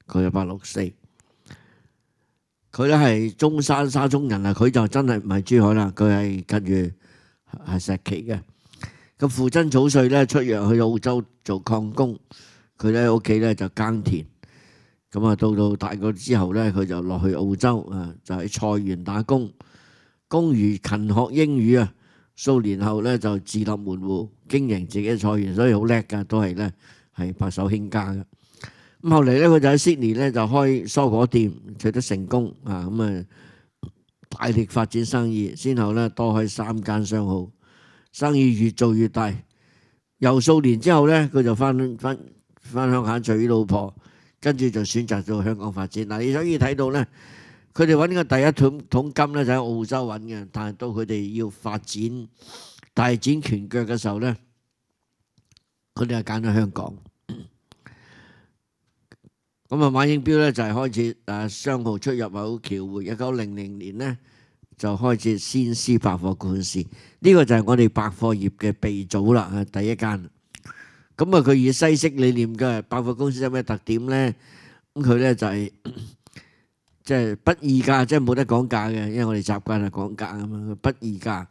佢1864。佢咧係中山沙中人啊，佢就真係唔係珠海啦，佢係跟住係石岐嘅。咁父親早歲咧出洋去澳洲做礦工，佢咧喺屋企咧就耕田。咁啊到大個之後咧，佢就落去澳洲啊，就喺菜園打工，工餘勤學英語啊。數年後咧就自立門戶，經營自己嘅菜園，所以好叻㗎，都係咧係白手興家嘅。咁後嚟咧，佢就喺 Sydney 咧就開蔬果店，取得成功啊！咁啊大力發展生意，先後咧多開3間商號，生意越做越大。又數年之後咧，佢就翻鄉下娶老婆，跟住就選擇到香港發展。嗱，你可以睇到咧，佢哋揾嘅第一桶金咧就喺澳洲揾嘅，但係到佢哋要發展大展拳腳嘅時候咧，佢哋係揀咗香港。咁啊，馬英標咧就係開始商號出入口僑匯。1900年咧就開始先施百貨公司，呢個就係我哋百貨業嘅鼻祖啦，第一間。咁啊，佢以西式理念嘅百貨公司有咩特點咧？咁佢咧就係即係不議價，即係冇得講價嘅，因為我哋習慣係講價啊嘛，不議價。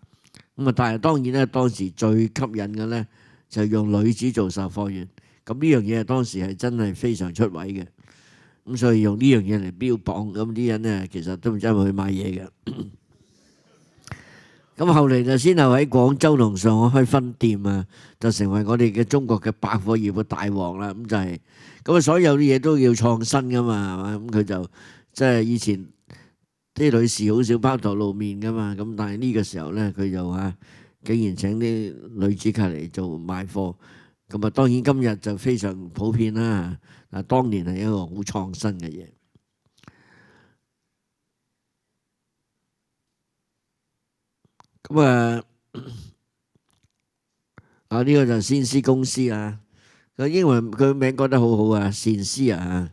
咁啊，但係當然咧，當時最吸引嘅咧就係用女子做售貨員。咁呢樣嘢當時係真係非常出位嘅。咁所以用呢樣嘢嚟標榜，咁啲人咧其實都唔知係咪去買嘢嘅。咁後嚟就先後喺廣州同上海開分店啊，就成為我哋嘅中國嘅百貨業嘅大王啦。咁就係咁啊，所有啲嘢都要創新噶嘛，係嘛？咁佢就即係以前啲女士好少拋頭露面噶嘛，咁但係呢個時候咧，佢就竟然請啲女子客嚟做賣貨。咁啊，當然今日就非常普遍啦。嗱，當年係一個好創新嘅嘢。咁呢個就係先施公司啊。佢英文佢名改得好好啊，善思啊，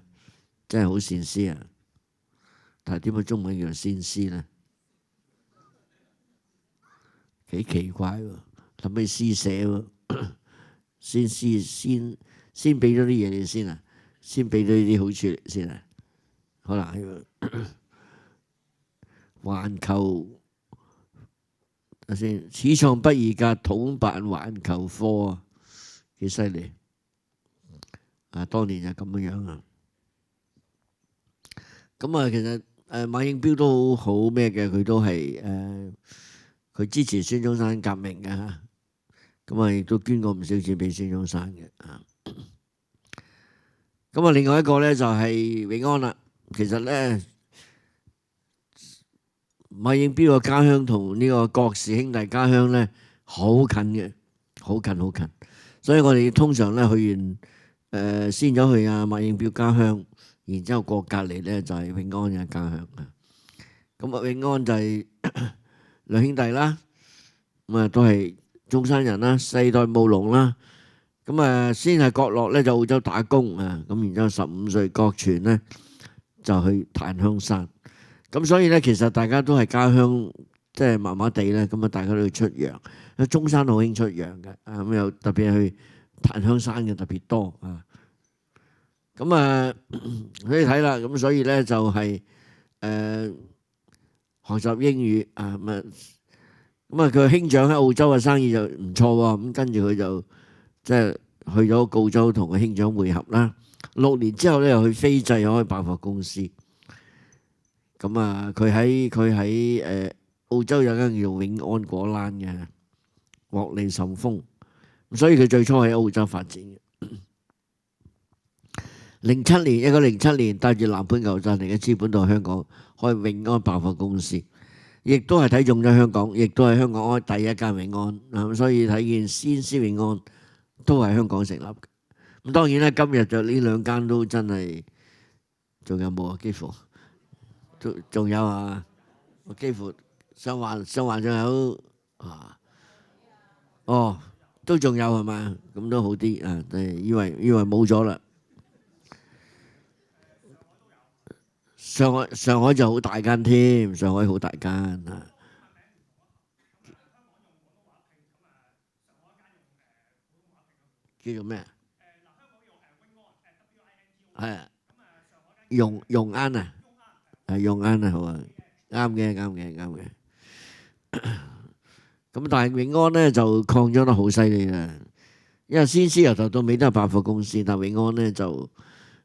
真係好善思啊。但係點解中文叫做先施咧？幾奇怪喎，諗起施捨喎。先施先俾咗啲嘢你先啊，先俾咗啲好處你先啊，可能係環球先始創不二價，統辦環球貨啊，幾犀利啊！當年就咁樣啊。咁啊，其實馬英標都好咩嘅，佢都係佢支持孫中山革命嘅嚇。咁啊，亦都捐過唔少錢俾孫中山嘅啊。咁啊，另外一個咧就係永安啦。其實咧，馬英標嘅家鄉同呢個郭氏兄弟家鄉咧好近嘅，好近好近。所以我哋通常咧去完先咗去馬英標家鄉，然之後過隔離咧就係永安嘅家鄉啊。咁啊，永安就係兩兄弟啦，咁啊都係中山人啦，世代務農啦。咁啊，先係郭樂咧就澳洲打工啊，咁然之後15歲郭全咧就去檀香山。咁所以咧，其實大家都係家鄉即係麻麻地咧，咁啊大家都要出洋。因為中山好興出洋嘅，啊咁又特別係去檀香山嘅特別多啊。咁啊，可以睇啦。咁所以咧就係學習英語啊咁啊，佢兄長喺澳洲嘅生意就唔錯喎。咁跟住佢就即係去咗澳洲同佢兄長會合啦。6年之後咧，又去斐濟開百貨公司。咁啊，佢喺澳洲有間叫永安果欄嘅，獲利甚豐。咁所以佢最初喺澳洲發展嘅。1907年帶住南半球陣嚟嘅資本到香港開永安百貨公司。亦都係睇中咗香港，亦都係香港開第一間永安。咁所以睇見先施永安都係香港成立嘅。咁當然啦，今日就呢兩間都真係仲有冇啊？幾乎仲有啊！幾乎上環仲有啊！哦，都仲有係嘛？咁都好啲啊！以為冇咗啦。上海就好大間添，上海好大間啊！叫做咩啊？係啊，用安啊，係用安啊，好啊，啱嘅。咁但係永安咧就擴張得好犀利啦，因為先施由頭到尾都係百貨公司，但係永安咧就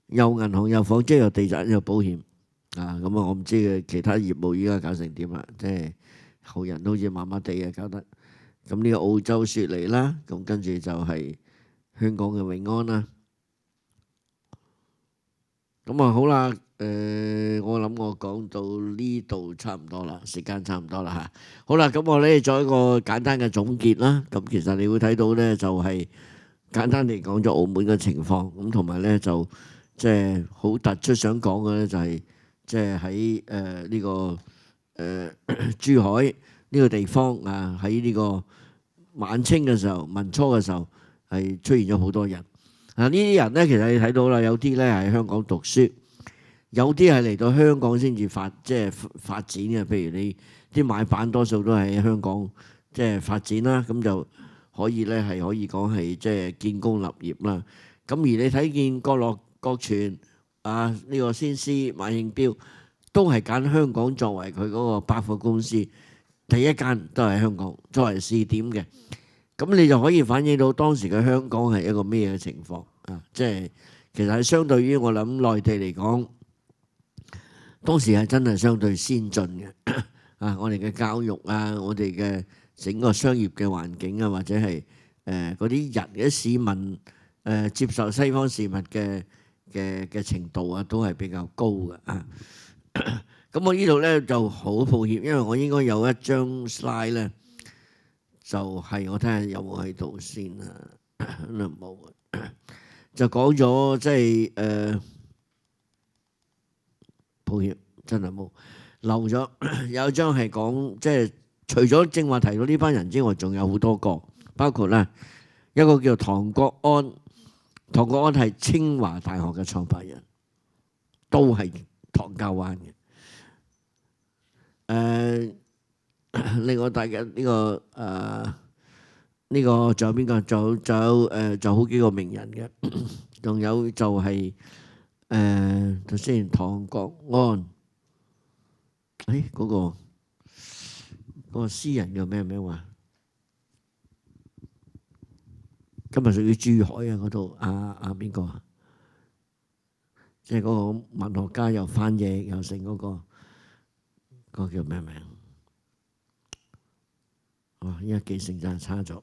有銀行、有紡織、有地產、有保險。咁啊，我唔知佢其他業務依家搞成點啦，即係後人都好似麻麻地啊搞得。咁呢個澳洲雪梨啦，咁跟住就係香港嘅永安啦。咁啊好啦，我諗我講到呢度差唔多啦，時間差唔多啦嚇。好啦，咁我咧做一個簡單嘅總結啦。咁其實你會睇到咧，就係簡單地講咗澳門嘅情況，咁同埋咧就即係好突出想講嘅咧就係。即係喺呢個珠海呢個地方啊，喺呢個晚清嘅時候、民初嘅時候係出現咗好多人啊。呢啲人咧，其實你睇到啦，有啲咧係香港讀書，有啲係嚟到香港先至發展嘅。譬如你啲買辦多數都係喺香港即係發展啦，咁就可以咧係可以講係即係建功立業啦。咁而你睇見國樂國傳啊，呢個先師馬應彪都係揀香港作為佢嗰個百貨公司第一間，都係香港作為試點嘅。咁你就可以反映到當時嘅香港係一個咩嘅情況啊？即係其實係相對於我諗內地嚟講，當時係真係相對先進嘅啊！我哋嘅教育啊，我哋嘅整個商業嘅環境啊，或者係嗰啲人嘅市民接受西方事物嘅程度啊，都係比較高嘅啊。咁我呢度咧就好抱歉，因為我應該有一張 slide 咧，就係我睇下有冇喺度先啊，可能冇啊，就講咗即係抱歉，真係冇漏咗。有一張係講即係除咗正話提到呢班人之外，仲有好多個，包括咧一個叫唐國安。唐國安係清華大學嘅創辦人，都係唐教灣嘅。另外大家呢個呢個仲有邊個？仲有好幾個名人嘅，仲有就係頭先唐國安，嗰個詩人叫咩名話？今日屬於珠海啊嗰度邊個啊？即係嗰個文學家又翻譯又成嗰個叫咩名？依家記性真係差咗。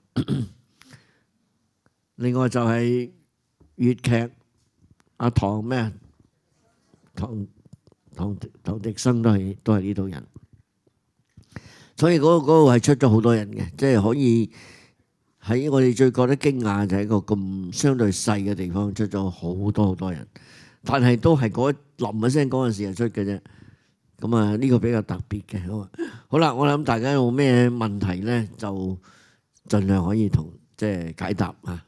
另外就係粵劇阿唐咩？唐滌生都係呢度人，所以嗰個係出咗好多人嘅，即係可以。喺我哋最覺得驚訝就係一個咁相對細嘅地方出咗好多人，但係都係嗰臨一聲嗰陣時就出嘅啫。咁啊呢個比較特別嘅。好啦，我諗大家有咩問題咧，就盡量可以同即係解答啊。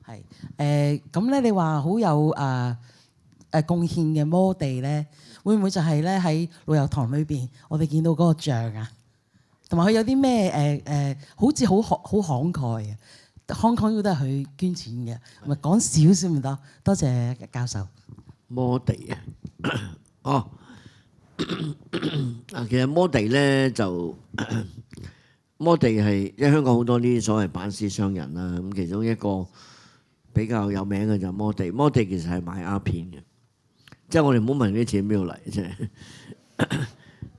係咁咧，你話好有貢獻嘅摩地咧，會唔會就係咧喺老友堂裏邊，我哋見到嗰個像啊？同埋佢有啲咩好似好慷慨啊！慷慨都係佢捐錢嘅，咪講少少咪得。多謝教授。摩地啊，其實摩地咧就摩地係因為香港好多呢啲所謂辦事商人啦，咁其中一個比較有名嘅就係摩地。摩地其實係賣鴉片嘅，即係我哋唔好問啲錢邊度嚟啫。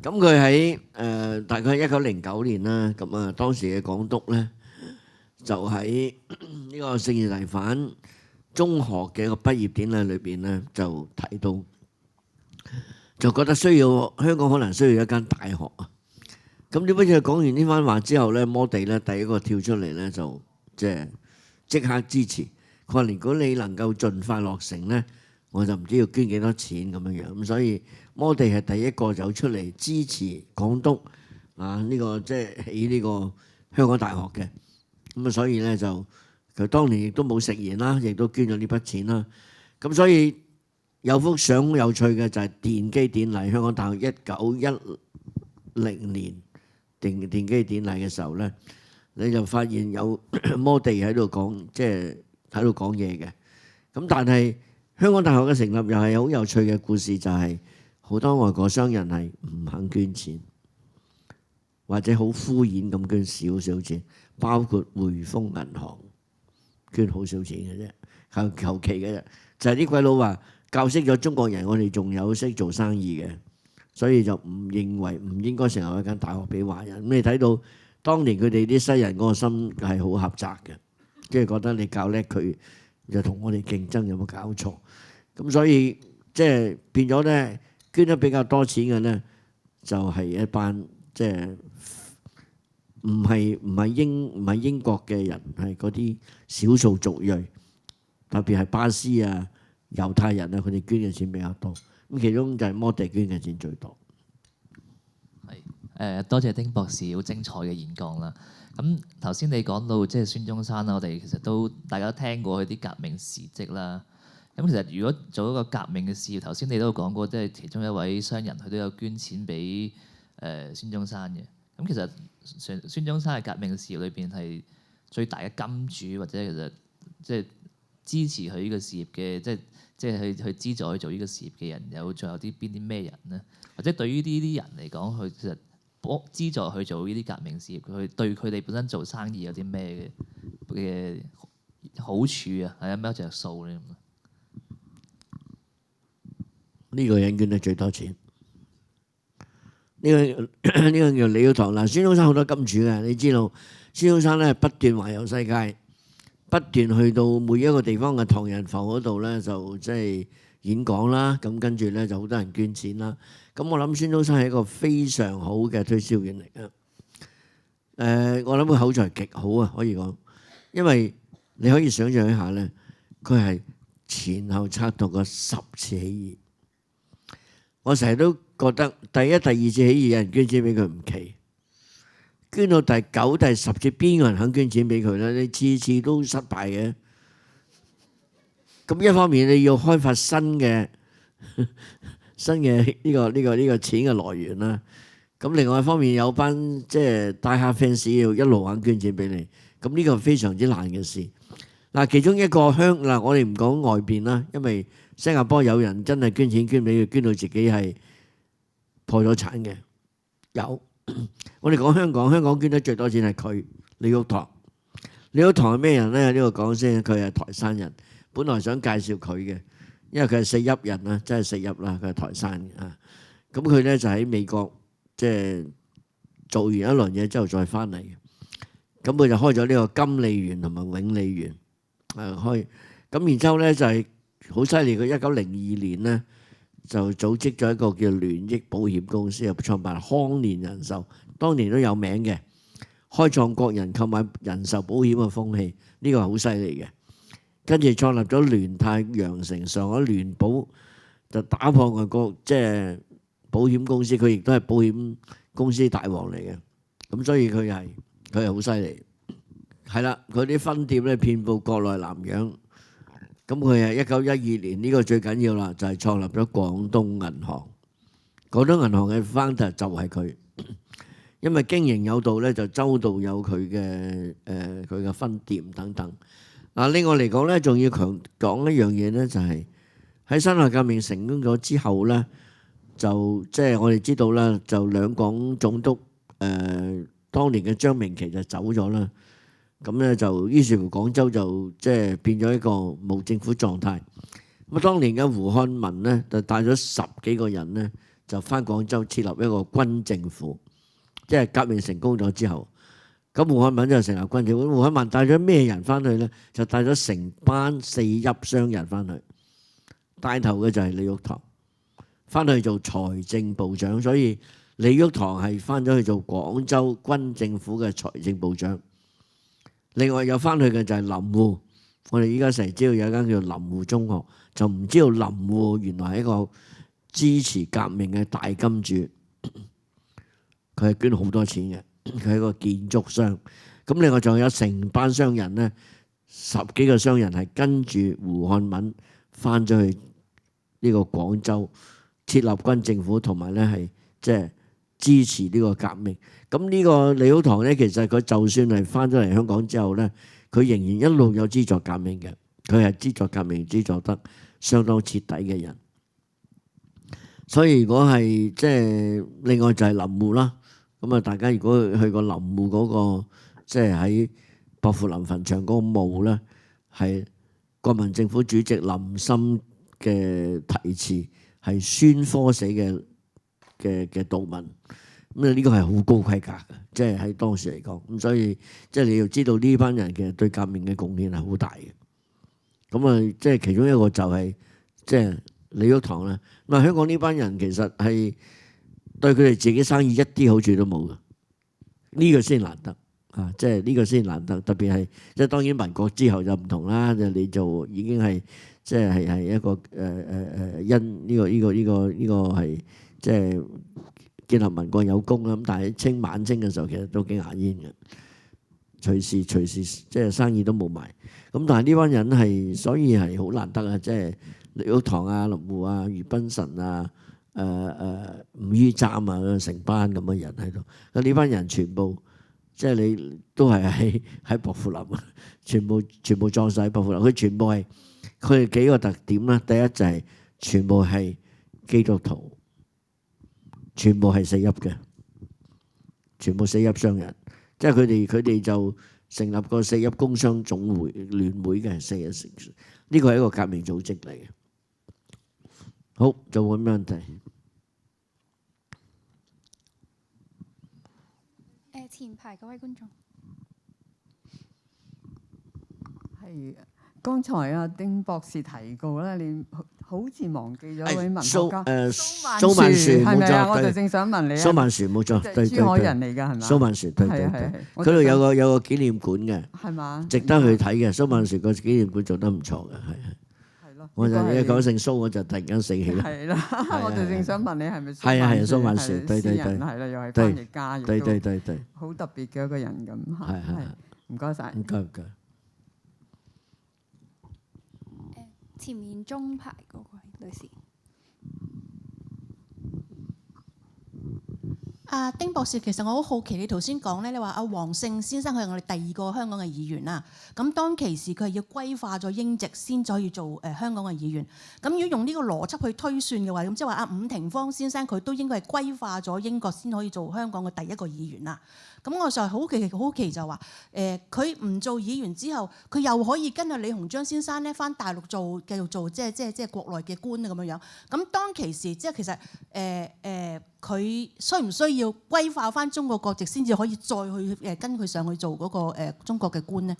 咁佢喺大概1909年啦，咁啊當時嘅港督咧就喺呢個聖士提反中學嘅一個畢業典禮裏邊咧就睇到，就覺得香港可能需要一間大學啊。咁點解佢講完呢番話之後咧，摩地咧第一個跳出嚟咧就即刻支持。佢話：如果你能夠盡快落成咧，我就唔知要捐幾多錢咁樣樣。咁所以摩地係第一個走出嚟支持港督啊呢個即係起呢個香港大學嘅。咁啊，所以咧就佢當年亦都冇食言啦，亦都捐咗呢筆錢啦。咁所以有幅相好有趣嘅就係奠基典禮，香港大學1910年奠基典禮嘅時候咧，你就發現有摩地喺度講，即係喺度講嘢嘅。咁但係香港大學嘅成立又係好有趣嘅故事，就係好多外國商人係唔肯捐錢，或者好敷衍咁捐少少錢，包括匯豐銀行捐好少錢嘅啫，求其嘅啫。就係啲鬼佬話教識咗中國人，我哋仲有識做生意嘅，所以就唔認為唔應該成立一間大學俾華人。咁你睇到當年佢哋啲西人嗰個心係好狹窄嘅，即係覺得你教叻佢就同我哋競爭，有冇搞錯？咁所以即係變咗咧，捐得比較多錢嘅咧，就係一班即係唔係英國嘅人，係嗰啲少數族裔，特別係巴斯啊、猶太人啊，佢哋捐嘅錢比較多。咁其中就係摩地捐嘅錢最多。多謝丁博士好精彩嘅演講啦。咁頭先你講到即係孫中山啦，我哋其實都大家都聽過佢啲革命事蹟啦。咁其實如果做一個革命嘅事業，頭先你都有講過，即係其中一位商人佢都有捐錢俾孫中山嘅。咁其實孫中山嘅革命事業裏邊係最大嘅金主，或者其實即係支持佢呢個事業嘅，即係去資助去做呢個事業嘅人，仲有邊啲咩人呢？或者對於呢啲人嚟講，佢其實資助去做呢啲革命事業，佢對佢哋本身做生意有啲咩嘅好處啊？係有咩着數咧？呢個人捐得最多錢，呢個叫李玉堂。嗱，孫中山好多金主嘅，你知道孫中山咧不斷環遊世界，不斷去到每一個地方嘅唐人埠嗰度咧，就即係演講啦。咁跟住咧就好多人捐錢啦。咁我諗孫中山係一個非常好嘅推銷員嚟嘅。我諗佢口才極好啊，可以講，因為你可以想象一下咧，佢係前後策動過10次起義。我成日都覺得第一、第二次起義有人捐錢俾佢唔奇，捐到第9、第10次邊個人肯捐錢俾佢咧？你次次都失敗嘅。咁一方面你要開發新嘅呢個錢嘅來源啦。咁另外一方面有班即係大客 fans 要一路肯捐錢俾你，咁呢個非常之難嘅事。嗱，其中一個我哋唔講外邊啦，因為新加坡有人真係捐錢捐俾佢，捐到自己係破咗產嘅。有，我哋講香港捐得最多錢係佢李玉堂。李玉堂係咩人咧？呢個講先，佢係台山人。本來想介紹佢嘅，因為佢係四邑人啦，真係四邑啦，佢係台山嘅啊。咁佢咧就喺美國即係做完一輪嘢之後再翻嚟嘅。咁佢就開咗呢個金利園同埋永利園開。咁然之後咧就係好犀利，佢1902年咧就組織咗一個叫聯益保險公司，又創辦康年人壽，當年都有名嘅，開創國人購買人壽保險嘅風氣，呢個係好犀利嘅。跟住創立咗聯泰、羊城、上海聯保，就打破外國即係保險公司，佢亦都係保險公司大王嚟嘅。咁所以佢係好犀利。係啦，佢啲分店咧遍佈國內南洋。咁佢係1912年，呢個最緊要啦，就係創立咗廣東銀行。廣東銀行嘅 founder 就係佢，因為經營有道咧，就周道有佢嘅分店等等。嗱，另外嚟講咧，仲要講一樣嘢咧，就係喺辛亥革命成功咗之後咧，就即係我哋知道啦，就兩廣總督當年嘅張明祺就走咗啦。咁咧就於是乎廣州就即係變咗一個冇政府狀態。咁當年嘅胡漢民咧就帶咗10幾個人咧就翻廣州設立一個軍政府，即係革命成功咗之後，咁胡漢民就成立軍政府。胡漢民帶咗咩人翻去咧？就帶咗成班四邑商人翻去，帶頭嘅就係李玉堂，翻去做財政部長。所以李玉堂係翻咗去做廣州軍政府嘅財政部長。另外有翻去嘅就係林護，我哋依家成日知道有一間叫林護中學，就唔知道林護原來係一個支持革命嘅大金主，佢係捐好多錢嘅，佢係一個建築商。咁另外仲有成班商人咧，10幾個商人係跟住胡漢民翻咗去呢個廣州設立軍政府，同埋咧係即係支持呢個革命。咁呢個李玉堂咧，其實佢就算係翻咗嚟香港之後咧，佢仍然一路有資助革命嘅，佢係資助革命資助得相當徹底嘅人。所以如果係即係另外就係林護啦，咁啊大家如果去過林護嗰個即係喺薄扶林墳場嗰個墓咧，係國民政府主席林森嘅題詞，係孫科寫嘅悼文。咁呢個係好高規格嘅，即係喺當時嚟講。咁所以即係你要知道呢班人其實對革命嘅貢獻係好大嘅。咁啊，即係其中一個就係即係李玉堂啦。咁啊，香港呢班人其實係對佢哋自己生意一啲好處都冇嘅，呢個先難得。即係呢個先難得，特別係即係當然民國之後就唔同啦，就你就已經係即係一個因呢個係即係建立民國有功啦。咁但係晚清嘅時候其實都幾牙煙嘅，隨時即係生意都冇埋。咁但係呢班人係所以係好難得啊！即係李玉堂啊、林護啊、俞賓臣啊、吳于湛啊，成班咁嘅人喺度。咁呢班人全部即係你都係喺薄扶林啊，全部葬晒喺薄扶林。佢全部係佢哋幾個特點啦。第一就係全部係基督徒，全部係四邑嘅，全部四邑商人。即係佢哋就成立個四邑工商總會聯會嘅四邑城，呢個係一個革命組織嚟嘅。好，仲有咩問題？前排嗰位觀眾係剛才阿丁博士提過咧，你好似忘記咗一位文學家蘇曼殊，係咪啊？冇錯，我就正想問你蘇曼殊冇錯，對珠海人嚟㗎係嘛？蘇曼殊對，嗰度有個紀念館嘅，係嘛？值得去睇嘅。蘇曼殊個紀念館做得唔錯嘅，係。我就一講姓蘇，我就突然間醒起啦。係啦，我就正想問你係咪？係蘇曼殊，對，係啦，又係翻譯家，對，好特別嘅一個人咁。係，唔該晒。唔該。前面中排嗰位女士。丁博士，其實我好好奇，你頭先講咧，你話阿黃勝先生佢係我哋第二個香港嘅議員啦。咁當其時佢係要歸化咗英籍先至可以做香港嘅議員。咁如果用呢個邏輯去推算嘅話，咁即係話伍廷芳先生佢都應該係歸化咗英國先可以做香港嘅第一個議員啦。咁我就好奇就話佢唔做議員之後，佢又可以跟阿李鴻章先生咧返大陸繼續做即係國內嘅官啊咁樣樣。咁當其時即係其實佢需唔需要歸化返中國國籍先至可以再去跟佢上去做嗰個中國嘅官呢？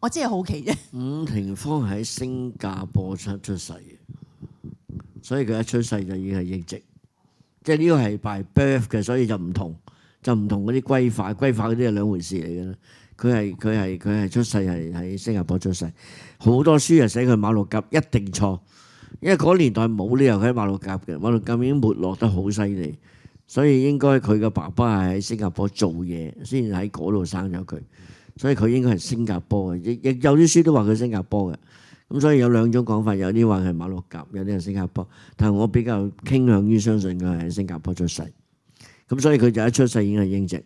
我真係好奇啫。伍廷芳喺新加坡出世嘅，所以佢一出世就已經係英籍，即係呢個係 by birth 嘅，所以就唔同嗰啲歸化嗰啲係兩回事嚟嘅啦。佢係出世係喺新加坡出世，好多書又寫佢馬六甲，一定錯。因為嗰年代冇理由佢喺馬六甲嘅，馬六甲已經沒落得好犀利，所以應該佢嘅爸爸係喺新加坡做嘢，先至喺嗰度生咗佢，所以佢應該係新加坡嘅，亦有啲書都話佢新加坡嘅，咁所以有兩種講法，有啲話係馬六甲，有啲係新加坡，但係我比較傾向於相信佢係喺新加坡出世，咁所以佢就一出世已經係英籍，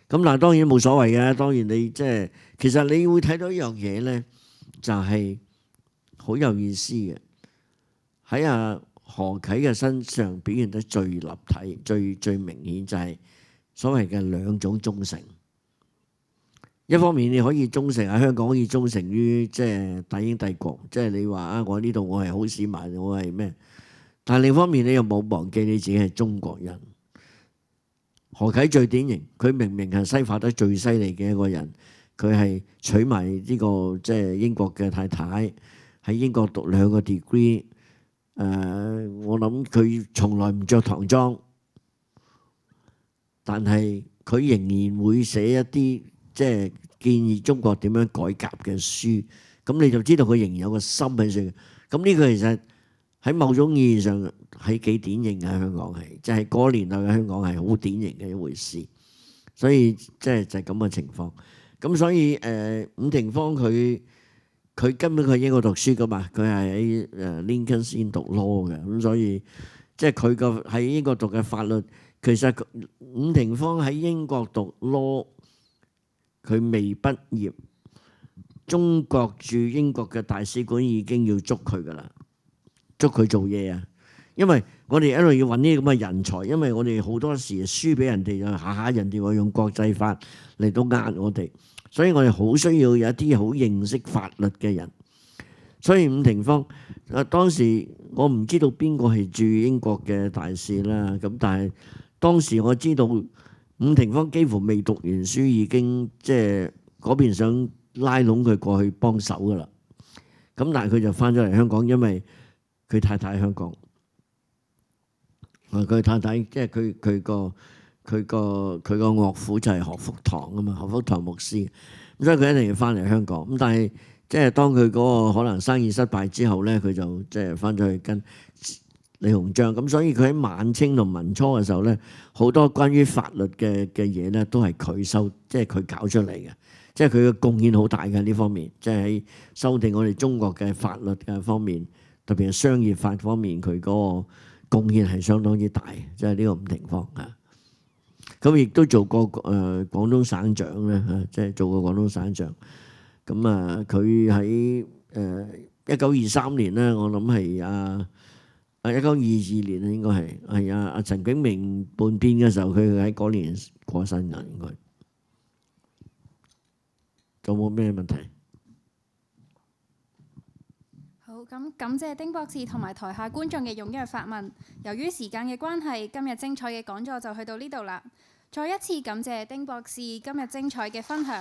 咁嗱當然冇所謂嘅，當然你即係其實你會睇到一樣嘢咧，就係好有意思嘅。喺何啟嘅身上表現得最立體、最明顯就係所謂嘅兩種忠誠。一方面你可以忠誠喺香港，可以忠誠於即係大英帝國，即係你話啊，我呢度我係好市民，我係咩？但係另一方面你又冇忘記你自己係中國人。何啟最典型，佢明明係西化得最犀利嘅一個人，佢係娶埋呢個即係英國嘅太太，喺英國讀2個 degree。我諗佢從來唔着唐裝，但係佢仍然會寫一啲即係建議中國點樣改革嘅書，咁你就知道佢仍然有個心喺度。咁呢個其實喺某種意義上係幾典型嘅，香港係，即係嗰年代嘅香港係好典型嘅一回事。所以即係就係咁嘅情況。咁所以伍廷芳佢根本佢喺英國讀書噶嘛，佢係喺Lincoln 先讀 law 嘅，咁所以即係佢個喺英國讀嘅法律，其實伍廷芳喺英國讀 law，佢未畢業，中國駐英國嘅大使館已經要捉佢噶啦，捉佢做嘢啊！因為我哋一路要揾呢啲咁嘅人才，因為我哋好多時輸俾人哋，就下人哋話用國際法嚟到呃我哋。所以我哋好需要有一啲好認識法律嘅人。所以伍廷芳當時我唔知道邊個係駐英國嘅大使啦，咁但係當時我知道伍廷芳幾乎未讀完書已經即係嗰邊想拉攏佢過去幫手噶啦。咁但係佢就翻咗嚟香港，因為佢太太喺香港。佢太太即係佢個佢個岳父就係何福堂啊嘛，何福堂牧師，咁所以佢一定要翻嚟香港。咁但係即係當佢嗰個可能生意失敗之後咧，佢就即係翻咗去跟李鴻章。咁所以佢喺晚清同民初嘅時候咧，好多關於法律嘅嘢咧，都係佢即係佢搞出嚟嘅。即係佢嘅貢獻好大嘅呢方面，即係喺修訂我哋中國嘅法律嘅方面，特別係商業法方面，佢嗰個貢獻係相當之大。即係呢個伍廷芳啊，咁亦都做過廣東省長咧嚇，即係做過廣東省長。咁啊，佢喺1923年咧，我諗係1922年啊，應該係阿陳炯明叛變嘅時候，佢喺嗰年過身嘅應該。仲有冇咩問題？好，咁感謝丁博士同埋台下觀眾嘅踴躍發問。由於時間嘅關係，今日精彩嘅講座就去到呢度啦。再一次感謝丁博士今日精彩嘅分享。